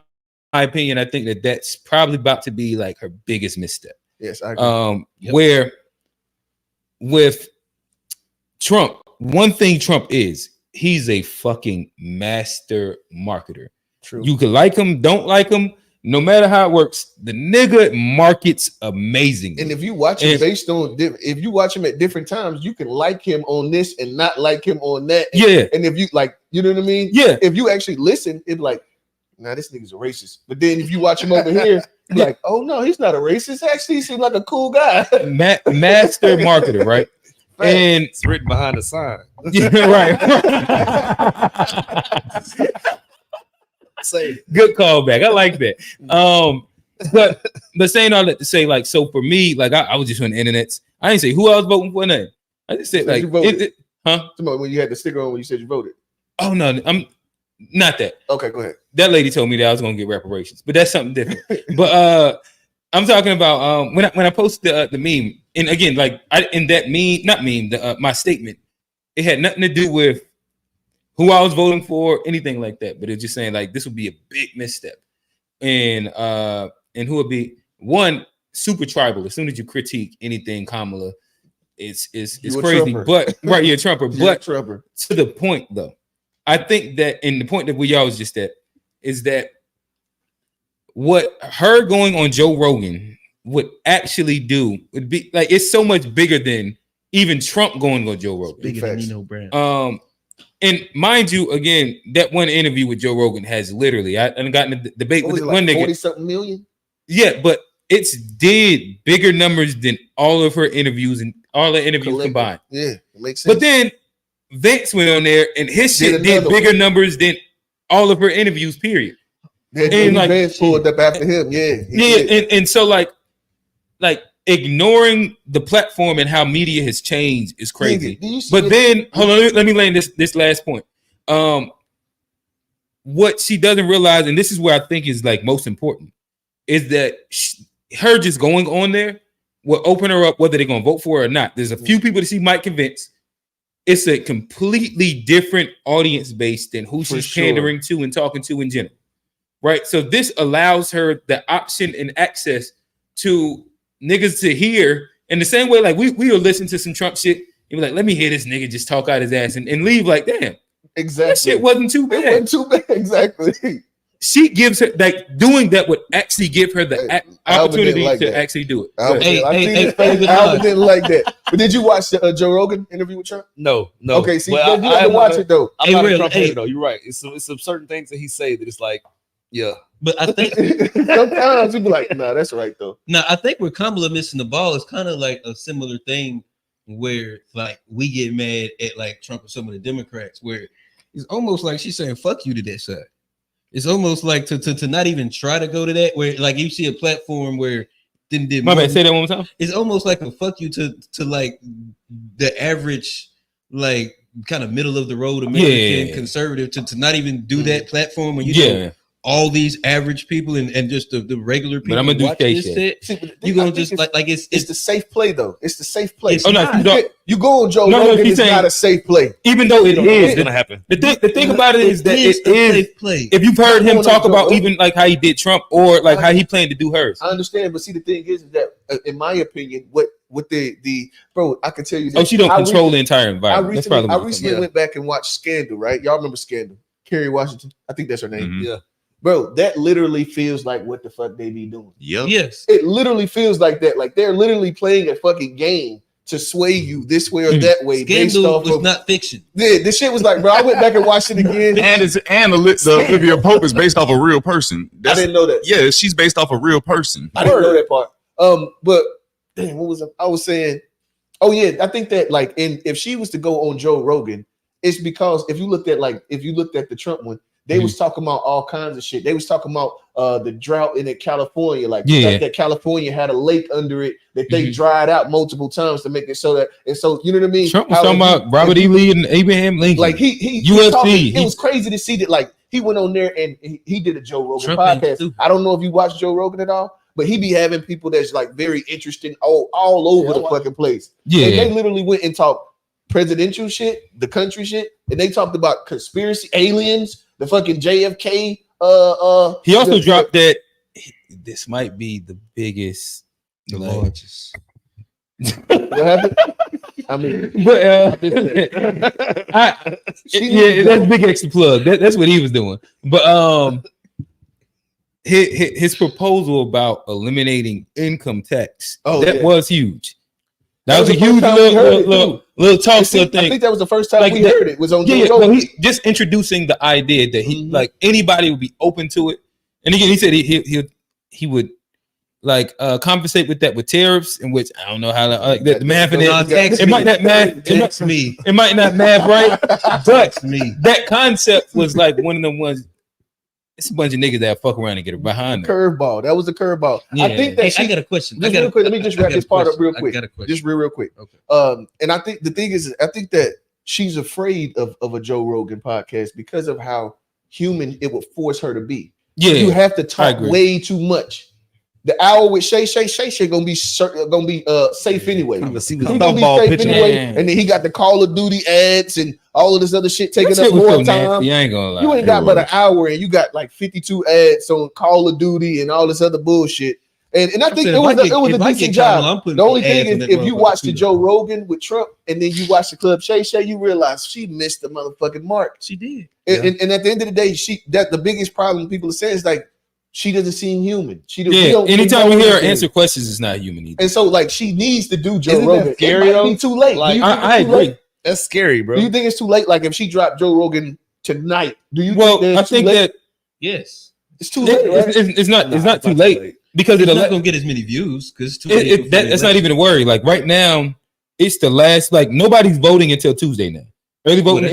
opinion, I think that's probably about to be like her biggest misstep. Yes, I agree. Where with Trump, one thing Trump is, he's a fucking master marketer. True. You could like him, don't like him. No matter how it works, the nigga markets amazing. And if you watch him based on, if you watch him at different times, you can like him on this and not like him on that. Yeah. And if you like, you know what I mean? Yeah. If you actually listen, it's like, nah, this nigga's a racist. But then if you watch him over here, you're like, oh no, he's not a racist. Actually, he seems like a cool guy. Master marketer, right? And it's written behind the sign. Yeah, right. Say good callback. I like that. But saying all that to say, like, so for me, like, I was just on the internet. I didn't say who I was voting for. Nothing. I just said, like, you voted. Huh? When you had the sticker on when you said you voted. Oh no, I'm not that. Okay, go ahead. That lady told me that I was gonna get reparations, but that's something different. But I'm talking about when I posted the meme, and again, like in that meme, not meme, my statement, it had nothing to do with who I was voting for, anything like that. But it's just saying like this would be a big misstep, and who would be one super tribal. As soon as you critique anything Kamala, it's crazy. Trumper. But right, you're a Trumper. You're But a Trumper. To the point though, I think that, and the point that we all was just at is that what her going on Joe Rogan would actually do would be like, it's so much bigger than even Trump going on Joe Rogan. Bigger than Nino Brown. And mind you, again, that one interview with Joe Rogan has literally, I gotten a debate with one nigga. 40-something million? Yeah, but it's did bigger numbers than all of her interviews and all the interviews combined. Yeah, it makes sense. But then Vince went on there and his shit did another bigger one. numbers than all of her interviews, period. And like Vince pulled up after him. Yeah. And so like ignoring the platform and how media has changed is crazy. But then hold on, let me land this last point. What she doesn't realize, and this is where I think is like most important, is that her just going on there will open her up whether they're gonna vote for her or not. There's a few people that she might convince. It's a completely different audience base than who she's pandering to and talking to in general. Right. So this allows her the option and access to niggas to hear in the same way, like we will listen to some Trump shit and be like, let me hear this nigga just talk out his ass and leave like, damn. Exactly. That shit wasn't too bad. It wasn't too bad. Exactly. She gives her, like, doing that would actually give her the opportunity like to that. actually do it. Alvin didn't like that. But did you watch the Joe Rogan interview with Trump? No. Okay, see, But you have to watch it though. I'm not a Trump hater though. You're right. It's some certain things that he say that it's like, yeah. But I think sometimes you be like, nah, that's right though. Now I think where Kamala missing the ball is kind of like a similar thing where like we get mad at like Trump or some of the Democrats, where it's almost like she's saying fuck you to that side. It's almost like to not even try to go to that, where like you see a platform where did my bad, say that one more time. It's almost like a fuck you to like the average like kind of middle of the road American conservative to not even do that platform when you know all these average people and just the regular people. But I'm gonna do this shit. You gonna just like it's the safe play though. It's the safe play. Oh no, you go on Joe Rogan, it's not a safe play. Even though it is, it's gonna happen. The thing about it is that it is safe play. If you've heard him talk about even like how he did Trump or like how he planned to do hers. I understand, but see the thing is that in my opinion, what the bro, I can tell you that. Oh, she don't control the entire environment. I recently went back and watched Scandal, right? Y'all remember Scandal? Kerry Washington, I think that's her name. Yeah. Bro, that literally feels like what the fuck they be doing. Yep. Yes. It literally feels like that. Like they're literally playing a fucking game to sway you this way or that way. Scandal was not fiction. Yeah, this shit was like, bro, I went back and watched it again. And the Olivia Pope is based off a real person. I didn't know that. Yeah, she's based off a real person. I didn't know that part. But damn, what was I was saying? Oh yeah, I think that like, if she was to go on Joe Rogan, it's because if you looked at the Trump one, they was talking about all kinds of shit. They was talking about the drought in California, like the fact that California had a lake under it that they dried out multiple times to make it so that, and so you know what I mean. Trump was talking about Robert E. Lee and Abraham Lincoln. Like he UFC. It was crazy to see that. Like he went on there and he did a Joe Rogan podcast. I don't know if you watch Joe Rogan at all, but he be having people that's like very interesting all over the fucking place. Yeah, and they literally went and talked presidential shit, the country shit, and they talked about conspiracy, aliens. The fucking JFK. He also dropped that this might be the biggest, the largest. What happened? I mean, but that's big extra plug. That's what he was doing. But his proposal about eliminating income tax. Oh, that yeah. was huge. That was a the first huge time we heard it, little talk I thing. think that was the first time we heard it. Was on Joe well, Rogan. he just introducing the idea that he like anybody would be open to it. And again, he said he would like compensate with that with tariffs, in which I don't know how to the math in it might not math. It might not math right, but that concept was like one of the ones. It's a bunch of niggas that fuck around and get behind them. Curveball. That was a curveball. Yeah. I think that I got a question. Just real quick. Let me just wrap this part up real quick. I got a question. Just real quick. Okay. And I think the thing is, I think that she's afraid of a Joe Rogan podcast because of how human it would force her to be. Yeah, you have to talk way too much. The hour with Shay gonna be safe anyway. He's gonna be safe anyway. And then he got the Call of Duty ads and all of this other shit taking up more time. I ain't gonna lie. You ain't got but an hour and you got like 52 ads on Call of Duty and all this other bullshit. And I think it was a decent job. The only thing is, if you watch the Joe Rogan with Trump and then you watch the Club Shay, you realize she missed the motherfucking mark. She did. And at the end of the day, the biggest problem people are saying is like, she doesn't seem human. Anytime you hear her answer questions, it's not human either. And so, like, she needs to do Joe Rogan. That scary, it might be too late. Like, I agree. Late? That's scary, bro. Do you think it's too late? Like, if she dropped Joe Rogan tonight, do you? I think that yes, it's too late. Right? It's not too late because it's not gonna get as many views because it's too late. That's not even a worry. Like right now, it's the last. Like nobody's voting until Tuesday now. Early voting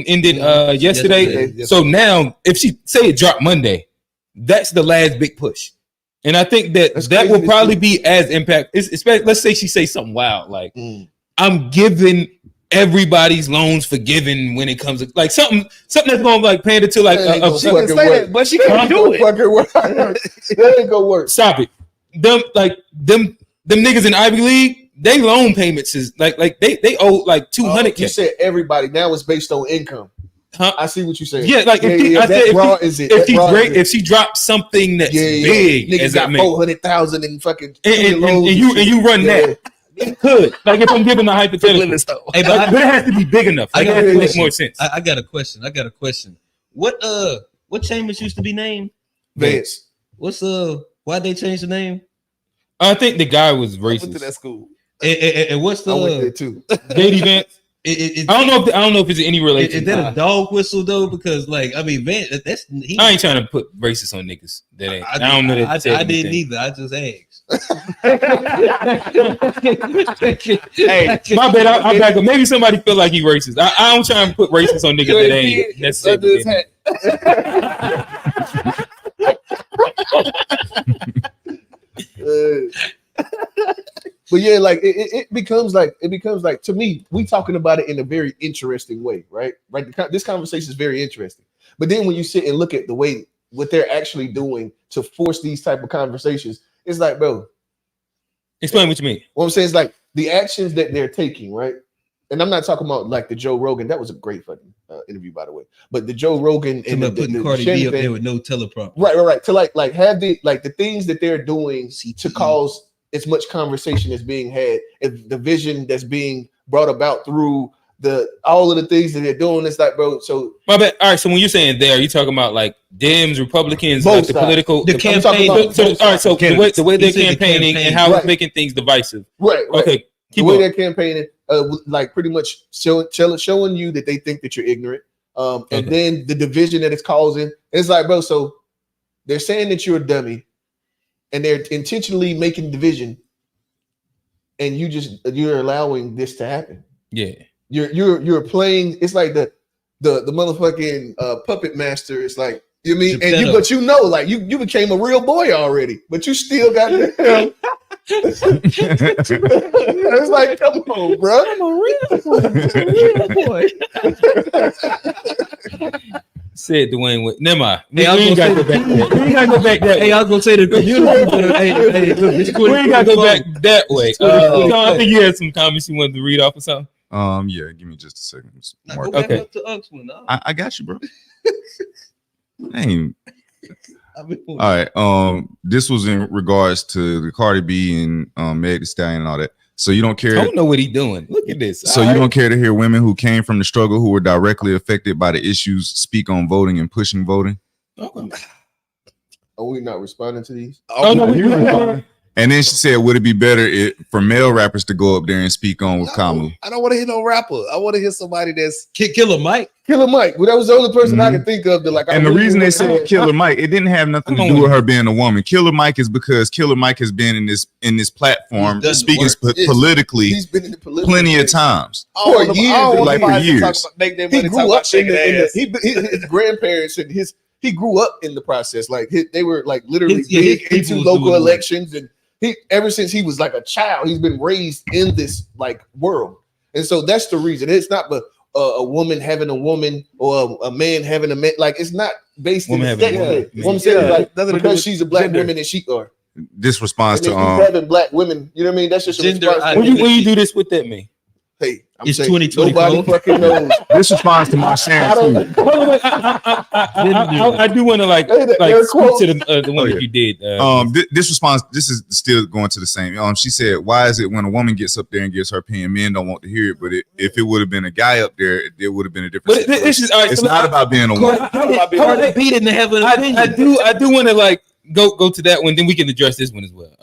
ended yesterday. So now, if she say it dropped Monday. That's the last big push, and I think that will probably be as impact. Especially, let's say she say something wild like, "I'm giving everybody's loans forgiven when it comes to like something that's going to like pander to like but she can't do it. That ain't gonna work. Stop it. Them niggas in Ivy League, they loan payments is like they owe like 200. You said everybody now it's based on income. Huh? I see what you're saying. Yeah, like if she drops something that's big, niggas got 400,000 and fucking and you run that, it could. Like if I'm giving a hypothetical, but it has to be big enough. Like, it has to make more sense. I got a question. What Chambers used to be named? Vance. Why'd they change the name? I think the guy was racist. I went to that school. And what's the? I went there too. JD Vance. I don't know if it's any relation. Is that a dog whistle though? Because like I mean, Van, I ain't trying to put racist on niggas. That ain't. I don't know that. I didn't either. I just asked. Hey, my bad. I back up. Maybe somebody feel like he racist. I don't try and put racist on niggas that ain't necessarily. But yeah, like it becomes like to me, we talking about it in a very interesting way, right? Right. This conversation is very interesting. But then when you sit and look at the way what they're actually doing to force these type of conversations, it's like, bro, explain what you mean. What I'm saying is like the actions that they're taking, right? And I'm not talking about like the Joe Rogan. That was a great fucking interview, by the way. But the Joe Rogan and putting Cardi B up there with no teleprompter, right. To like have the things that they're doing to cause as much conversation as being had, if the vision that's being brought about through all of the things that they're doing, it's like, bro. So my bad. All right. So when you're saying there, you talking about like Dems, Republicans, both like the sides. political, the campaign. So the way they're campaigning and how it's making things divisive. Right. Okay. The way they're campaigning, like pretty much showing you that they think that you're ignorant, and then the division that it's causing. It's like, bro. So they're saying that you're a dummy. And they're intentionally making division, and you're allowing this to happen. Yeah, you're playing. It's like the motherfucking puppet master. It's like you mean, and but like you became a real boy already, but you still got the It's like, come on, bro. I'm a real boy. Said Dwayne. Never mind. Hey, We ain't got to go back there. We ain't got to go back that way. Hey, I was gonna say the We ain't got to go back that way. I think you had some comments you wanted to read off or something. Yeah, give me just a second. Go back up to Ux one, no? I got you, bro. Dang. All right. This was in regards to the Cardi B and Meg Thee Stallion and all that. So you don't care. I don't know what he's doing. Look at this. So you don't care to hear women who came from the struggle, who were directly affected by the issues, speak on voting and pushing voting? Are we not responding to these? Oh, no, and then she said, would it be better for male rappers to go up there and speak on with Kamala? I don't want to hear no rapper. I want to hear somebody that's Killer Mike. Killer Mike. Well, that was the only person I could think of that like. And the reason they said Killer Mike, it didn't have nothing to do with her being a woman. Killer Mike is because Killer Mike has been in this platform speaking politically He's been in the political plenty of times. For years. Like for years. He grew up in his grandparents and he grew up in the process. Like they were like literally big into local elections, and he ever since he was like a child, he's been raised in this like world, and so that's the reason. It's not a woman having a woman or a man having a man. Like it's not based on sex. Woman saying like because she's a black woman and she or this response to having black women. You know what I mean? That's just gender. When you do this, what that mean? Hey, it's 2020. Nobody fucking knows. This responds to my sharing. I do want to like speak to the one that you did. This response. This is still going to the same. She said, "Why is it when a woman gets up there and gives her opinion, men don't want to hear it? But if it would have been a guy up there, it would have been a different. But this is all right, it's not about being a woman. I do want to like go to that one. Then we can address this one as well.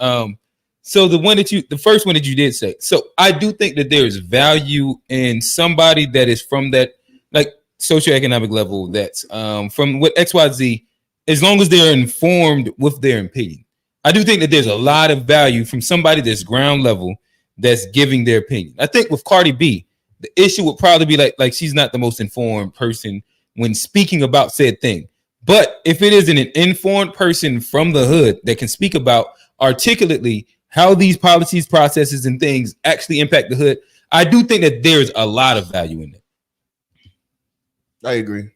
So the first one that you did say. So I do think that there is value in somebody that is from that like socioeconomic level that's from what XYZ, as long as they're informed with their opinion. I do think that there's a lot of value from somebody that's ground level that's giving their opinion. I think with Cardi B, the issue would probably be like she's not the most informed person when speaking about said thing. But if it is an informed person from the hood that can speak about articulately how these policies, processes, and things actually impact the hood, I do think that there's a lot of value in it. I agree.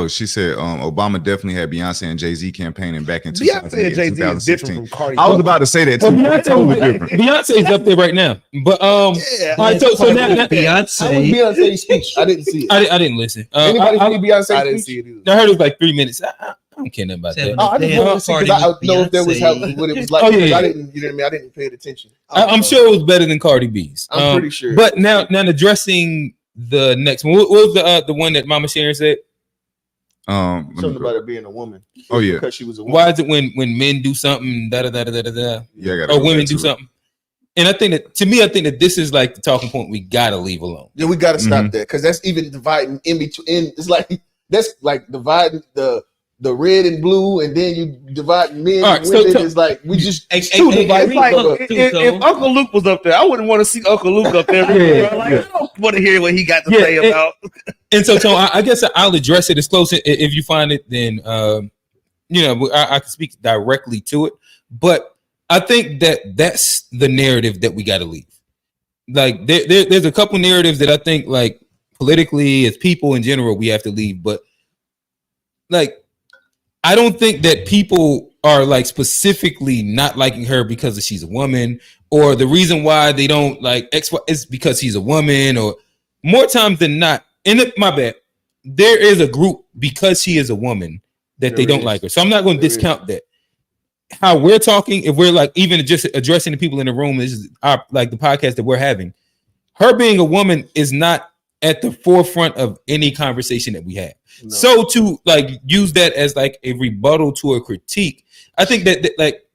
She said Obama definitely had Beyonce and Jay-Z campaigning back in Beyonce and Jay-Z is 2016. different from Cardi. I was about to say that too. Totally different. Beyonce's up there right now, but all right, so now Beyonce's speech. I didn't see it. I didn't listen. Anybody see Beyonce's I didn't speech? see it either. I heard it was like 3 minutes. I don't care nothing about that. I just wanted to see because I know if there was what it was like. Oh, yeah. I didn't, you know what I mean? I didn't pay attention. I'm sure it was better than Cardi B's. I'm pretty sure. But now addressing the next one. What was the one that Mama Sharon said? Something about her being a woman. Oh yeah, because she was a woman. Why is it when men do something, da da da da da da, or women do something? And I think that this is like the talking point we gotta leave alone. Yeah, we gotta stop that because that's even dividing in between. It's like that's like dividing the red and blue, and then you divide men and women. It's like we just too divided. If Uncle Luke was up there, I wouldn't want to see Uncle Luke up there. I don't want to hear what he got to say about. And so I guess I'll address it as close. If you find it, then I can speak directly to it. But I think that's the narrative that we got to leave. Like there's a couple narratives that I think like politically as people in general we have to leave. But like I don't think that people are like specifically not liking her because she's a woman, or the reason why they don't like X is because she's a woman, or more times than not. And my bad, there is a group because she is a woman that they don't like her. So I'm not going to discount that. How we're talking, if we're like even just addressing the people in the room, this is our like the podcast that we're having. Her being a woman is not at the forefront of any conversation that we have. No. So to like use that as like a rebuttal to a critique, I think that like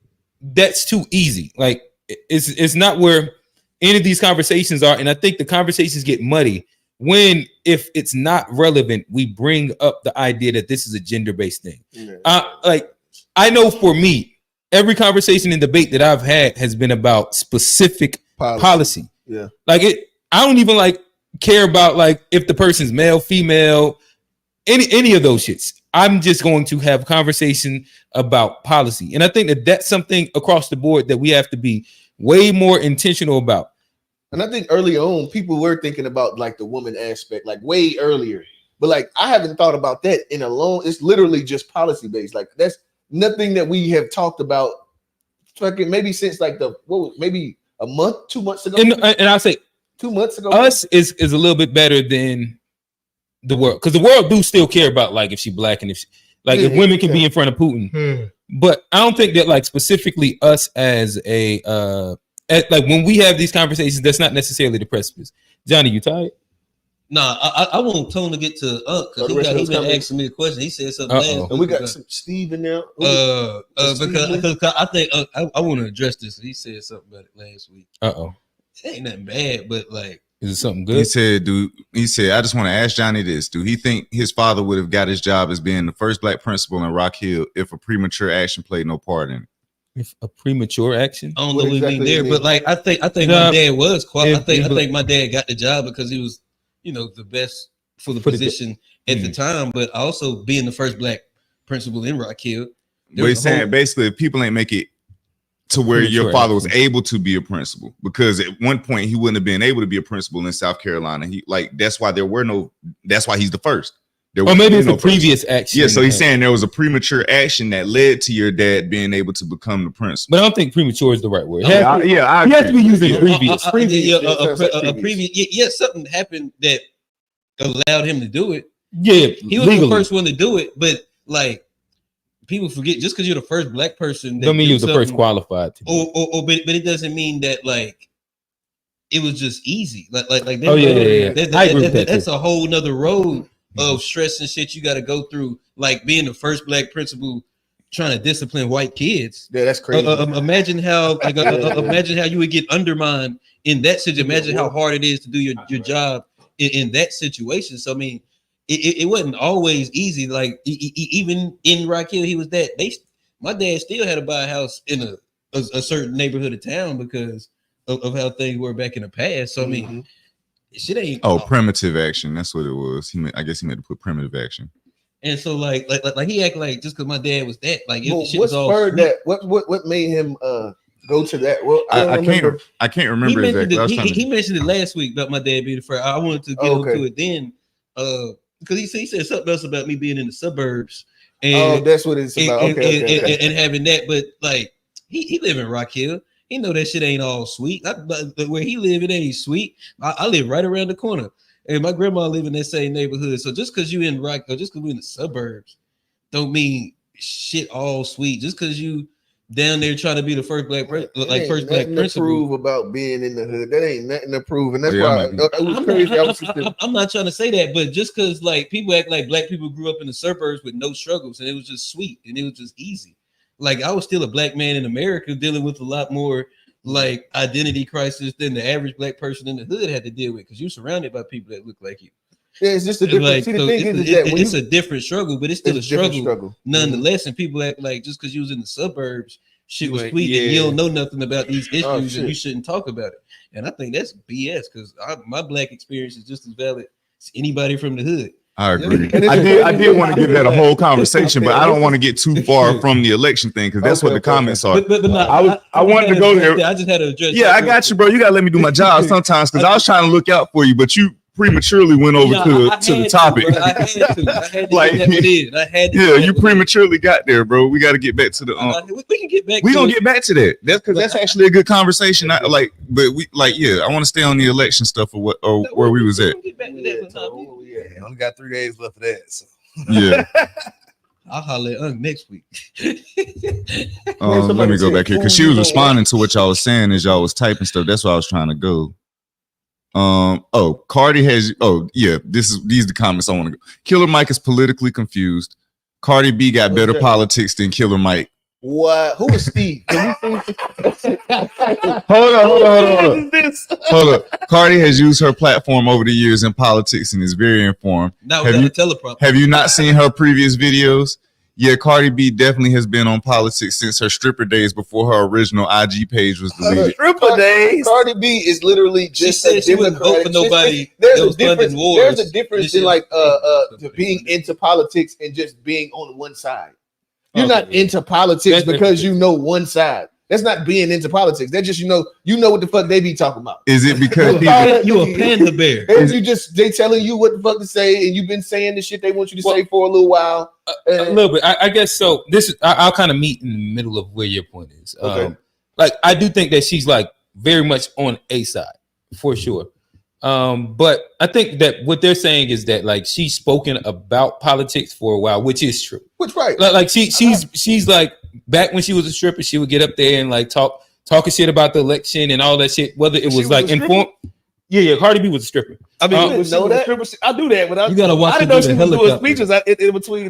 that's too easy. Like it's not where any of these conversations are, and I think the conversations get muddy when if it's not relevant, we bring up the idea that this is a gender-based thing. Yeah. Like I know for me, every conversation and debate that I've had has been about specific policy. Yeah. Like I don't even like care about like if the person's male, female, any of those shits. I'm just going to have conversation about policy. And I think that that's something across the board that we have to be way more intentional about. And I think early on, people were thinking about like the woman aspect, like way earlier. But like, I haven't thought about that in a long. It's literally just policy based. Like that's nothing that we have talked about. Fucking maybe since like maybe a month, 2 months ago. And I'll say 2 months ago. Us is a little bit better than the world, because the world do still care about like if she black and if women can be in front of Putin. But I don't think that like specifically us as a like when we have these conversations, that's not necessarily the precipice. Johnny, you tired? Nah, I want Tone to get to because he been asking me a question. He said something last week. And we got some Steve in there. Because I think I want to address this. He said something about it last week. It ain't nothing bad, but like, is it something good? He said, I just want to ask Johnny this. Do he think his father would have got his job as being the first black principal in Rock Hill if a premature action played no part in it? If a premature action? I don't know what he mean there, but like I think my dad was I think my dad got the job because he was, the best for the position at the time, but also being the first black principal in Rock Hill. But he's saying basically if people ain't make it to where your father was able to be a principal, because at one point he wouldn't have been able to be a principal in South Carolina. That's why he's the first. Or maybe it's a previous action. Yeah, so he's saying there was a premature action that led to your dad being able to become the principal. But I don't think premature is the right word. I he has to be using previous. Something happened that allowed him to do it. Yeah, he was the first one to do it, but like people forget just because you're the first black person don't mean you're the first qualified to but it doesn't mean that like it was just easy. Like I agree with that. That's a whole nother road of stress and shit you got to go through, like being the first black principal trying to discipline white kids. Yeah, that's crazy. Imagine how imagine how you would get undermined in that situation. Imagine how hard it is to do your job in that situation. So I mean, it wasn't always easy. Like even in Rock Hill, he was that. My dad still had to buy a house in a certain neighborhood of town because of how things were back in the past. So I mean, shit ain't. Primitive action. That's what it was. I guess he meant to put primitive action. And so like he acted like just because my dad was that. Like what spurred that? What made him go to that? Well, I can't remember exactly. He mentioned it last week about my dad being the first. I wanted to get into it then. Because he said something else about me being in the suburbs. And, that's what it's about. And having that, but like he live in Rock Hill. He know that shit ain't all sweet. Where he live, it ain't sweet. I live right around the corner, and my grandma live in that same neighborhood. So just because you in Rock, or just because we in the suburbs, don't mean shit all sweet. Just because you down there trying to be the first black principal. Prove about being in the hood. That ain't nothing to prove, and that's why it was crazy. I'm not trying to say that, but just because like people act like black people grew up in the suburbs with no struggles, and it was just sweet and it was just easy. Like I was still a black man in America dealing with a lot more like identity crisis than the average black person in the hood had to deal with because you're surrounded by people that look like you. Yeah, it's just a different. Like, see, the thing is that it's a different struggle, but it's still a struggle nonetheless. And people act like just because you was in the suburbs, shit was sweet, and you don't know nothing about these issues, and you shouldn't talk about it. And I think that's BS because my black experience is just as valid as anybody from the hood. I agree. I did want to give that a whole conversation, but I don't want to get too far from the election thing because that's what the comments are. But no, I wanted to go there. I just had to address. Yeah, I got you, bro. You gotta let me do my job sometimes because I was trying to look out for you, but you prematurely went over to the topic. I had to like, I had to you prematurely got there, bro. We got to get back to the. We can get back. We're gonna get back to that. That's because that's actually a good conversation. I want to stay on the election stuff or where we was at. I only got 3 days left of that. So. Yeah. I'll holler at next week. Let me go back here because she was responding to what y'all was saying as y'all was typing stuff. That's why I was trying to go. Cardi has. These are the comments I want to go. Killer Mike is politically confused. Cardi B got better politics than Killer Mike. What? Who is Steve? Hold on. Cardi has used her platform over the years in politics and is very informed. Have you not seen her previous videos? Yeah, Cardi B definitely has been on politics since her stripper days before her original IG page was deleted. Stripper days. Cardi B is literally just a Democrat. For nobody. There's a difference in like being into politics and just being on one side. You're not into politics because you know one side. That's not being into politics. That's just you know what the fuck they be talking about. Is it because you a panda bear? They telling you what the fuck to say, and you've been saying the shit they want you to say for a little while. A little bit, I guess so. I'll kind of meet in the middle of where your point is. Okay. Like I do think that she's like very much on a side for sure. But I think that what they're saying is that like she's spoken about politics for a while, which is true. Which right? Like she's like back when she was a stripper, she would get up there and like talking shit about the election and all that shit. Whether it was like informed, Yeah, Cardi B was a stripper. I mean, You know that? I do that, but I gotta watch. I didn't know she was doing speeches in between.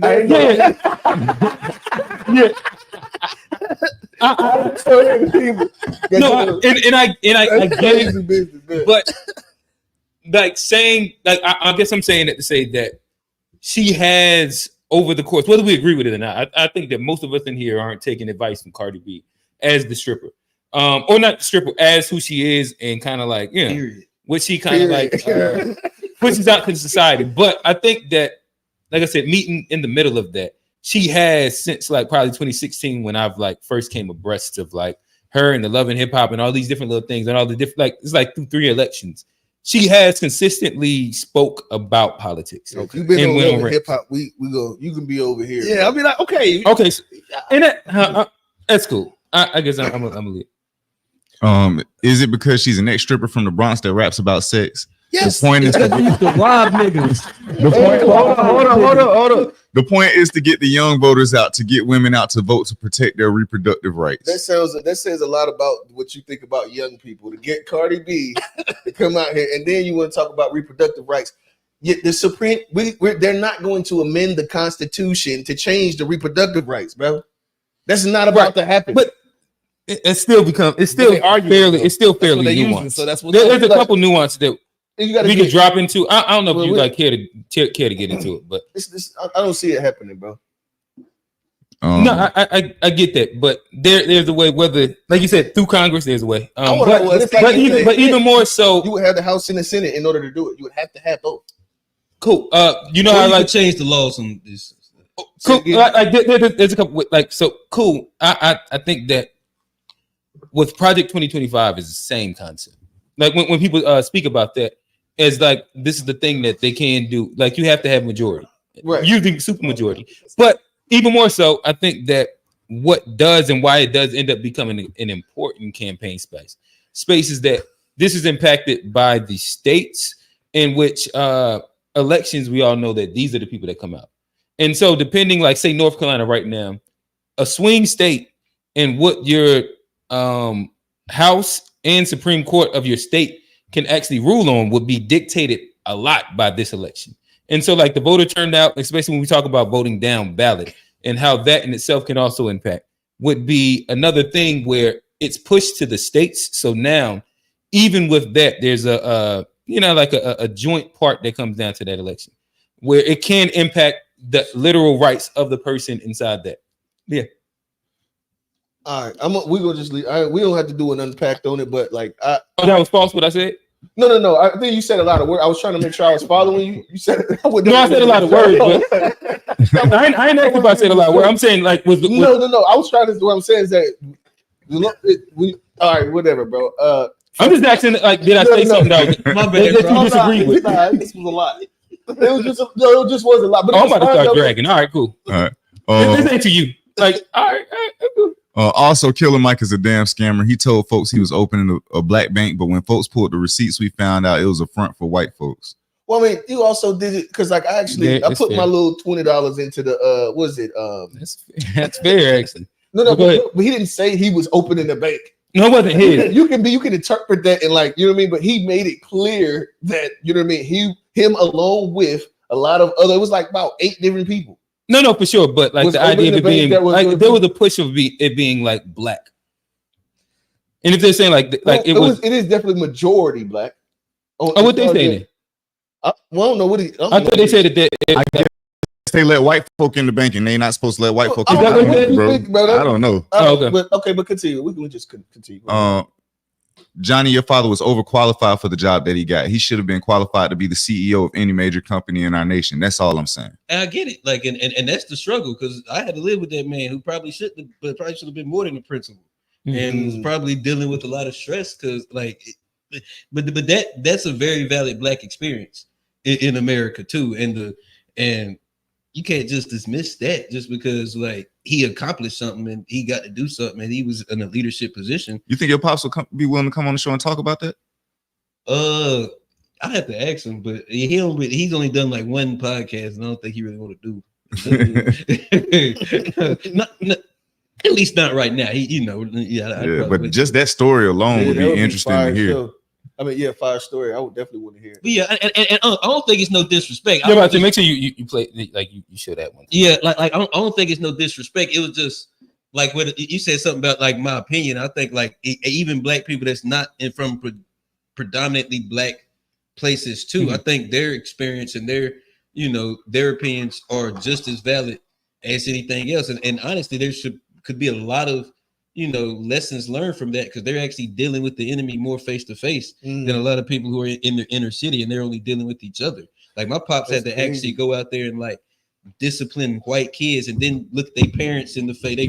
No, and I get it, but like saying, like I guess I'm saying that to say that she has over the course, whether we agree with it or not, I think that most of us in here aren't taking advice from Cardi B as the stripper, or not the stripper, as who she is, and kind of like what she kind of like pushes out to society. But I think that, like I said, meeting in the middle of that, she has since like probably 2016 when I've like first came abreast of like her and the Love and Hip Hop and all these different little things and all the different, like it's like through 3 elections. She has consistently spoke about politics. Okay. You've been over hip hop. We go. You can be over here. Yeah, I mean, like, okay. So, and that's cool. I guess I'm gonna leave. Is it because she's an ex-stripper from the Bronx that raps about sex? Yes. The point is to rob niggas. Hold on. The point is to get the young voters out, to get women out to vote, to protect their reproductive rights. That says a lot about what you think about young people. To get Cardi B to come out here, and then you want to talk about reproductive rights. Yet the Supreme, they're not going to amend the Constitution to change the reproductive rights, bro. That's not about to happen. But it's still fairly nuanced. So that's what there's a couple nuances that we could drop into. I don't know if you like care to get into it, but I don't see it happening, bro. No, I get that, but there's a way. Whether, like you said, through Congress, there's a way. But even more so, you would have the House and the Senate in order to do it. You would have to have both. Cool. You know how I like change the laws on this. Cool. There's a couple like so cool. I think that with Project 2025 is the same concept. Like when people speak about that, as like this is the thing that they can do. Like you have to have majority, right? Using super majority, but even more so, I think that what does and why it does end up becoming an important campaign space is that this is impacted by the states in which elections. We all know that these are the people that come out, and so depending, like say North Carolina right now, a swing state, and what your House and Supreme Court of your state can actually rule on would be dictated a lot by this election. And so like the voter turnout, especially when we talk about voting down ballot and how that in itself can also impact, would be another thing where it's pushed to the states. So now, even with that, there's a joint part that comes down to that election where it can impact the literal rights of the person inside that. Yeah. All right, we're gonna just leave. We don't have to do an unpacked on it, but like, that was false. What I said? No. I think you said a lot of words. I was trying to make sure I was following you. You said I said a lot of words, but I ain't asking if I said a lot of words. I'm saying like no. I was trying to. What I'm saying is that all right, whatever, bro. I'm just asking, like, did I say something that my bad, that you disagree with? This was a lot. It just was a lot. But I'm about to start dragging. All right, cool. All right. This ain't to you. Like, all right, cool. Also, Killer Mike is a damn scammer. He told folks he was opening a black bank, but when folks pulled the receipts, we found out it was a front for white folks. Well, I mean, you also did it because, like, I put fair. my little $20 into the what is it? That's fair, actually. No, but he didn't say he was opening a bank. No, it wasn't his. You can interpret that and like, you know what I mean. But he made it clear that, you know what I mean. Him along with a lot of other. It was like about 8 different people. No, for sure. But like the idea of it being there was a push of it being like black. And if they're saying like it is definitely majority black. What they saying? I don't know what I thought they said that I guess they let white folk in the bank and they not supposed to let white folk in the bank, bro. I don't know. But continue. We can just continue. Johnny, your father was overqualified for the job that he got. He should have been qualified to be the CEO of any major company in our nation. That's all I'm saying. And I get it. Like, and that's the struggle because I had to live with that man who probably should have been more than the principal, and was probably dealing with a lot of stress because, like, but that's a very valid black experience in America too, and you can't just dismiss that just because like he accomplished something and he got to do something and he was in a leadership position. You think your pops will be willing to come on the show and talk about that? I have to ask him, but he's only done like one podcast, and I don't think he really want to do. not, at least not right now. But just that story alone would be interesting to hear. I mean, yeah, fire story. I would definitely want to hear it. But yeah, and I don't think it's no disrespect. Yeah, but to make sure you play like you show that one. Yeah, like I don't think it's no disrespect. It was just like what you said something about like my opinion. I think like even black people that's not from predominantly black places too. I think their experience and their opinions are just as valid as anything else. And honestly, there could be a lot of lessons learned from that because they're actually dealing with the enemy more face to face than a lot of people who are in the inner city, and they're only dealing with each other. Like my pops had to actually go out there and like discipline white kids, and then look at their parents in the face.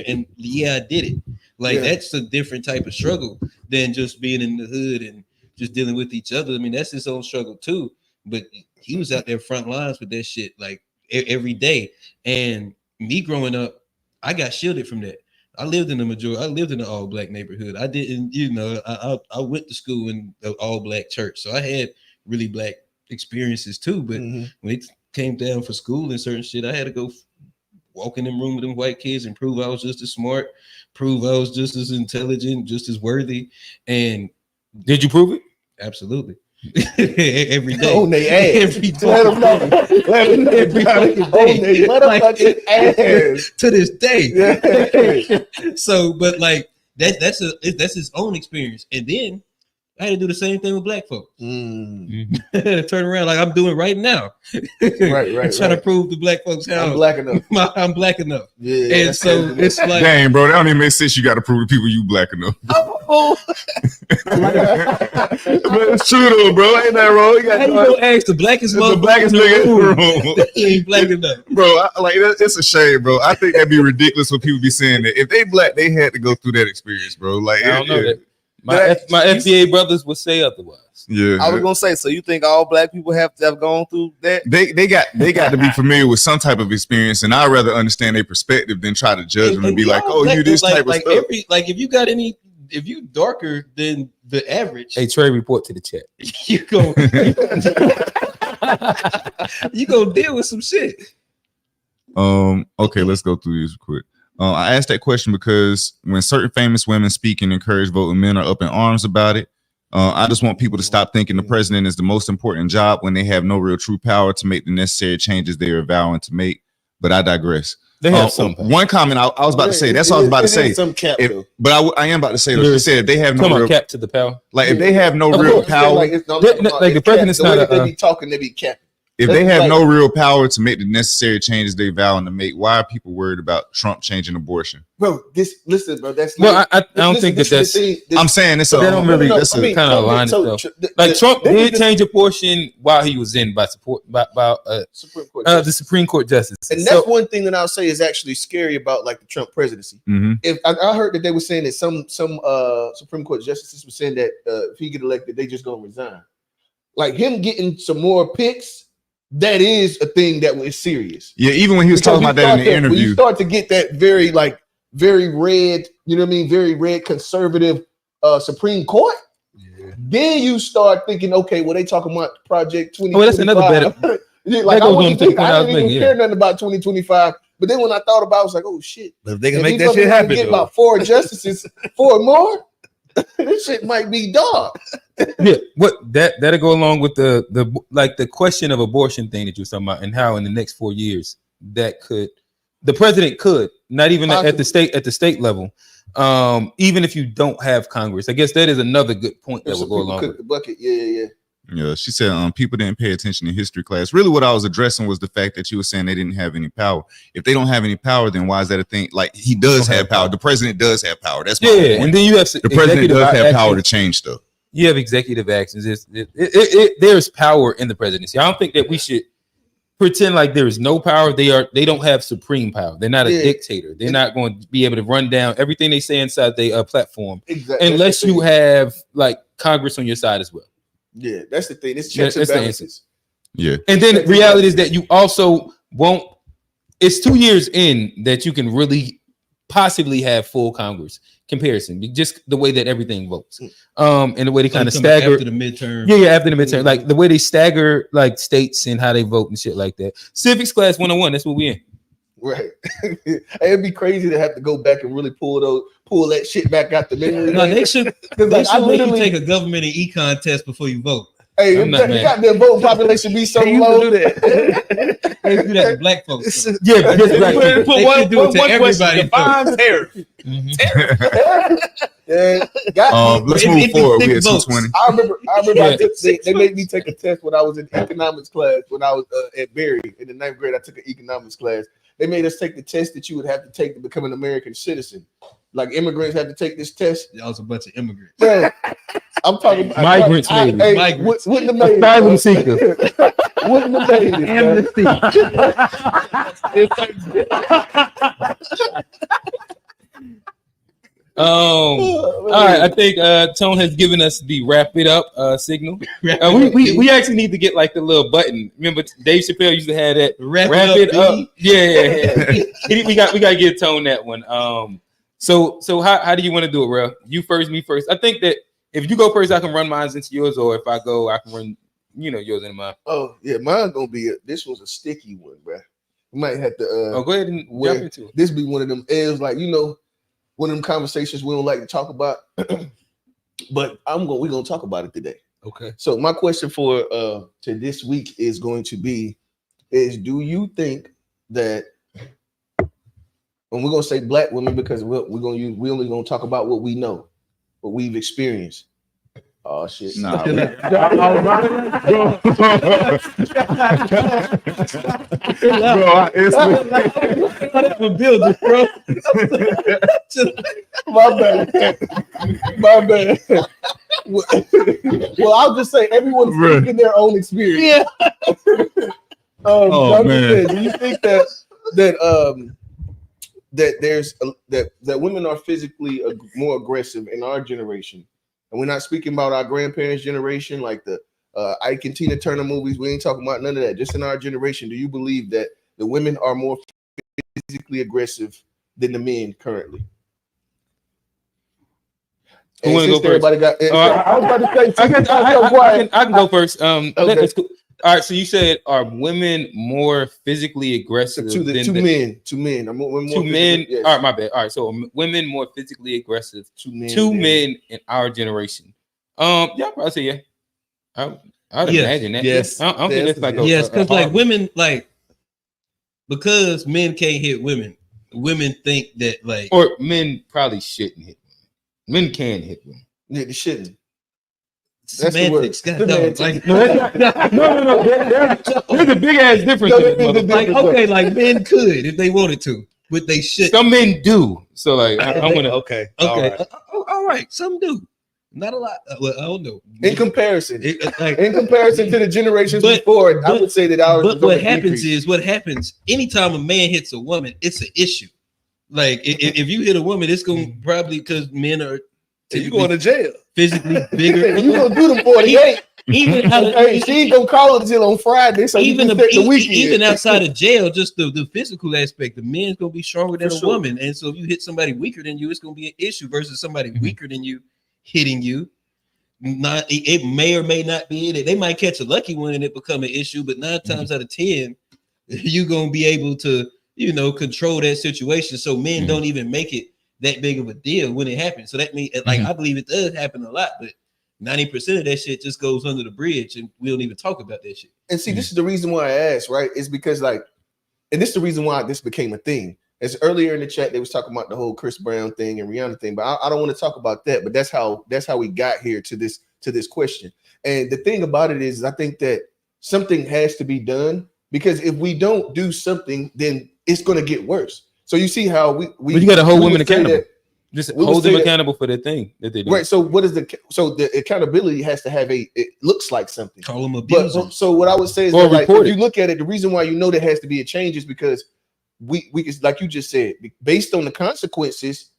And I did it. Like that's a different type of struggle than just being in the hood and just dealing with each other. I mean, that's his own struggle too. But he was out there front lines with that shit like every day. And me growing up, I got shielded from that. I lived in an all black neighborhood. I didn't, I went to school in an all black church. So I had really black experiences too. But when it came down for school and certain shit, I had to go walk in the room with them white kids and prove I was just as smart, prove I was just as intelligent, just as worthy. And did you prove it? Absolutely. Every day. On their ass. Every day. Let them know. On their motherfucking ass. To this day. So, but like that's his own experience. And then I had to do the same thing with black folks. Turn around like I'm doing right now. Right. Trying to prove to black folks how I'm black enough. I'm black enough. Yeah. And so it's like, dang, bro, that don't even make sense. You got to prove to people you black enough. But it's true though, bro. Ain't that wrong? How you gonna ask the blackest nigga in the room? He ain't black enough, bro. It's a shame, bro. I think that'd be ridiculous when people be saying that. If they black, they had to go through that experience, bro. Like I don't know that. My FBA brothers would say otherwise. Yeah, I was gonna say. So you think all black people have to have gone through that? They got to be familiar with some type of experience, and I'd rather understand their perspective than try to judge them and be like, "Oh, you this type of stuff." If you darker than the average, hey Trey, report to the chat. You gonna deal with some shit. Okay, let's go through this quick. I asked that question because when certain famous women speak and encourage voting, men are up in arms about it. I just want people to stop thinking the president is the most important job when they have no real true power to make the necessary changes they are vowing to make. But I digress. They have some. One comment I was about to say. That's what I was about to say. Some cap, but I am about to say. She said if they have no real cap to the power. Like if they have no real power, like the president's not. They be talking. They be capping. If they have no real power to make the necessary changes they vowing to make, why are people worried about Trump changing abortion? Bro, listen, bro. That's I don't think that's. I'm saying it's. That don't really. That's kind of aligned stuff. Like Trump did change abortion while he was in by support by Supreme Court the Supreme Court justice. And that's one thing that I'll say is actually scary about like the Trump presidency. If I heard that they were saying that some Supreme Court justices were saying that if he get elected, they just gonna resign. Like him getting some more picks. That is a thing that was serious. Yeah, even when he was talking about that in the interview. When you start to get that very red, you know what I mean? Very red conservative Supreme Court. Yeah. Then you start thinking, okay, well, they talking about Project 2025. Oh, that's another better. Like I didn't even care nothing about 2025. But then when I thought about it, I was like, oh shit. But if they can make that shit happen, get about 4 justices, 4 more. This shit might be dog. Yeah, that'll go along with the question of abortion thing that you were talking about, and how in the next 4 years the president could not even at the state level, even if you don't have Congress. I guess that is another good point that will go along with the bucket. Yeah. Yeah, she said people didn't pay attention in history class. Really, what I was addressing was the fact that you were saying they didn't have any power. If they don't have any power, then why is that a thing? Like he does have power. The president does have power. That's my point. And then you have the president does have power to change stuff. You have executive actions. There's power in the presidency. I don't think that we should pretend like there is no power. They don't have supreme power. They're not a dictator. They're not going to be able to run down everything they say inside their platform unless you have like Congress on your side as well. Yeah, that's the thing. It's checks and balances. Yeah. And then the reality is that you also won't. It's 2 years in that you can really possibly have full Congress comparison. Just the way that everything votes. And the way they kind of stagger after the midterm. Yeah, after the midterm. Like the way they stagger like states and how they vote and shit like that. Civics class 101. That's what we in. Right. It'd be crazy to have to go back and really pull that shit back out the memory. No, they should. They Like, should make you take a government and econ test before you vote. Hey, the goddamn voting population be so low. Do that. They do that to black folks. Yeah, just black people. Put one question. Define tariff. Yeah, let's move forward. We had 220. I remember they made me take a test when I was in economics class when I was at Berry in the 9th grade. I took an economics class. They made us take the test that you would have to take to become an American citizen. Like immigrants have to take this test. Y'all was a bunch of immigrants. Yeah. I'm talking about migrants. Migrants. Wouldn't have made asylum seekers. Wouldn't have made it. Amnesty. All right, I think Tone has given us the wrap it up signal. We actually need to get like the little button. Remember Dave Chappelle used to have that wrap it up. Yeah. we got to give Tone that one. So how do you want to do it, bro? You first, me first. I think that if you go first, I can run mine into yours, or if I go, I can run yours into mine. Oh yeah, mine's gonna be this was a sticky one, bro. You might have to go ahead and jump into it. This be one of them is like one of them conversations we don't like to talk about, but we're gonna talk about it today. Okay. So my question for to this week is going to be do you think that, and we're gonna say black women because we only gonna talk about what we know, what we've experienced. Oh shit! Nah, bro, my bad. Well, I'll just say everyone's speaking their own experience. Yeah. Man. Do you think that there's that women are physically more aggressive in our generation? And we're not speaking about our grandparents' generation, like the Ike and Tina Turner movies. We ain't talking about none of that. Just in our generation, do you believe that the women are more physically aggressive than the men currently? Who want to go first? Everybody got. I was about to say. I can go first. Okay. That's cool. All right. So you said, are women more physically aggressive to men? Two men. Two men. Yes. All right, my bad. All right. So women more physically aggressive. Two men in our generation. Yeah, I'll say yeah. I'd imagine that. Yes. I don't think that's like because like women because men can't hit women. Women think that or men probably shouldn't hit women. Men can hit women. Yeah, they shouldn't. Semantics. No. There's a big ass difference. Like men could if they wanted to, but they should. Some men do. So like, I'm gonna. Okay. All right. Some do. Not a lot. Well, I don't know. In comparison to the generations before, I would say that ours. But what happens anytime a man hits a woman, it's an issue. Like if you hit a woman, it's gonna probably because men are. You going to jail? Physically bigger. You gonna do them 48? Even she ain't gonna call it until on Friday. So even the weekend. Even outside of jail, just the physical aspect, the man's gonna be stronger than a woman, and so if you hit somebody weaker than you, it's gonna be an issue versus somebody weaker than you hitting you. It may or may not be it. They might catch a lucky one and it become an issue, but 9 times out of 10, you're gonna be able to control that situation. So men don't even make it that big of a deal when it happens. So that means I believe it does happen a lot, but 90% of that shit just goes under the bridge and we don't even talk about that shit. And see, this is the reason why I asked, right? It's because and this is the reason why this became a thing. As earlier in the chat, they was talking about the whole Chris Brown thing and Rihanna thing, but I don't want to talk about that. But that's how we got here to this question. And the thing about it is, I think that something has to be done, because if we don't do something, then it's going to get worse. So you see how we you got to hold women accountable. Just hold them accountable for the thing that they do. Right. So what is the accountability has to have it looks like something. Call them abusers. So what I would say is that, like, if you look at it, the reason why there has to be a change is because we like you just said, based on the consequences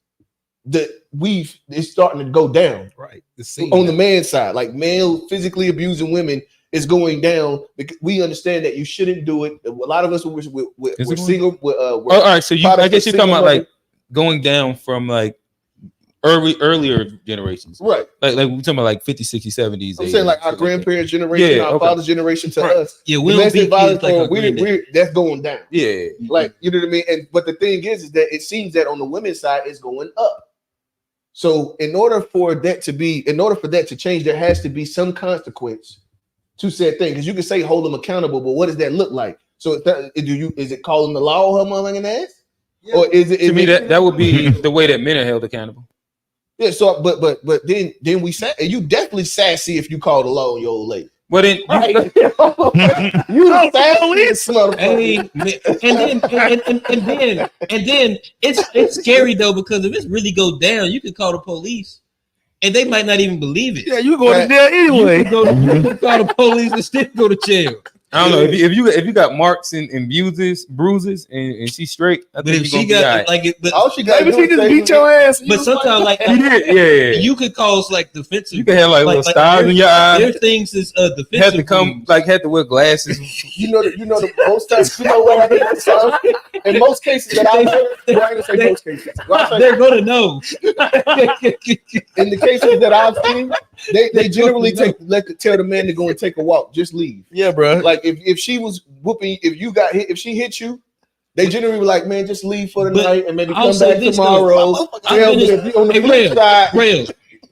that it's starting to go down. Right. On the man side, like male physically abusing women is going down, because we understand that you shouldn't do it. A lot of us we're single. All right. So I guess you're talking about like going down from like earlier generations. Right. Like we're talking about like 50, 60, 70s. I'm saying like our grandparents' generation, our father's generation to us. Yeah, we domestic violence, like we're that's going down. Yeah. Like, you know what I mean? But the thing is that it seems that on the women's side it's going up. So in order for that to change, there has to be some consequence to said thing. Because you can say hold them accountable, but what does that look like? So is it calling the law her motherfucking ass? Yeah. Or is it to me that would be the way that men are held accountable? Yeah, so but then we say you definitely sassy if you call the law on your old lady. Well then right. You the sassiest motherfucker. And then it's scary though, because if it really go down, you can call the police and they might not even believe it. Yeah, you go to jail anyway. You can call the police and still go to jail. I don't know if you got marks and bruises and she's straight. I think if she got right. all she got, maybe she just beat your ass. But sometimes like you could cause like defensive. You can have like stars in your eyes. Their things is defensive. Had to wear glasses. you know the most times what happens in most cases that I heard, I ain't gonna say most cases. They're gonna know. In the cases that I've seen, they generally tell the man to go and take a walk, just leave. Yeah, bro. Like if she was whooping, if you got hit, if she hit you, they generally be like, man, just leave for the night and maybe come back tomorrow.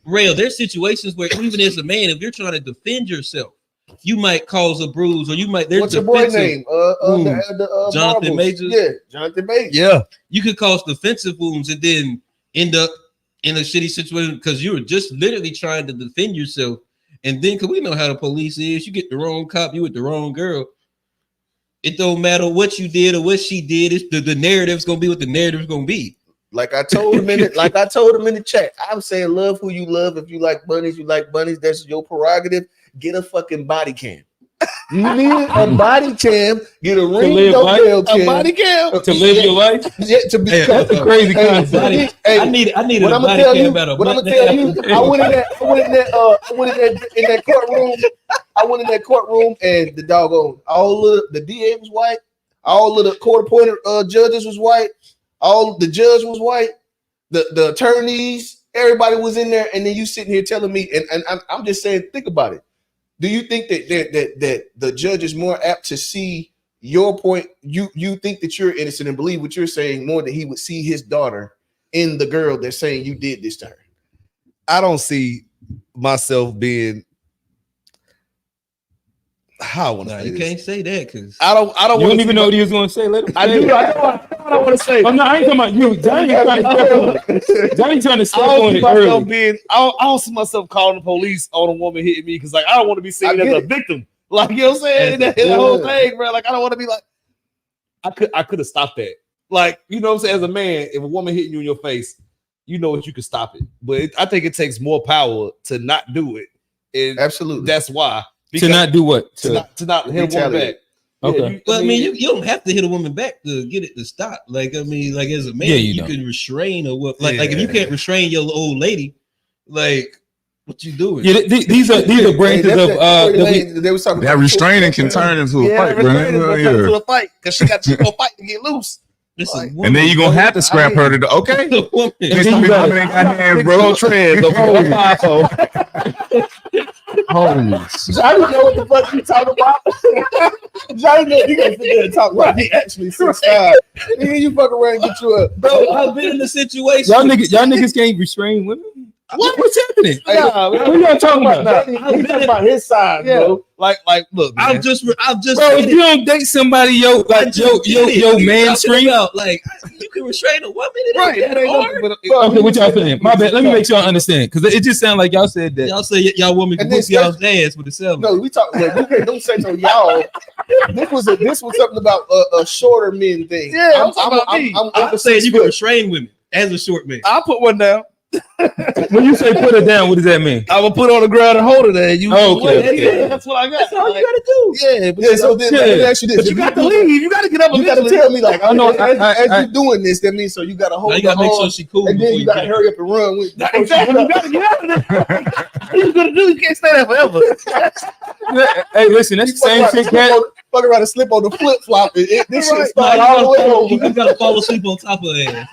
Real. There's situations where even as a man, if you're trying to defend yourself, you might cause a bruise, or you might. What's your boy name? Jonathan Majors. Yeah, Jonathan Majors. Yeah, you could cause defensive wounds and then end up in a shitty situation because you were just literally trying to defend yourself. And then, because we know how the police is, you get the wrong cop, you with the wrong girl. It don't matter what you did or what she did. It's the narrative's gonna be what the narrative's gonna be. Like I told him in the chat, I'm saying love who you love. If you like bunnies, you like bunnies. That's your prerogative. Get a fucking body cam. You need a body cam. Get a ring doorbell cam. A body cam to live your life. Yeah, to be. That's a crazy concept. I need a body cam about what I'm gonna tell you. I went in that courtroom. I went in that courtroom and the doggone all of the DA was white. All of the court appointed judges was white. All the judge was white. The attorneys, everybody was in there. And then you sitting here telling me, and I'm just saying, think about it. Do you think that the judge is more apt to see your point? You think that you're innocent and believe what you're saying more than he would see his daughter in the girl that's saying you did this to her? I don't see myself being. How I want to say you this. Can't say that because I don't. You don't even know what he was going to say. Let him. I do. I know what I want to say. I'm not. I ain't talking about you. Johnny trying to step on it early. I don't see myself calling the police on a woman hitting me because like I don't want to be seen as a victim. Like you know what I'm saying? That whole thing, bro. Like I don't want to be like. I could have stopped that. Like you know what I'm saying? As a man, if a woman hitting you in your face, you know what you can stop it. But I think it takes more power to not do it. And absolutely, that's why. To not do what? To not hit a woman back. Okay. Well, I mean, you don't have to hit a woman back to get it to stop. Like, I mean, like as a man, you can restrain or what? Like if you can't restrain your old lady, like what you doing? Yeah, these are branches of they was talking that restraining can turn into a fight, bro. Into a fight because she got to go fight to get loose. And then you're gonna have to scrap her to okay. Bro, trans. Johnny know what the fuck you talking about. Johnny know you gotta sit there and talk about he actually subscribed. Then you fuck around and get you a bro. I've been in the situation. Y'all niggas can't restrain women. What's happening? What y'all talking about? He's talking about his side, bro. Like, look, man. I'm just. Bro, if you don't date somebody, yo man scream out. Like you can restrain a woman, right? Okay, what y'all saying? My bad. Let me make sure I understand because it just sounds like y'all said that. Y'all say y'all woman can whoop y'all's ass with a cell. No, we talk. Don't say no y'all. This was something about a shorter men thing. Yeah, I'm saying you can restrain women as a short man. I'll put one down. When you say put her down, what does that mean? I will put her on the ground and hold her there. Okay. That's what I got. That's all you gotta do. Yeah, but so then let me ask you this: but you got to leave. You got to get up. You got to tell me like, I know as you're doing this, that means so you got to hold. You got to make sure she cool, and then you got to hurry up and run with. Exactly. You got to get out of there. What are you gonna do? You can't stay there forever. Hey, listen, that's the same shit. Fuck around and slip on the flip flop. This shit start all the way over. You gotta fall asleep on top of it.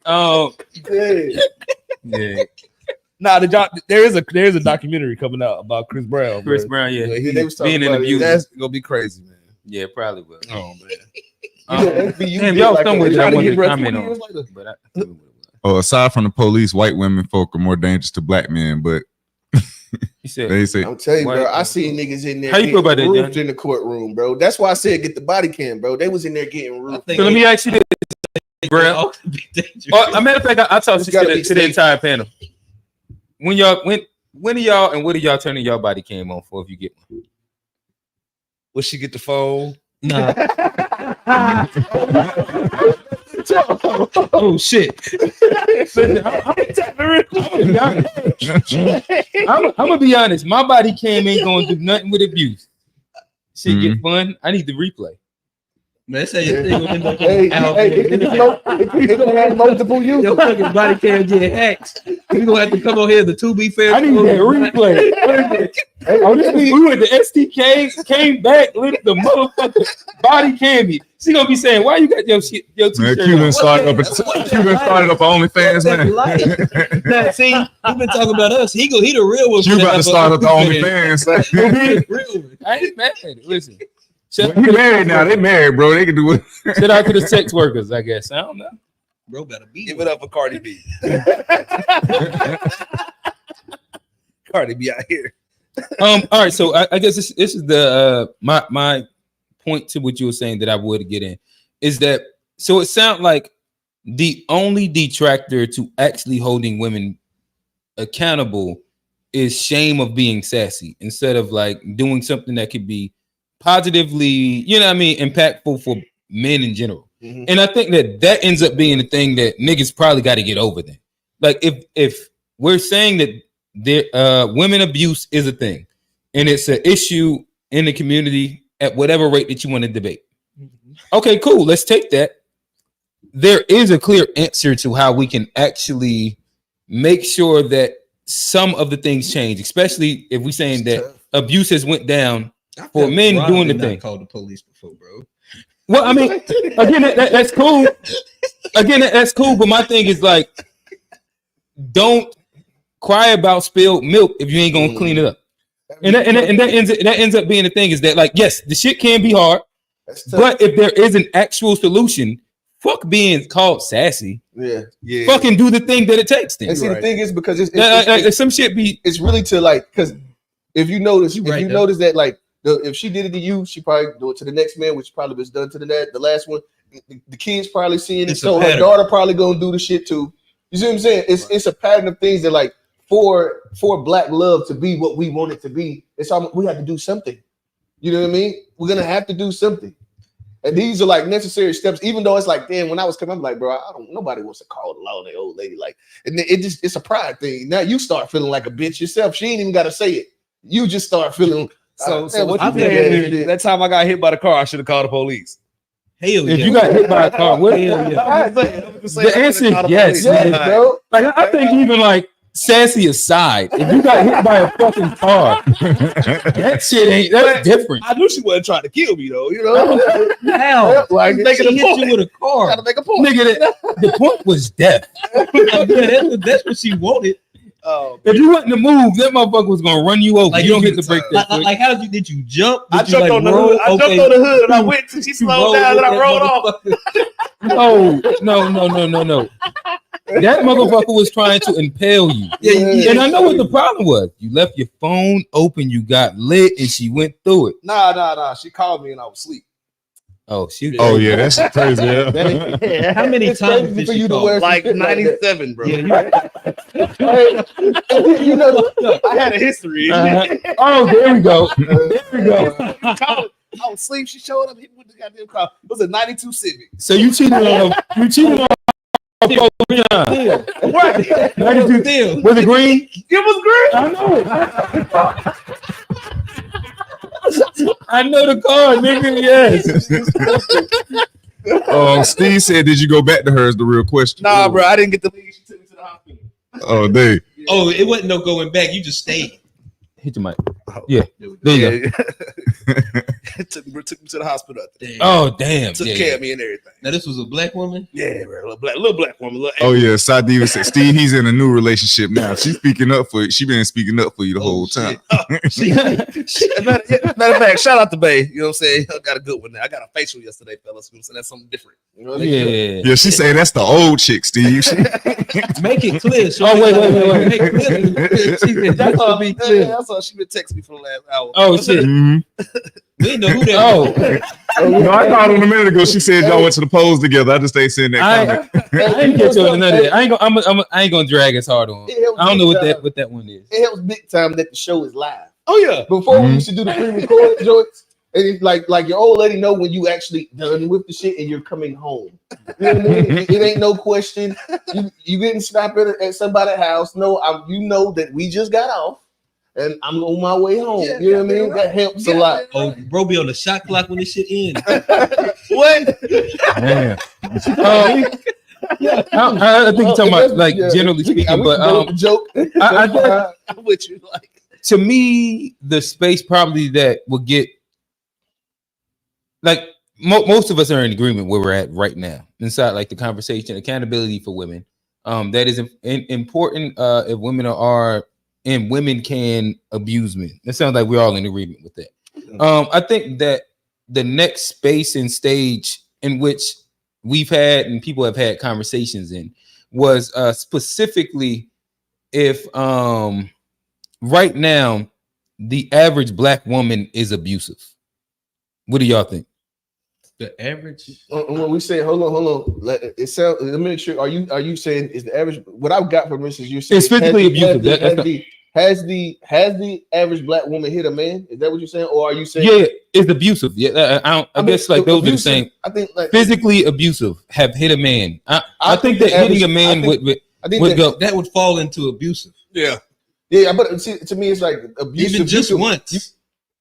Yeah. Nah, there is a documentary coming out about Chris Brown. Chris bro. Brown, yeah. They was talking Being an about it. abuser. That's gonna be crazy, man. Yeah, probably will. Oh man. Damn, y'all somewhere that I wanted to comment on. But Oh, aside from the police, white women folk are more dangerous to black men. But he said, they say, I'm telling you, bro. I seen niggas in there How you feel about that, roofed Johnny? in the courtroom, bro. That's why I said get the body cam, bro. They was in there getting roofed. So let me ask you this, bro. A matter of fact, I talked to the entire panel. When are y'all and what are y'all turning y'all body cam on for if you get one? Will she get the phone? Nah. Oh shit. I'm gonna be honest. My body cam ain't gonna do nothing with abuse. Shit get fun. I need the replay. Man, say it's gonna end up It's gonna have multiple uses. Your fucking body can't get hacked. You gonna have to come on here to be fair. I need that replay. We went to STK, came back, lit the motherfucking body candy. She gonna be saying, "Why you got your shit, your man, t-shirt Cuban on?" started up OnlyFans, man. Now, see, you've been talking about us. He the real one. You about to start up the OnlyFans? I ain't mad. Listen, He married now. They married, bro. They can do it. shout out to the sex workers. I guess I don't know. Bro, better be. Give it up for Cardi B. Cardi B out here. All right, so I guess this is the my point to what you were saying that I would get in is that so it sounds like the only detractor to actually holding women accountable is shame of being sassy instead of like doing something that could be positively, you know what I mean, impactful for men in general. Mm-hmm. And I think that ends up being the thing that niggas probably got to get over then. Like if we're saying that there women abuse is a thing and it's an issue in the community at whatever rate that you want to debate. Okay, cool. Let's take that. There is a clear answer to how we can actually make sure that some of the things change, especially if we're saying that abuse has went down for men doing the thing. Called the police before, bro. Well, I mean, again, that's cool. Again, that's cool. But my thing is like, don't cry about spilled milk if you ain't gonna clean it up. And that ends up being the thing is that like, yes, the shit can be hard, but if there is an actual solution, fuck being called sassy. Yeah. Fucking do the thing that it takes. Then. And see, the thing is because it's some shit be. It's really to like because if you notice, notice that like if she did it to you, she probably do it to the next man, which probably was done to the last one. The kids probably seeing it, so her daughter probably gonna do the shit too. You see what I'm saying? It's a pattern of things that like for black love to be what we want it to be. It's we have to do something. You know what I mean? We're gonna have to do something. And these are like necessary steps, even though it's like, damn, when I was coming, I'm like, bro, nobody wants to call the law on the old lady. Like, and it's a pride thing. Now you start feeling like a bitch yourself. She ain't even got to say it. You just start feeling. So what you think? That time I got hit by the car, I should have called the police. Hell if you got hit by a car, what? The answer is yes, bro. Like I think even like sassy aside, if you got hit by a fucking car, that shit ain't that's different. I knew she wasn't trying to kill me though, you know. Hell, like she hit you with a car. Gotta make a point. Nigga, the point was death. That's what she wanted. If you wasn't to move, that motherfucker was gonna run you over. Like you don't hit the brake. Like how did you jump? I jumped on the hood. I jumped on the hood and I went till she slowed down and I rolled off. No. That motherfucker was trying to impale you. And I know what the problem was. You left your phone open, you got lit, and she went through it. Nah. She called me and I was asleep. Oh, shoot. Oh, yeah, that's crazy. Yeah. How many times did you call? Like 97, bro. Yeah, you know, I had a history. Oh, there we go. I was asleep. She showed up. Hit me with the goddamn car. It was a 92 Civic. So you cheated on her. You cheated on her. What? 92 deal. Was it green? It was green. I know. I know the car, nigga. Yes. Steve said, "Did you go back to her?" Is the real question. Nah, bro, I didn't get the lead. She took me to the hospital. Oh, they. Oh, it wasn't no going back. You just stayed. Hit your mic. Yeah, there you go. took me to the hospital. Oh damn! Took Yeah, care yeah. of me and everything. Now this was a black woman. Yeah, bro, little black woman. Oh yeah, Sadiva said Steve, he's in a new relationship now. She's speaking up for you. She been speaking up for you the whole time. Matter of fact, shout out to Bay. You know what I'm saying? I got a good one there. I got a facial yesterday, fellas. So that's something different. You know, Yeah, she say that's the old chick, Steve. Make it clear. Oh wait. Make it clear. She said, That's "Just to be clear." That's all she been texting me for the last hour. Oh shit! We didn't know who that was. No, I called her a minute ago. She said y'all went to the polls together. I just ain't saying that comment. I ain't get to none of that. I ain't gonna drag as hard on. I don't know what that one is. It helps big time that the show is live. Oh yeah. Before we used to do the pre-recorded joints, and it's like your old lady know when you actually done with the shit and you're coming home. You know what I mean? It ain't no question. You didn't stop at somebody's house. No, you know that we just got off and I'm on my way home. Yeah, you know what I mean? right. That helps a lot. Oh, bro, be on the shot clock when this shit ends. What? Man. I think you're talking about like generally speaking, but joke. I'm with you. Like, to me, the space probably that will get like most of us are in agreement where we're at right now inside like the conversation, accountability for women. That is important if women are and women can abuse men. That sounds like we're all in agreement with that. I think that the next space and stage in which we've had and people have had conversations in was specifically if right now the average black woman is abusive. What do y'all think? The average. When we say hold on, it sounds. Let me make sure. Are you saying is the average? What I've got from this is you're saying it's physically abusive. Has the average black woman hit a man? Is that what you're saying, or are you saying? Yeah, it's abusive. Yeah, I guess like those abusive, are the same. I think like physically abusive have hit a man. I think that hitting a man would go. That would fall into abusive. Yeah, but see, to me, it's like abusive. Even just once.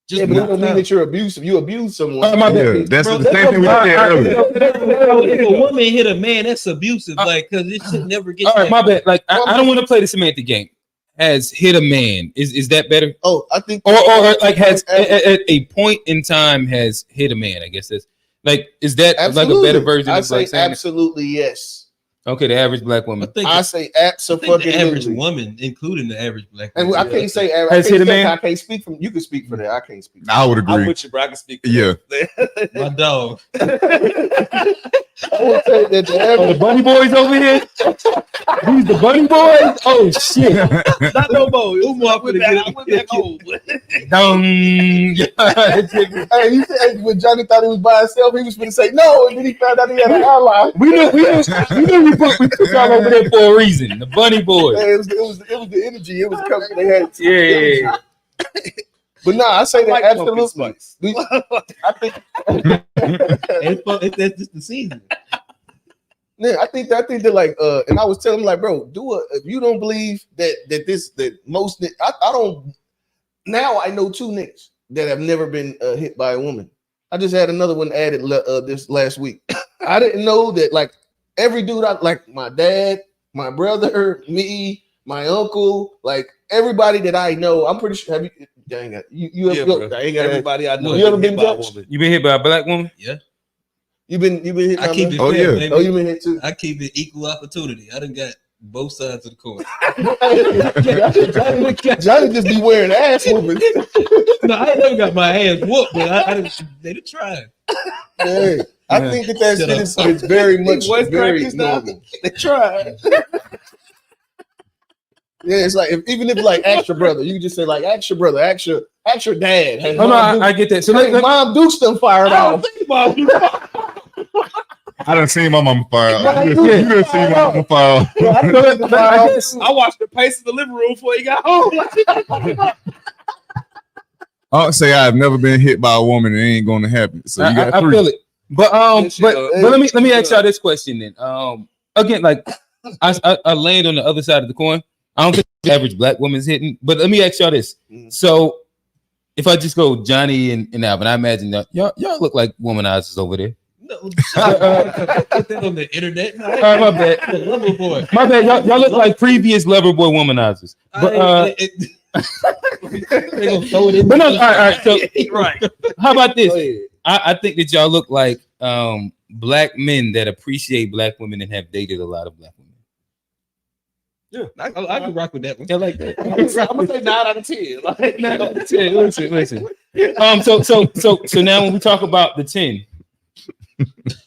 But that don't mean that you're abusive. You abuse someone. My bad. That's the same thing we said earlier. If a woman hit a man, that's abusive. Like, because it should never get. All right, my bad. Like, I don't want to play the semantic game. Has hit a man. Is that better? Oh, I think. Or like has at a point in time has hit a man. I guess that's like. Is that absolutely. like a better version? I of say like saying absolutely yes. Okay, the average black woman. I say absolutely. The average woman, including the average black woman. And I can't say has hit a man. I can't speak from. You can speak for that. I can't speak. I would agree. I'm with you, bro. I can speak. Yeah. My dog. I would say that the bunny boys over here. These the bunny boys. Oh shit! Not no more. I went back home. Hey, you said when Johnny thought he was by himself, he was going to say no, and then he found out he had an ally. We knew we put y'all over there for a reason. The bunny boys. Hey, it was the energy. It was coming. They had. Yeah. But no, I say that absolutely. I think that's just the season. Yeah, I think that like and I was telling him like, bro, if you don't believe that most I don't. Now I know two niggas that have never been hit by a woman. I just had another one added this last week. I didn't know that like every dude like my dad, my brother, me, my uncle, like everybody that I know. I'm pretty sure. Have you? You everybody I know. You ever been touched? You been hit by a black woman? Yeah. You been hit. I keep it. Oh fair, yeah. baby. Oh, you been hit too. I keep it equal opportunity. I done got both sides of the court. Johnny just be wearing ass whooping. No, I ain't never got my ass whooped, but they done tried. Hey, I think that shit is very much very normal. They tried. Yeah, it's like even if like ask your brother, you just say like ask your brother, ask your dad. Hey, no, I get that. So hey, Mom Duke's done fired off. I done seen my mama fire off. You done seen my mama fire off. I watched the pace in the living room before he got home. I'll say I've never been hit by a woman and it ain't going to happen. So you got I three. feel it. But let me ask y'all this question then. Again, like I land on the other side of the coin. I don't think the average black woman's hitting, but let me ask y'all this. So if I just go Johnny and Alvin, I imagine that y'all look like womanizers over there. No, put that on the internet. My bad. Lover boy. My bad. Y'all look like previous lover boy womanizers. But They gonna throw it in. But no, all right. So right. how about this? I think that y'all look like black men that appreciate black women and have dated a lot of black women. Yeah, I can rock with that one. I like that. I'm gonna say 9 out of 10. Like 9 out of 10. Listen. So now when we talk about the 10,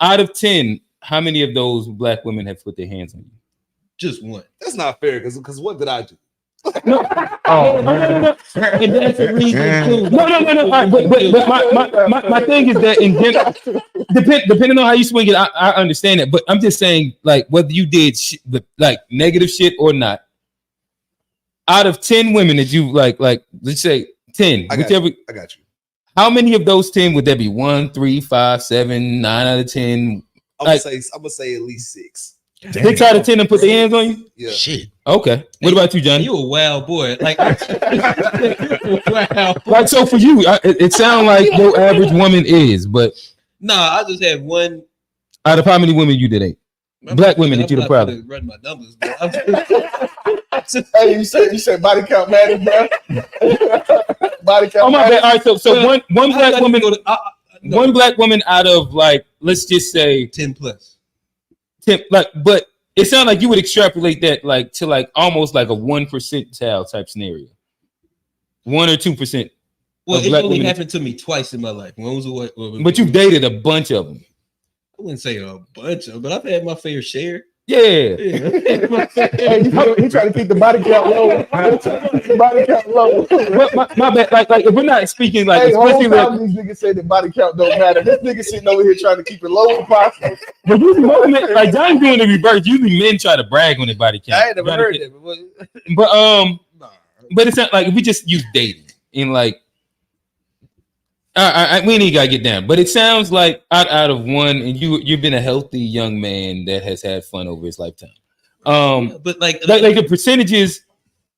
out of 10, how many of those black women have put their hands on you? Just one. That's not fair because what did I do? No. And that's the reason too. No. All right, but my thing is that in general, depending on how you swing it, I understand it. But I'm just saying, like, whether you did like negative shit or not, out of 10 women that you like, let's say 10, I got you. How many of those 10 would there be? 1, 3, 5, 7, 9 out of 10? I'm gonna say at least 6. 6 out of 10 and put their hands on you? Yeah. Shit. Okay. What about you, Johnny? You a wild boy. Like, wow. Like, so for you, it sounds like your average woman is, but nah, I just had one. Out of how many women you did? Black women that you'd have probably run my numbers. Hey, you said body count matters, bro. Body count. Oh my bad. All right, so one I black woman, no. one black woman out of, like, let's just say 10 plus. 10, like, but it sounds like you would extrapolate that like to like almost like a 1% type scenario, 1 or 2%. Well, it only happened to me twice in my life. One was what? But you've dated a bunch of them. I wouldn't say a bunch of, but I've had my fair share. Yeah. Hey, he trying to keep the body count low. Body count low. My bad. Like if we're not speaking like, hey, especially whole time these niggas say that body count don't matter. This nigga sitting over here trying to keep it low as possible. But usually, like John's doing the reverse. Usually, men try to brag on their body count. I ain't never heard that. But it's not like if we just use dating in like. We ain't gotta get down, but it sounds like out of one, and you've been a healthy young man that has had fun over his lifetime. But like the percentages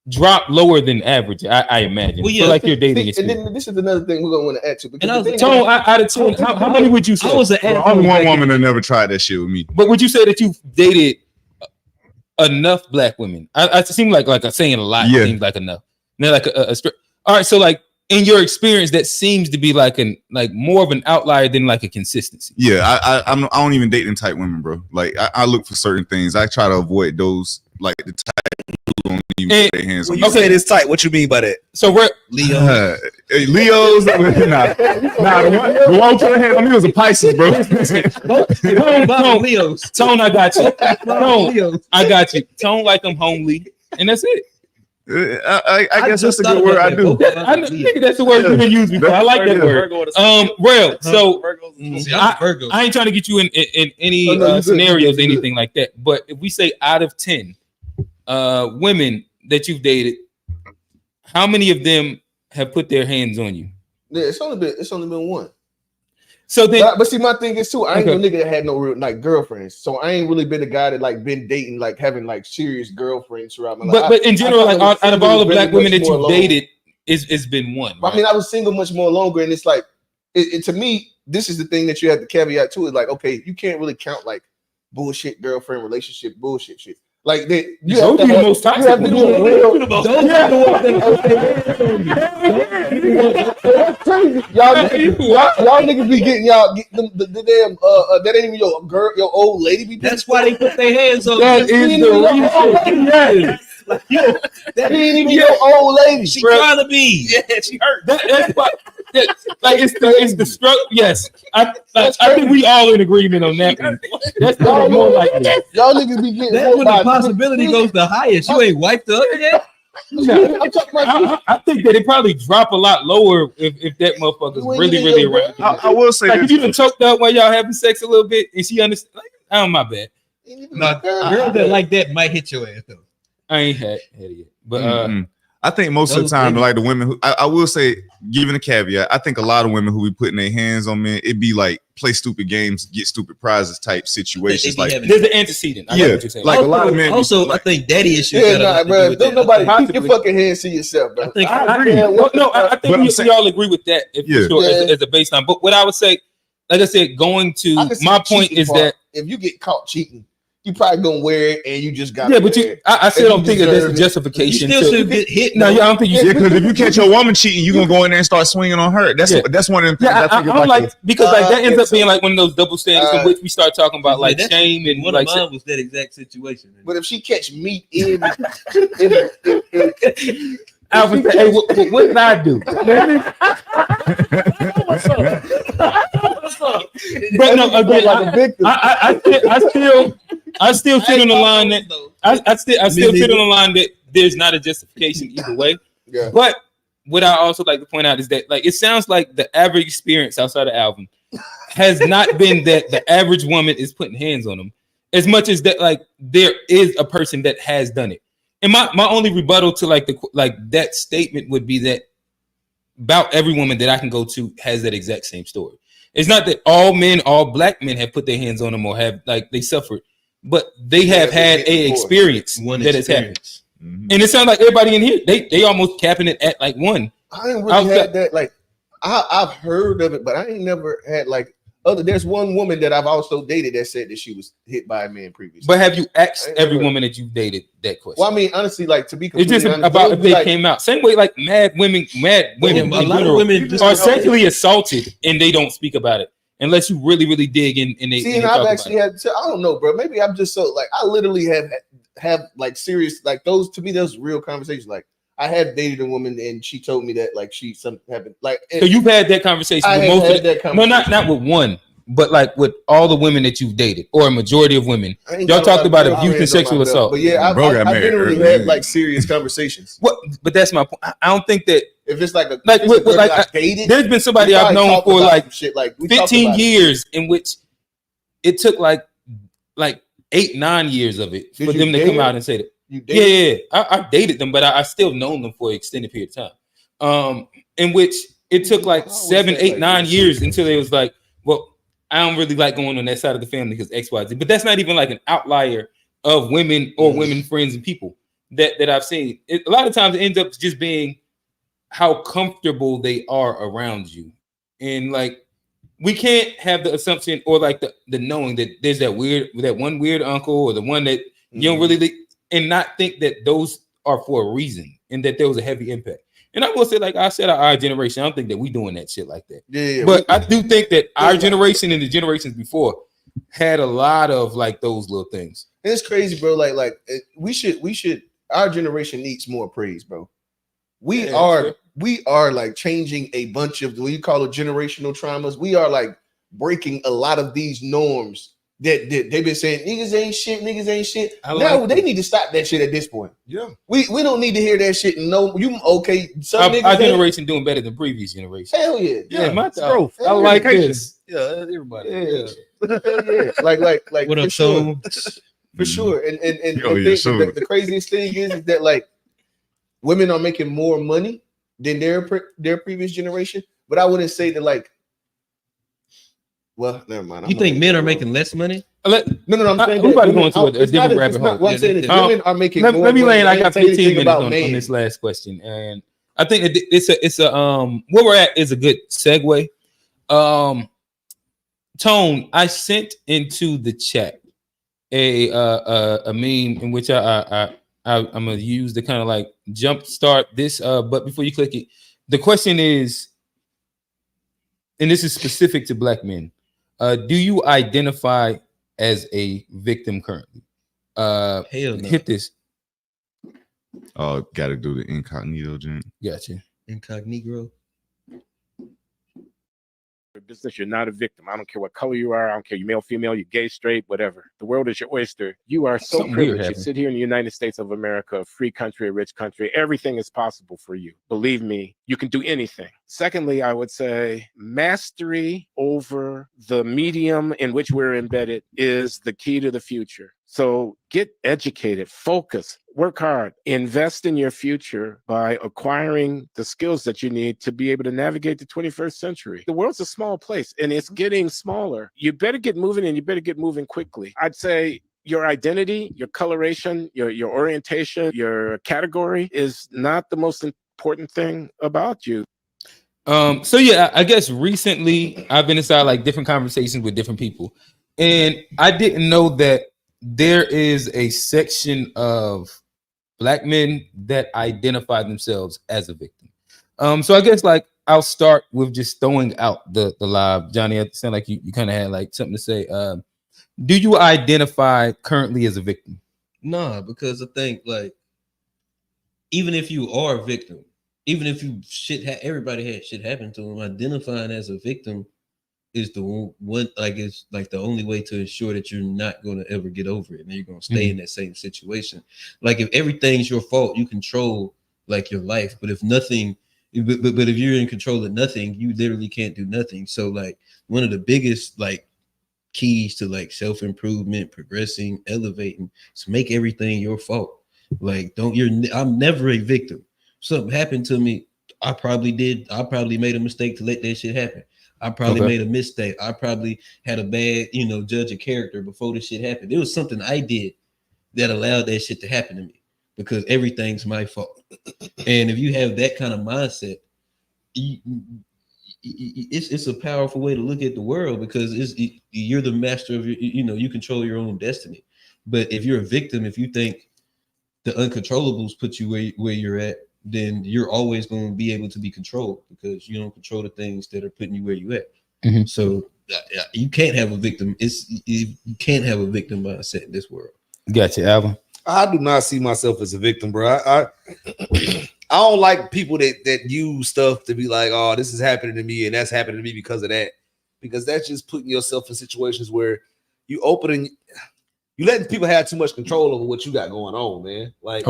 drop lower than average, I imagine. Well, yeah, so like your dating and then this is another thing we're gonna want to add to. And Tone, out of 10, how many would you say? I was an only one woman that never tried that shit with me. But would you say that you've dated enough black women? I seem like I'm saying a lot. Yeah. Seems like enough. Now, like a all right. So like. In your experience, that seems to be like more of an outlier than like a consistency. Yeah, I don't even date them type women, bro. Like I look for certain things. I try to avoid those, like the type who don't even put their hands on. When you say this tight, what you mean by that? So we're Leo's. The one put her hands on me was a Pisces, bro. Tone, I got you. Tone, I got you. Tone like I'm homely, and that's it. I guess that's a good word. I do. I think that's the word you've been using before. I like that word. Real. So I ain't trying to get you in any scenarios, anything like that. But if we say out of 10 women that you've dated, how many of them have put their hands on you? Yeah, it's only been one. So then, but see, my thing is too, I ain't no nigga that had no real like girlfriends, so I ain't really been a guy that like been dating, like having like serious girlfriends throughout my life. But in general, like out of all the black women that you dated, it's been one. Right? I mean, I was single much more longer, and it's like, to me, this is the thing that you have to caveat to it. Like, okay, you can't really count like bullshit girlfriend relationship bullshit shit. Like that, you have to be the most toxic. You have to do a real. That's crazy. Y'all niggas be getting the damn that ain't even your girl, your old lady be. That's why they put their hands on. That is the reason. Yes. That ain't even your old lady. She trying to be. Yeah, she hurt. That's why. Like it's the stroke. Yes, I think we all in agreement on that one. That's more like y'all niggas be getting. That's when the possibility goes the highest. You ain't wiped up yet. No, I think that it probably drop a lot lower if that motherfucker's really around. I will say, like if you done choked up while y'all having sex a little bit, and she understand. Like, oh my bad. No, girls that like that might hit your ass though. I ain't had it yet, but I think most of the time, like the women who I will say, giving a caveat, I think a lot of women who be putting their hands on men, it be like play stupid games, get stupid prizes type situations. Like there's an antecedent. I know what you're saying. Like also, a lot of men. Also, I think daddy issues. Yeah, nah, bro. Don't nobody keep your fucking hands to yourself, bro. I think we all agree with that. As a baseline. But what I would say, like I said, going to my point is that if you get caught cheating, you probably gonna wear it, and you just got. Yeah, but I still don't think that that's a justification. You still should get hit. No, yeah, I don't think you. Yeah, because if you catch your woman cheating, you gonna go in there and start swinging on her. That's one of the things Yeah, I think I'm about. like because like that ends up being like one of those double standards in which we start talking about like that's- shame and One like. of mine was that exact situation. But if she catch meat in, Alvin said, "Hey, what did I do?" But no, again, like a victim. I still sit on the line that I still sit on the line that there's not a justification either way. Yeah. But what I also like to point out is that like it sounds like the average experience outside of Alvin has not been that the average woman is putting hands on them as much as that like there is a person that has done it. And my only rebuttal to like that statement would be that about every woman that I can go to has that exact same story. It's not that all black men have put their hands on them or have like they suffered, but they have had a experience that has happened. And it sounds like everybody in here, they almost capping it at like one. I ain't really had that. Like I've heard of it, but I ain't never had like other. There's one woman that I've also dated that said that she was hit by a man previously. But have you asked every woman that you've dated that question? Well, I mean, honestly, like to be It's completely just honest, about if they like, came out. Same way, like mad women a in lot of general women just are sexually assaulted and they don't speak about it unless you really, really dig in. And they see, and and they I've talk actually about had. I don't know, bro. Maybe I'm just so like I literally have like serious like those to me. Those real conversations. Like I have dated a woman and she told me that like she something happened. Like it. So you've had that conversation I with have most had of the, that conversation. no, not with one, but like with all the women that you've dated or a majority of women. I ain't Y'all got a talked lot of about girlfriends abuse and on sexual my belt, assault. But yeah, Bro got I married generally early. had like serious conversations. What? But that's my point. I don't think that If it's like a like if it's a girl like that I dated, there's been somebody we I've probably known talked for about like some shit. Like we talked 15 about it. years in which it took like 8-9 years of it Did for you them to date come her? out and say that. You dated? Yeah. I dated them, but I still known them for an extended period of time. In which it took like 7, 8, 9 years until they was like, well, I don't really like going on that side of the family because XYZ. But that's not even like an outlier of women or women friends and people that I've seen. A lot of times it ends up just being how comfortable they are around you. And like we can't have the assumption or like the knowing that there's that one weird uncle or the one that you don't really and not think that those are for a reason and that there was a heavy impact. And I will say, like I said, our generation, I don't think that we doing that shit like that. Yeah, but I do think that our generation and the generations before had a lot of like those little things. And it's crazy, bro. Like we should. Our generation needs more praise, bro. We are like changing a bunch of what you call it generational traumas. We are like breaking a lot of these norms that they've been saying niggas ain't shit. Now they need to stop that shit at this point. Yeah, we don't need to hear that shit. No, you okay? Our generation doing better than previous generation. Hell yeah, yeah, my growth. I like this. Yeah, everybody. Yeah. Like What up, for sure. Tone? For sure. And Oh, yeah, sure. the craziest thing is that like women are making more money than their previous generation. But I wouldn't say that like. Well, never mind. You think men are making less money? No. I'm saying we about to go into a different rabbit hole. What I'm saying is women are making more let me money. land. I got 15 minutes about on men. this last question, and I think it's a where we're at is a good segue. Tone, I sent into the chat a meme in which I'm gonna use to kind of like jumpstart this. But before you click it, the question is, and this is specific to black men. Do you identify as a victim currently? Hell no. Hit this. Oh, gotta do the incognito, Jen. Gotcha. Incognito. Business, you're not a victim. I don't care what color you are. I don't care you male, female, you gay, straight, whatever. The world is your oyster. You are so Something weird privileged. You happened. sit here in the United States of America, a free country, a rich country. Everything is possible for you. Believe me, you can do anything. Secondly, I would say mastery over the medium in which we're embedded is the key to the future. So get educated, focus, work hard, invest in your future by acquiring the skills that you need to be able to navigate the 21st century. The world's a small place and it's getting smaller. You better get moving and you better get moving quickly. I'd say your identity, your coloration, your orientation, your category is not the most important thing about you. So yeah, I guess recently I've been inside like different conversations with different people, and I didn't know that there is a section of Black men that identify themselves as a victim. So I guess like I'll start with just throwing out the live. Johnny, it sound like you kind of had like something to say. Do you identify currently as a victim? Nah, because I think like even if you are a victim, even if you everybody had shit happen to them, identifying as a victim is the one like it's like the only way to ensure that you're not going to ever get over it and you're going to stay in that same situation. Like if everything's your fault, you control like your life, but if nothing, but if you're in control of nothing, you literally can't do nothing. So like one of the biggest like keys to like self-improvement, progressing, elevating, is make everything your fault. Like I'm never a victim. Something happened to me, I probably made a mistake to let that shit happen. I probably made a mistake. I probably had a bad, judge of character before this shit happened. There was something I did that allowed that shit to happen to me because everything's my fault. And if you have that kind of mindset, it's a powerful way to look at the world because you're the master of your, you control your own destiny. But if you're a victim, if you think the uncontrollables put you where you're at, then you're always going to be able to be controlled because you don't control the things that are putting you where you at. So you can't have a victim. You can't have a victim mindset in this world. Gotcha, Alvin. I do not see myself as a victim, bro. I don't like people that use stuff to be like, oh, this is happening to me and that's happening to me because of that. Because that's just putting yourself in situations where you letting people have too much control over what you got going on, man. Like,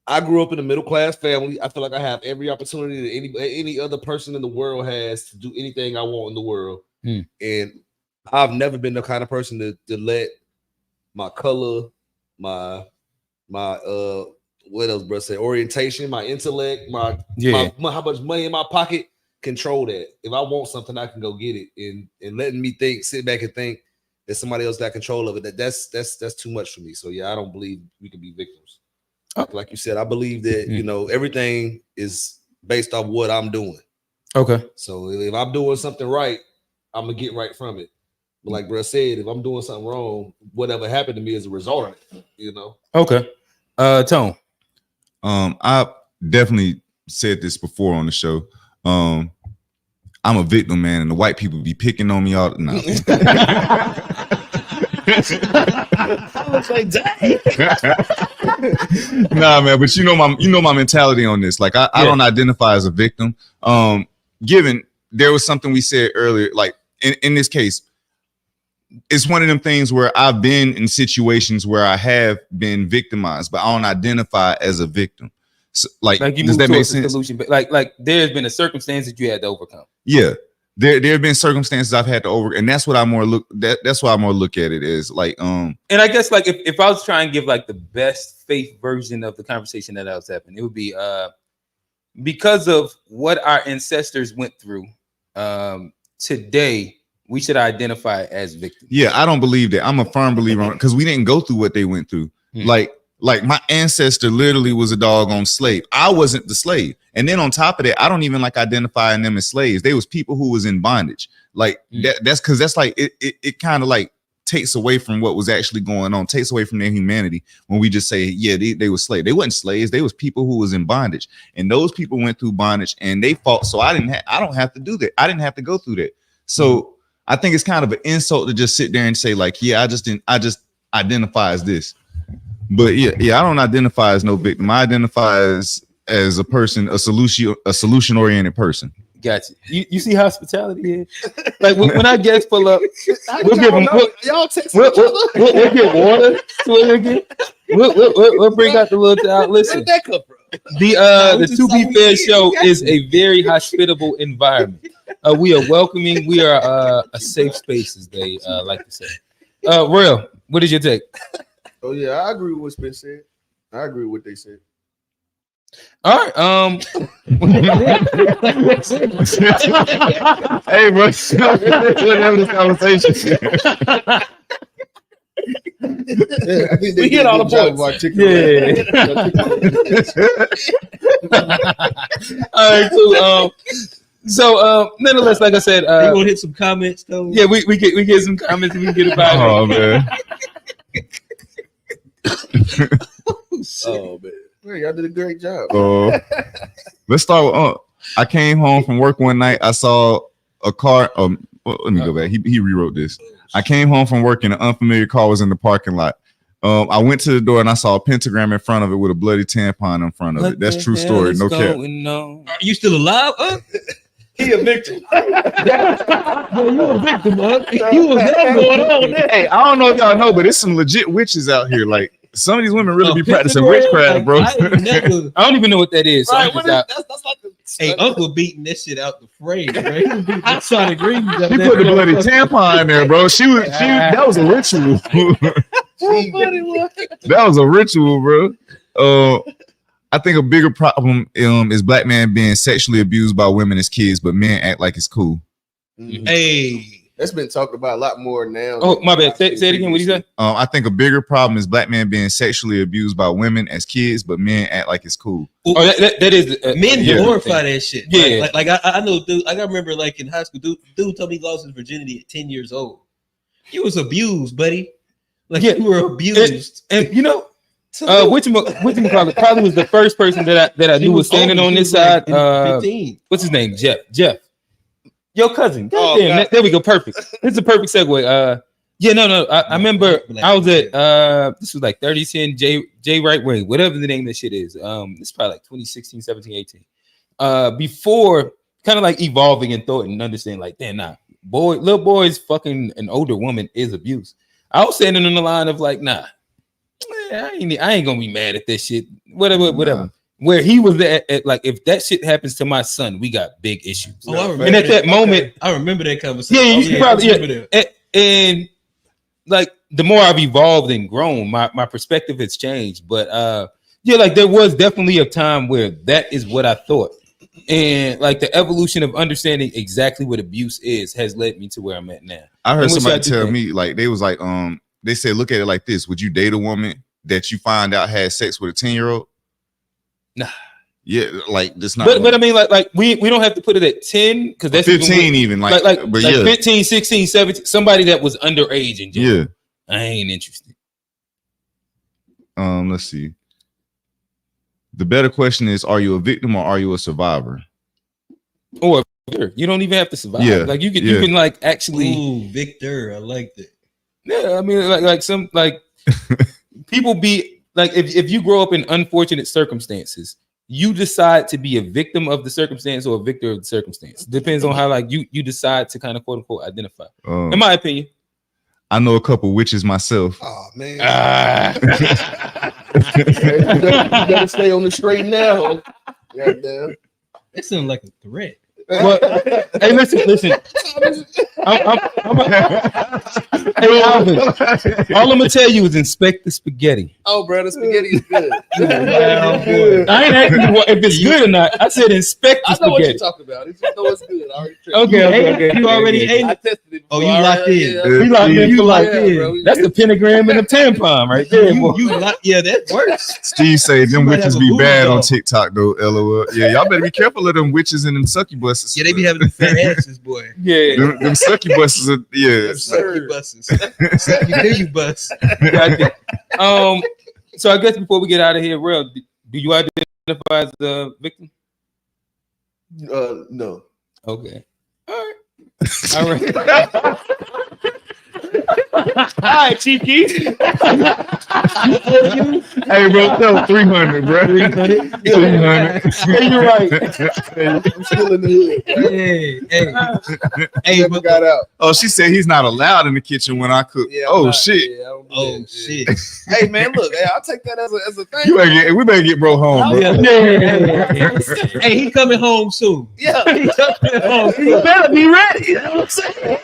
I grew up in a middle class family. I feel like I have every opportunity that any other person in the world has to do anything I want in the world. And I've never been the kind of person to let my color, my what else, bro? Say orientation, my intellect, my how much money in my pocket control that. If I want something, I can go get it. And letting me sit back and think that somebody else got control of it. That's too much for me. So yeah, I don't believe we can be victims. Like you said, I believe that everything is based off what I'm doing. Okay. So if I'm doing something right, I'm gonna get right from it. But like bro said, if I'm doing something wrong, whatever happened to me is a result of it. Okay. Tone. I definitely said this before on the show. I'm a victim, man, and the white people be picking on me all the Nah, man, but you know my mentality on this. Like I don't identify as a victim. Given there was something we said earlier, like in this case, it's one of them things where I've been in situations where I have been victimized, but I don't identify as a victim. So, like does that make sense? Solution, but like there's been a circumstance that you had to overcome. Yeah. There have been circumstances I've had to and that's what I more look that's why I more look at it as like and I guess like if I was trying to give like the best faith version of the conversation that I was having, it would be because of what our ancestors went through today, we should identify as victims. Yeah, I don't believe that. I'm a firm believer on it because we didn't go through what they went through. Like my ancestor literally was a doggone slave. I wasn't the slave. And then on top of that, I don't even like identifying them as slaves. They was people who was in bondage. Like that's because that's like it kind of like takes away from what was actually going on, takes away from their humanity when we just say, yeah, they were slaves. They wasn't slaves. They was people who was in bondage. And those people went through bondage and they fought. So I don't have to do that. I didn't have to go through that. So I think it's kind of an insult to just sit there and say like, yeah, I just identify as this. But yeah, I don't identify as no victim. I identify as a person, a solution oriented person. Gotcha. You see hospitality is? Like when I guests pull up, we'll give them y'all text we'll get water. We'll bring out the little out. Listen, the To Be Fair show is a very hospitable environment. We are welcoming. We are a safe space, as they like to say. Royal, what is your take? Oh yeah, I agree with what's been said. I agree with what they said. All right. Hey, bro, we're having this conversation. Yeah, I think we hit all the points. All right, cool. So nonetheless, like I said, you want to hit some comments though? Yeah, we get some comments and we get about Oh man. Oh man. Man, y'all did a great job. Let's start with I came home from work one night. I saw a car. Let me go back. He rewrote this. I came home from work and an unfamiliar car was in the parking lot. I went to the door and I saw a pentagram in front of it with a bloody tampon in front of it. That's true story. No cap. Are you still alive? He a victim. You a victim, huh? You was that going on there. Hey, I don't know if y'all know, but it's some legit witches out here. Like some of these women really be practicing witchcraft, bro. I don't even know what that is. So Right, I'm what just is, out. that's like Hey, Uncle beating that shit out the frame, right? He beating the Sonic Green. She put the bloody tampon in there, bro. That was a ritual. That was a ritual, bro. I think a bigger problem is black men being sexually abused by women as kids, but men act like it's cool. Hey, that's been talked about a lot more now. Oh, my bad. Say it again. What did you say? I think a bigger problem is black men being sexually abused by women as kids, but men act like it's cool. Oh, that is Men glorify that shit. Yeah. Like I know, dude. I remember, like in high school, dude told me he lost his virginity at 10 years old. You was abused, buddy. Like you were abused, and you know. Whatchamacallit probably was the first person that I knew was standing on this side. 15. What's his name? Jeff. Your cousin. Goddamn, there we go. Perfect. This is a perfect segue. I remember I was at this was like 3010 J Right Way, whatever the name of that shit is. This is probably like 2016, 17, 18. Before kind of like evolving in thought and understanding, like, damn, little boys fucking an older woman is abuse. I was standing on the line of like, nah. I ain't gonna be mad at this shit. Whatever. Where he was at, like, if that shit happens to my son, we got big issues. Oh, I remember. And at that moment, I remember that conversation. Yeah, probably. And like the more I've evolved and grown, my perspective has changed. But like there was definitely a time where that is what I thought, and like the evolution of understanding exactly what abuse is has led me to where I'm at now. I heard somebody tell me, like, they was like, they said, look at it like this: would you date a woman that you find out had sex with a 10-year-old? Nah. Yeah, like this not. But I mean, like we don't have to put it at 10 because that's 15 even like 15, 16, 17. Somebody that was underage in jail. Yeah, I ain't interested. Let's see. The better question is: are you a victim or are you a survivor? Or Victor. You don't even have to survive. Yeah, like you can like actually. Ooh, Victor, I like that. Yeah, I mean, like some like people be like if you grow up in unfortunate circumstances, you decide to be a victim of the circumstance or a victor of the circumstance. Depends on how like you decide to kind of quote unquote identify. In my opinion, I know a couple witches myself. Oh man, you better stay on the straight now. Goddamn, that sounds like a threat. Well, hey, listen. Hey, Alvin, all I'm gonna tell you is inspect the spaghetti. Oh, bro, the spaghetti is good. I ain't asking you if it's good or not. I said inspect the I know what you're spaghetti. talking about. It's just know it's good. I already tricked Okay. You already ate I it. tested it. Oh, you before. locked in. You locked in. You locked Yeah, in. bro. That's the pentagram and the tampon right there. boy. Yeah, that works. Steve say them might witches have a be voodoo bad on doll. TikTok though. LOL. Yeah, y'all better be careful of them witches and them succubuses. Yeah, they be having the fat asses, boy. Yeah. them succubuses. Sucky buses. Sucky do you bus. So I guess before we get out of here, real, do you identify as the victim? no. Okay. All right. All right, Chief Keith. Hey, bro, tell 300, bro. 300. Hey, you're right. I'm still in the hood. Hey, Never got out. Oh, she said he's not allowed in the kitchen when I cook. Yeah, oh, I'm not- shit. Yeah, I don't do Oh that. shit. Hey, man, look, hey, I'll take that as a thing. We better get bro home, bro. Hey, he coming home soon. Yeah. He coming home soon. You better be ready. You know what I'm saying?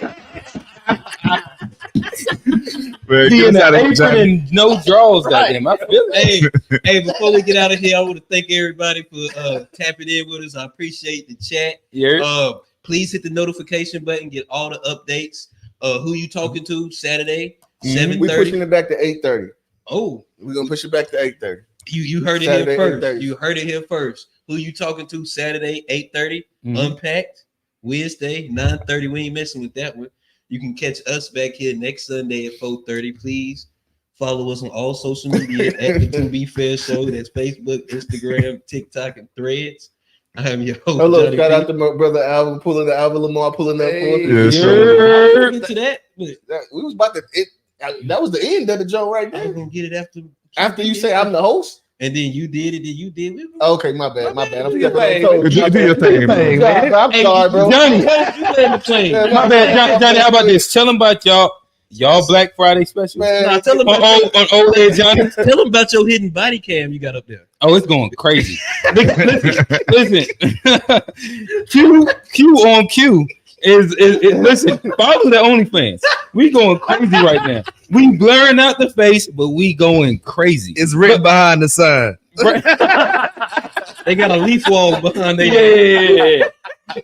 Man, Be get in us out the of apron here. and no draws, goddamn. I feel it. Hey, before we get out of here, I want to thank everybody for tapping in with us. I appreciate the chat. Yeah. Please hit the notification button, get all the updates. Who you talking to Saturday, We 7:30. pushing it back to 8:30. Oh, We're gonna push it back to 8:30. you heard it Saturday, here first. 8:30. You heard it here first. Who you talking to Saturday, 8:30? Unpacked. Wednesday, 9:30. We ain't messing with that one. You can catch us back here next Sunday at 4:30. Please follow us on all social media at the To Be Fair Show. That's Facebook, Instagram, TikTok, and Threads. I am your host. Hello, Johnny shout P. out to my brother Alvin, pulling the Alvin Lamar, pulling that for us. Yes, We'll get to that. We was about to. That was the end of the joke right there. I'm gonna get it after you say I'm the host. And then you did it. Then you did it. Okay, my bad. I'm Do your thing, man. I'm sorry, bro. Johnny, Yeah, my bad, Johnny. How about this? Tell them about y'all Black Friday special. Nah, tell them on old head Johnny. Tell them about your hidden body cam you got up there. Oh, it's going crazy. Listen. Q on Q is listen. Follow the OnlyFans. We going crazy right now. We blurring out the face, but we going crazy. It's written behind the sign. They got a leaf wall behind there. Yeah.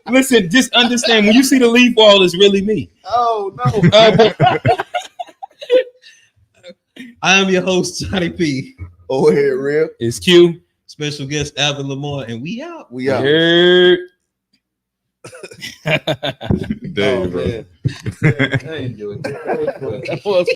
Listen, just understand when you see the leaf wall, it's really me. Oh no. I am your host, Johnny P. Oh, here, real. It's Q. Special guest Alvin Lamar, and we out. We out. Damn, bro. I enjoyed that.